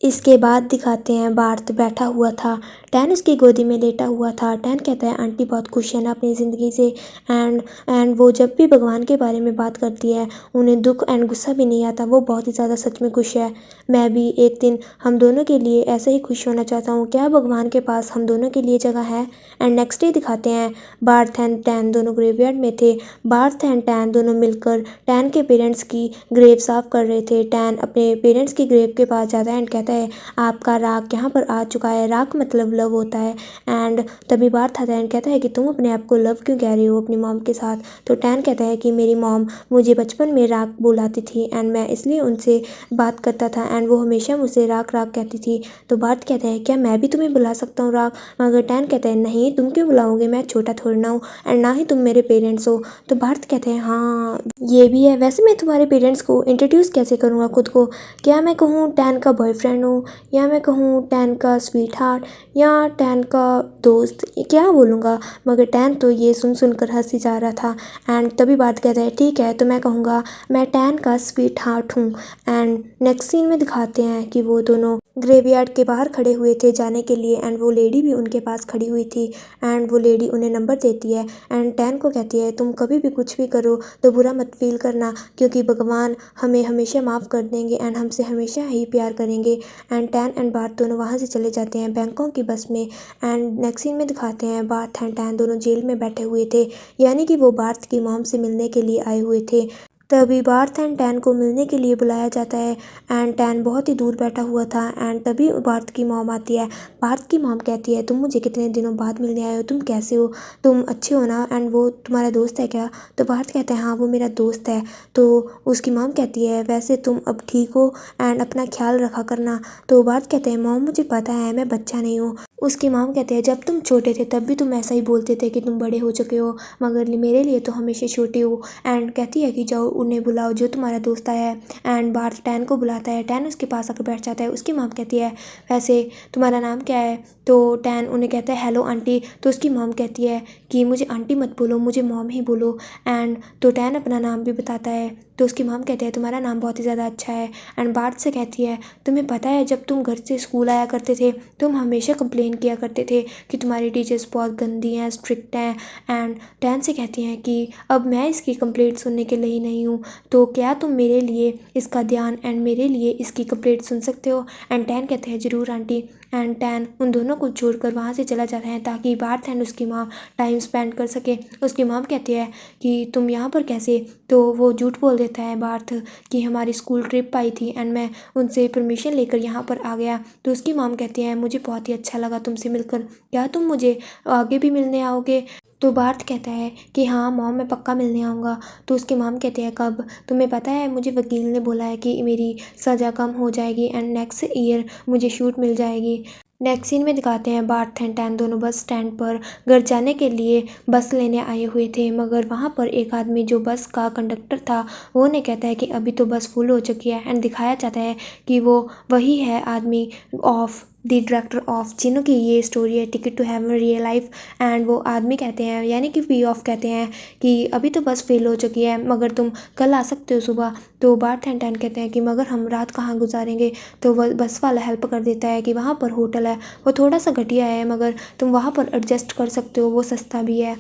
इसके बाद दिखाते हैं बार्थ बैठा हुआ था, टैन उसकी गोदी में लेटा हुआ था। टैन कहता है आंटी बहुत खुश है ना अपनी ज़िंदगी से। एंड वो जब भी भगवान के बारे में बात करती है उन्हें दुख एंड गुस्सा भी नहीं आता, वो बहुत ही ज़्यादा सच में खुश है। मैं भी एक दिन हम दोनों के लिए ऐसे ही खुश होना चाहता हूँ, क्या भगवान के पास हम दोनों के लिए जगह है? एंड नेक्स्ट डे दिखाते हैं बार्थ एंड टैन दोनों ग्रेवयार्ड में थे। बार्थ एंड टैन दोनों मिलकर टैन के पेरेंट्स की ग्रेव साफ कर रहे थे। टैन अपने पेरेंट्स की ग्रेव के पास जाता है एंड कहता कहता है आपका राग यहाँ पर आ चुका है। राग मतलब लव होता है। एंड तभी बार्थ आता है एंड कहता है कि तुम अपने आप को लव क्यों कह रही हो अपनी मॉम के साथ। तो टैन कहता है कि मेरी मॉम मुझे बचपन में राग बुलाती थी एंड मैं इसलिए उनसे बात करता था एंड वो हमेशा मुझसे राग राग कहती थी। तो बार्थ कहता है क्या मैं भी तुम्हें बुला सकता हूँ राग। मगर टैन कहता है नहीं, तुम क्यों बुलाओगे, मैं छोटा थोड़ी ना हूँ एंड ना ही तुम मेरे पेरेंट्स हो। तो बार्थ कहते हैं हाँ ये भी है, वैसे मैं तुम्हारे पेरेंट्स को इंट्रोड्यूस कैसे करूँगा खुद को। क्या मैं कहूँ टैन का बॉयफ्रेंड हूँ, या मैं कहूँ टैन का स्वीट हार्ट, या टैन का दोस्त, क्या बोलूँगा। मगर टैन तो ये सुन सुनकर हंसी जा रहा था। एंड तभी बात कहता है ठीक है तो मैं कहूँगा मैं टैन का स्वीट हार्ट हूँ। एंड नेक्स्ट सीन में दिखाते हैं कि वो दोनों ग्रेवयार्ड के बाहर खड़े हुए थे जाने के लिए एंड वो लेडी भी उनके पास खड़ी हुई थी। एंड वो लेडी उन्हें नंबर देती है एंड टैन को कहती है तुम कभी भी कुछ भी करो तो बुरा मत फील करना, क्योंकि भगवान हमें हमेशा माफ़ कर देंगे एंड हमसे हमेशा ही प्यार करेंगे। एंड टैन एंड बार्थ दोनों वहाँ से चले जाते हैं बैंकॉक की बस में। एंड नेक्स्ट सीन में दिखाते हैं बार्थ एंड टैन दोनों जेल में बैठे हुए थे, यानी कि वो बार्थ की मॉम से मिलने के लिए आए हुए थे। तभी बार्थ एंड टैन को मिलने के लिए बुलाया जाता है एंड टैन बहुत ही दूर बैठा हुआ था। एंड तभी बार्थ की मॉम आती है। बार्थ की मॉम कहती है तुम मुझे कितने दिनों बाद मिलने आए हो, तुम कैसे हो, तुम अच्छे हो ना, एंड वो तुम्हारा दोस्त है क्या। तो बार्थ कहता है हाँ वो मेरा दोस्त है। तो उसकी मॉम कहती है वैसे तुम अब ठीक हो एंड अपना ख्याल रखा करना। तो बार्थ कहते हैं मॉम मुझे पता है मैं बच्चा नहीं हूँ। उसकी मॉम कहते हैं जब तुम छोटे थे तब भी तुम ऐसा ही बोलते थे कि तुम बड़े हो चुके हो, मगर मेरे लिए तो हमेशा छोटे हो। एंड कहती है कि जाओ उन्हें बुलाओ जो तुम्हारा दोस्त आया है। एंड बार्थ टैन को बुलाता है, टैन उसके पास आकर बैठ जाता है। उसकी मॉम कहती है वैसे तुम्हारा नाम क्या है। तो टैन उन्हें कहता है हेलो आंटी। तो उसकी मॉम कहती है कि मुझे आंटी मत बोलो, मुझे मॉम ही बोलो। एंड तो टैन अपना नाम भी बताता है। तो उसकी मॉम कहती है तुम्हारा नाम बहुत ही ज़्यादा अच्छा है। एंड बार्थ से कहती है तुम्हें पता है जब तुम घर से स्कूल आया करते थे तुम हमेशा कंप्लेन किया करते थे कि तुम्हारी टीचर्स बहुत गंदी हैं, स्ट्रिक्ट हैं। एंड टैन से कहती हैं कि अब मैं इसकी कंप्लेंट सुनने के लिए नहीं हूँ, तो क्या तुम मेरे लिए इसका ध्यान एंड मेरे लिए इसकी कंप्लेंट सुन सकते हो। एंड टैन कहते हैं ज़रूर आंटी। एंड टैन उन दोनों को छोड़कर वहाँ से चला जाता है ताकि बार्थ एंड उसकी माँ टाइम स्पेंड कर सके। उसकी माँ कहती है कि तुम यहाँ पर कैसे। तो वो झूठ बोल देता है बार्थ कि हमारी स्कूल ट्रिप आई थी एंड मैं उनसे परमिशन लेकर यहाँ पर आ गया। तो उसकी मॉम कहती है मुझे बहुत ही अच्छा लगा तुमसे मिलकर, क्या तुम मुझे आगे भी मिलने आओगे। तो बार्थ कहता है कि हाँ मॉम मैं पक्का मिलने आऊँगा। तो उसकी मॉम कहती है कब, तुम्हें पता है मुझे वकील ने बोला है कि मेरी सज़ा कम हो जाएगी एंड नेक्स्ट ईयर मुझे छूट मिल जाएगी। नेक्स्ट सीन में दिखाते हैं बार्थ एंड टैन दोनों बस स्टैंड पर घर जाने के लिए बस लेने आए हुए थे, मगर वहाँ पर एक आदमी जो बस का कंडक्टर था वो उन्हें कहता है कि अभी तो बस फुल हो चुकी है। एंड दिखाया जाता है कि वो वही है आदमी ऑफ द डायरेक्टर ऑफ जिन्हों की ये स्टोरी है ticket to heaven real life. And वो आदमी कहते हैं यानी कि पी ऑफ कहते हैं कि अभी तो बस फेल हो चुकी है मगर तुम कल आ सकते हो सुबह। तो बार्थ एंड टैन कहते हैं कि मगर हम रात कहाँ गुजारेंगे। तो वह बस वाला हेल्प कर देता है कि वहाँ पर होटल है, वो थोड़ा सा घटिया है मगर तुम वहाँ पर एडजस्ट कर सकते हो, वो सस्ता भी है।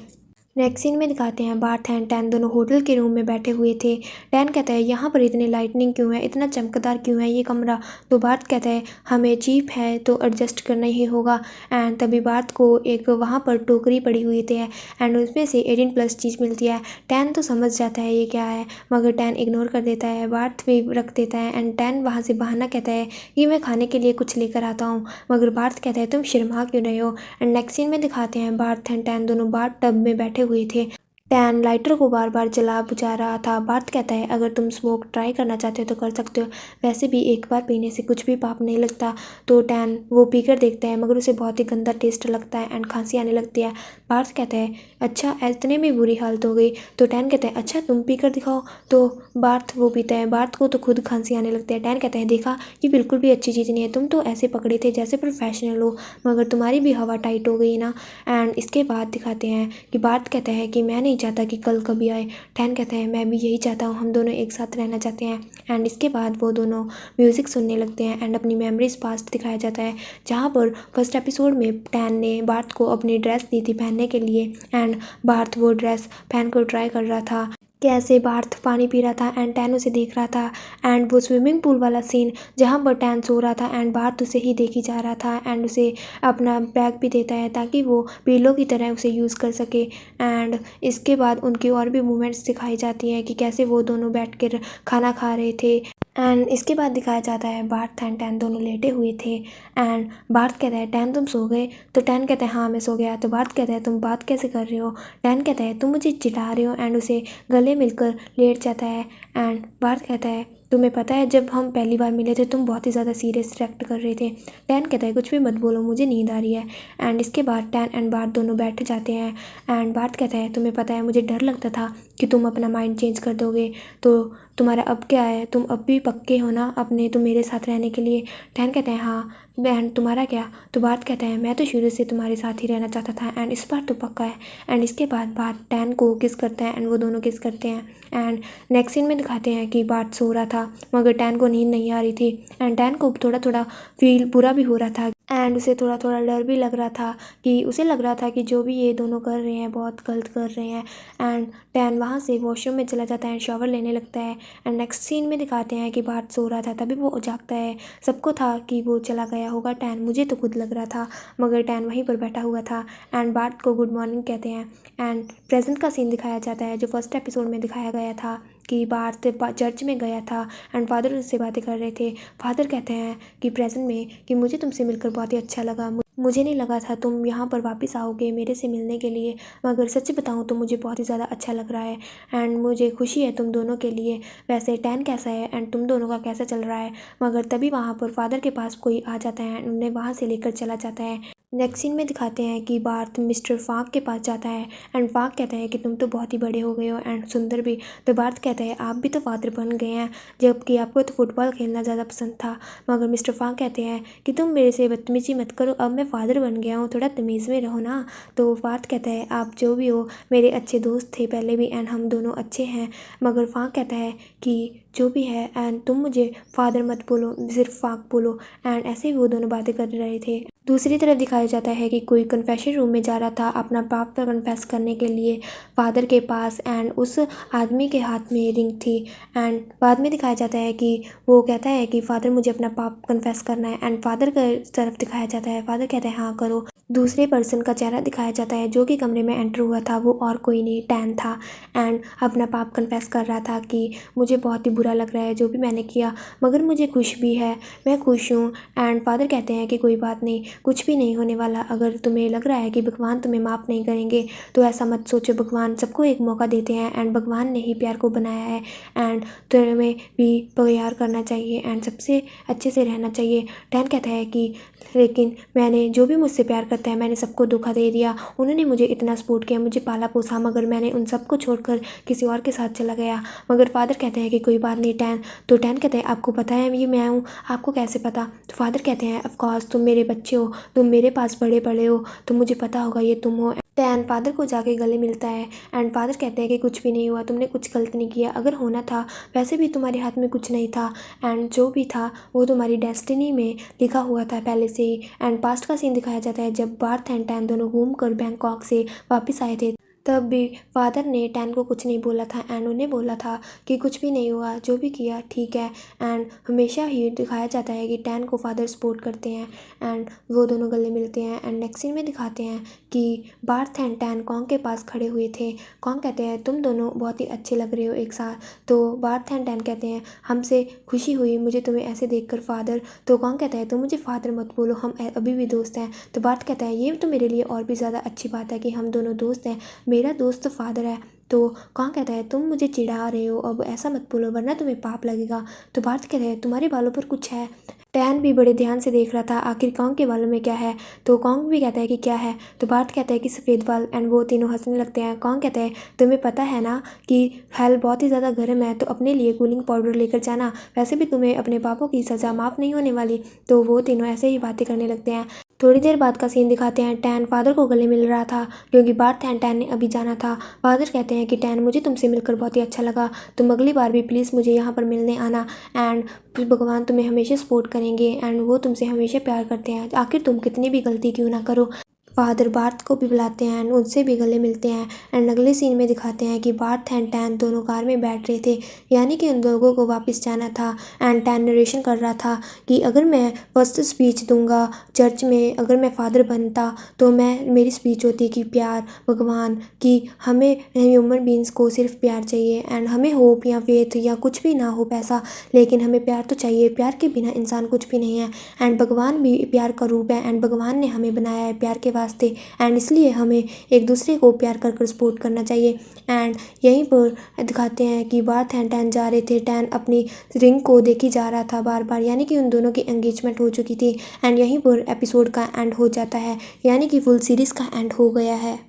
नेक्स्ट सीन में दिखाते हैं बार्थ एंड टैन दोनों होटल के रूम में बैठे हुए थे। टैन कहता है यहाँ पर इतनी लाइटनिंग क्यों है, इतना चमकदार क्यों है ये कमरा। तो बार्थ कहता है हमें चीप है तो एडजस्ट करना ही होगा। एंड तभी बार्थ को एक वहाँ पर टोकरी पड़ी हुई थी एंड उसमें से 18+ चीज़ मिलती है। टैन तो समझ जाता है ये क्या है मगर टैन इग्नोर कर देता है, बार्थ भी रख देता है। एंड टैन वहाँ से बहाना कहता है कि मैं खाने के लिए कुछ लेकर आता हूँ, मगर बार्थ कहता है तुम शर्मा क्यों रहे हो। एंड नेक्स्ट सीन में दिखाते हैं बार्थ एंड टैन दोनों बाथ टब में बैठे हुए थे। टैन लाइटर को बार बार जला बुझा रहा था। बार्थ कहता है अगर तुम स्मोक ट्राई करना चाहते हो तो कर सकते हो, वैसे भी एक बार पीने से कुछ भी पाप नहीं लगता। तो टैन वो पीकर देखता है मगर उसे बहुत ही गंदा टेस्ट लगता है एंड खांसी आने लगती है। बार्थ कहता है अच्छा इतने में बुरी हालत हो गई। तो टैन कहता है अच्छा तुम पीकर दिखाओ। तो बार्थ वो पीता है, बार्थ को तो खुद खांसी आने लगती है। टैन कहता है देखा ये बिल्कुल भी अच्छी चीज़ नहीं है, तुम तो ऐसे पकड़े थे जैसे प्रोफेशनल हो मगर तुम्हारी भी हवा टाइट हो गई ना। एंड इसके बाद दिखाते हैं कि बार्थ कहता है कि मैं नहीं चाहता कि कल कभी आए। टैन कहता है मैं भी यही चाहता हूँ, हम दोनों एक साथ रहना चाहते हैं। एंड इसके बाद वो दोनों म्यूज़िक सुनने लगते हैं एंड अपनी मेमोरीज पास्ट दिखाया जाता है, जहाँ पर फर्स्ट एपिसोड में टैन ने बार्थ को अपनी ड्रेस दी थी पहनने के लिए एंड बार्थ वो ड्रेस पहन कर ट्राई कर रहा था, कैसे बार्थ पानी पी रहा था एंड टैन उसे देख रहा था। एंड वो स्विमिंग पूल वाला सीन जहाँ पर टैन सो रहा था एंड बार्थ उसे ही देखी जा रहा था एंड उसे अपना बैग भी देता है ताकि वो पीलो की तरह उसे यूज़ कर सके। एंड इसके बाद उनकी और भी मूवमेंट्स दिखाई जाती हैं कि कैसे वो दोनों बैठ कर खाना खा रहे थे एंड इसके बाद दिखाया जाता है बार्थ एंड टैन दोनों लेटे हुए थे। एंड बार्थ कहता है टैन तुम सो गए? तो टैन कहता है हाँ मैं सो गया। तो बार्थ कहता है तुम बात कैसे कर रहे हो? टैन कहता है तुम मुझे चिढ़ा रहे हो। एंड उसे गले मिलकर लेट जाता है। एंड बार्थ कहता है तुम्हें पता है जब हम पहली बार मिले थे तुम बहुत ही ज़्यादा सीरियस रिएक्ट कर रहे थे। टैन कहता है कुछ भी मत बोलो, मुझे नींद आ रही है। एंड इसके बाद टैन एंड बार्थ दोनों बैठ जाते हैं। एंड बार्थ कहता है तुम्हें पता है मुझे डर लगता था कि तुम अपना माइंड चेंज कर दोगे, तो तुम्हारा अब क्या है, तुम अब भी पक्के हो ना अपने तुम मेरे साथ रहने के लिए? टैन कहता है हाँ। एंड तुम्हारा क्या? तो बार्थ कहता है मैं तो शुरू से तुम्हारे साथ ही रहना चाहता था एंड इस बार तो पक्का है। एंड इसके बाद बार्थ टैन को किस करता है एंड वो दोनों किस करते हैं। एंड नेक्स्ट सीन में दिखाते हैं कि बार्थ सो रहा था मगर टैन को नींद नहीं आ रही थी। एंड टैन को थोड़ा थोड़ा फील बुरा भी हो रहा था एंड उसे थोड़ा थोड़ा डर भी लग रहा था कि उसे लग रहा था कि जो भी ये दोनों कर रहे हैं बहुत गलत कर रहे हैं। एंड टैन वहाँ से वॉशरूम में चला जाता है एंड शॉवर लेने लगता है। एंड नेक्स्ट सीन में दिखाते हैं कि बार्थ सो रहा था तभी वो जागता है। सबको था कि वो चला गया होगा टैन, मुझे तो खुद लग रहा था मगर टैन वहीं पर बैठा हुआ था। एंड बार्थ को गुड मॉर्निंग कहते हैं। एंड प्रेजेंट का सीन दिखाया जाता है जो फर्स्ट एपिसोड में दिखाया गया था कि बार्थ चर्च में गया था एंड फादर उससे बातें कर रहे थे। फादर कहते हैं कि प्रेजेंट में कि मुझे तुमसे मिलकर बहुत ही अच्छा लगा, मुझे नहीं लगा था तुम यहाँ पर वापस आओगे मेरे से मिलने के लिए, मगर सच बताऊँ तो मुझे बहुत ही ज़्यादा अच्छा लग रहा है एंड मुझे खुशी है तुम दोनों के लिए। वैसे टैन कैसा है एंड तुम दोनों का कैसा चल रहा है? मगर तभी वहाँ पर फादर के पास कोई आ जाता है एंड उन्हें वहाँ से लेकर चला जाता है। नेक्स्ट सीन में दिखाते हैं कि बार्थ मिस्टर फाक के पास जाता है एंड फाक कहता है कि तुम तो बहुत ही बड़े हो गए हो एंड सुंदर भी। तो बार्थ कहता है आप भी तो फादर बन गए हैं जबकि आपको तो फुटबॉल खेलना ज़्यादा पसंद था। मगर मिस्टर फाक कहते हैं कि तुम मेरे से बदतमीजी मत करो, अब मैं फादर बन गया हूँ, थोड़ा तमीज़ में रहो ना। तो बार्थ कहता है आप जो भी हो मेरे अच्छे दोस्त थे पहले भी एंड हम दोनों अच्छे हैं। मगर फाक कहता है कि जो भी है एंड तुम मुझे फादर मत बोलो, सिर्फ फाक बोलो। एंड ऐसे ही वो दोनों बातें कर रहे थे। दूसरी तरफ दिखाया जाता है कि कोई कन्फेशन रूम में जा रहा था अपना पाप पर कन्फेस करने के लिए फादर के पास एंड उस आदमी के हाथ में रिंग थी। एंड बाद में दिखाया जाता है कि वो कहता है कि फादर मुझे अपना पाप कन्फेस करना है एंड फादर की तरफ दिखाया जाता है। फादर कहता है हाँ करो। दूसरे पर्सन का चेहरा दिखाया जाता है जो कि कमरे में एंटर हुआ था, वो और कोई नहीं टैन था एंड अपना पाप कन्फेस कर रहा था कि मुझे बहुत ही बुरा लग रहा है जो भी मैंने किया, मगर मुझे खुश भी है, मैं खुश हूँ। एंड फादर कहते हैं कि कोई बात नहीं, कुछ भी नहीं होने वाला। अगर तुम्हें लग रहा है कि भगवान तुम्हें माफ़ नहीं करेंगे तो ऐसा मत सोचो, भगवान सबको एक मौका देते हैं एंड भगवान ने ही प्यार को बनाया है एंड तुम्हें भी प्यार करना चाहिए एंड सबसे अच्छे से रहना चाहिए। टैन कहता है कि लेकिन मैंने जो भी मुझसे प्यार करता है मैंने सबको धोखा दे दिया, उन्होंने मुझे इतना सपोर्ट किया, मुझे पाला पोसा, मगर मैंने उन सबको छोड़कर किसी और के साथ चला गया। मगर फादर कहते हैं कि कोई बात नहीं टैन। तो टैन कहते हैं आपको पता है ये मैं हूँ, आपको कैसे पता? तो फादर कहते हैं ऑफ कोर्स तुम मेरे बच्चे हो, तुम मेरे पास बड़े बड़े हो तो मुझे पता होगा ये तुम हो। टैन फादर को जाके गले मिलता है एंड फादर कहते हैं कि कुछ भी नहीं हुआ, तुमने कुछ गलत नहीं किया, अगर होना था वैसे भी तुम्हारे हाथ में कुछ नहीं था एंड जो भी था वो तुम्हारी डेस्टिनी में लिखा हुआ था पहले से ही। एंड पास्ट का सीन दिखाया जाता है जब बार्थ एंड टैन दोनों घूम कर बैंकॉक से वापस आए थे, तब भी फादर ने टैन को कुछ नहीं बोला था एंड उन्हें बोला था कि कुछ भी नहीं हुआ, जो भी किया ठीक है। एंड हमेशा ही दिखाया जाता है कि टैन को फादर सपोर्ट करते हैं एंड वो दोनों गले मिलते हैं। एंड नेक्स्ट सीन में दिखाते हैं कि बार्थ एंड टैन कॉन्ग के पास खड़े हुए थे। कॉन्ग कहते हैं तुम दोनों बहुत ही अच्छे लग रहे हो एक साथ। तो बार्थ एंड टैन कहते हैं हमसे खुशी हुई मुझे तुम्हें ऐसे देखकर फादर। तो कॉन्ग कहता है तुम मुझे फादर मत बोलो, हम अभी भी दोस्त हैं। तो बार्थ कहता है ये तो मेरे लिए और भी ज़्यादा अच्छी बात है कि हम दोनों दोस्त हैं, मेरा दोस्त तो फादर है। तो कौन कहता है तुम मुझे चिढ़ा रहे हो, अब ऐसा मत बोलो वरना तुम्हें पाप लगेगा। तो बार्थ कहता है तुम्हारे बालों पर कुछ है। टैन भी बड़े ध्यान से देख रहा था आखिर कॉन्ग के बालों में क्या है। तो कॉन्ग भी कहता है कि क्या है। तो बार्थ कहता है कि सफ़ेद बाल एंड वो तीनों हंसने लगते हैं। कॉन्ग कहता है तुम्हें पता है ना कि हेल बहुत ही ज़्यादा गर्म है तो अपने लिए कूलिंग पाउडर लेकर जाना, वैसे भी तुम्हें अपने पापों की सज़ा माफ़ नहीं होने वाली। तो वो तीनों ऐसे ही बातें करने लगते हैं। थोड़ी देर बाद का सीन दिखाते हैं टैन फादर को गले मिल रहा था क्योंकि बार्थ एंड टैन ने अभी जाना था। फादर कहते हैं कि टैन मुझे तुमसे मिलकर बहुत ही अच्छा लगा, तुम अगली बार भी प्लीज़ मुझे यहाँ पर मिलने आना एंड भगवान तुम्हें हमेशा सपोर्ट करेंगे एंड वो तुमसे हमेशा प्यार करते हैं, आखिर तुम कितनी भी गलती क्यों ना करो। फादर बार्थ को भी बुलाते हैं एंड उनसे भी गले मिलते हैं। एंड अगले सीन में दिखाते हैं कि बार्थ एंड टैन दोनों कार में बैठ रहे थे, यानी कि उन लोगों को वापस जाना था। एंड टैन नरेशन कर रहा था कि अगर मैं फर्स्ट स्पीच दूंगा चर्च में, अगर मैं फादर बनता तो मेरी स्पीच होती कि प्यार भगवान, कि हमें ह्यूमन बींग्स को सिर्फ प्यार चाहिए एंड हमें होप या फेथ या कुछ भी ना हो पैसा, लेकिन हमें प्यार तो चाहिए, प्यार के बिना इंसान कुछ भी नहीं है। एंड भगवान भी प्यार का रूप है एंड भगवान ने हमें बनाया है प्यार के वास्ते, एंड इसलिए हमें एक दूसरे को प्यार कर सपोर्ट करना चाहिए। एंड यहीं पर दिखाते हैं कि बार्थ एंड टैन जा रहे थे। टैन अपनी रिंग को देखी जा रहा था बार बार, यानी कि उन दोनों की एंगेजमेंट हो चुकी थी। एंड यहीं पर एपिसोड का एंड हो जाता है, यानी कि फुल सीरीज़ का एंड हो गया है।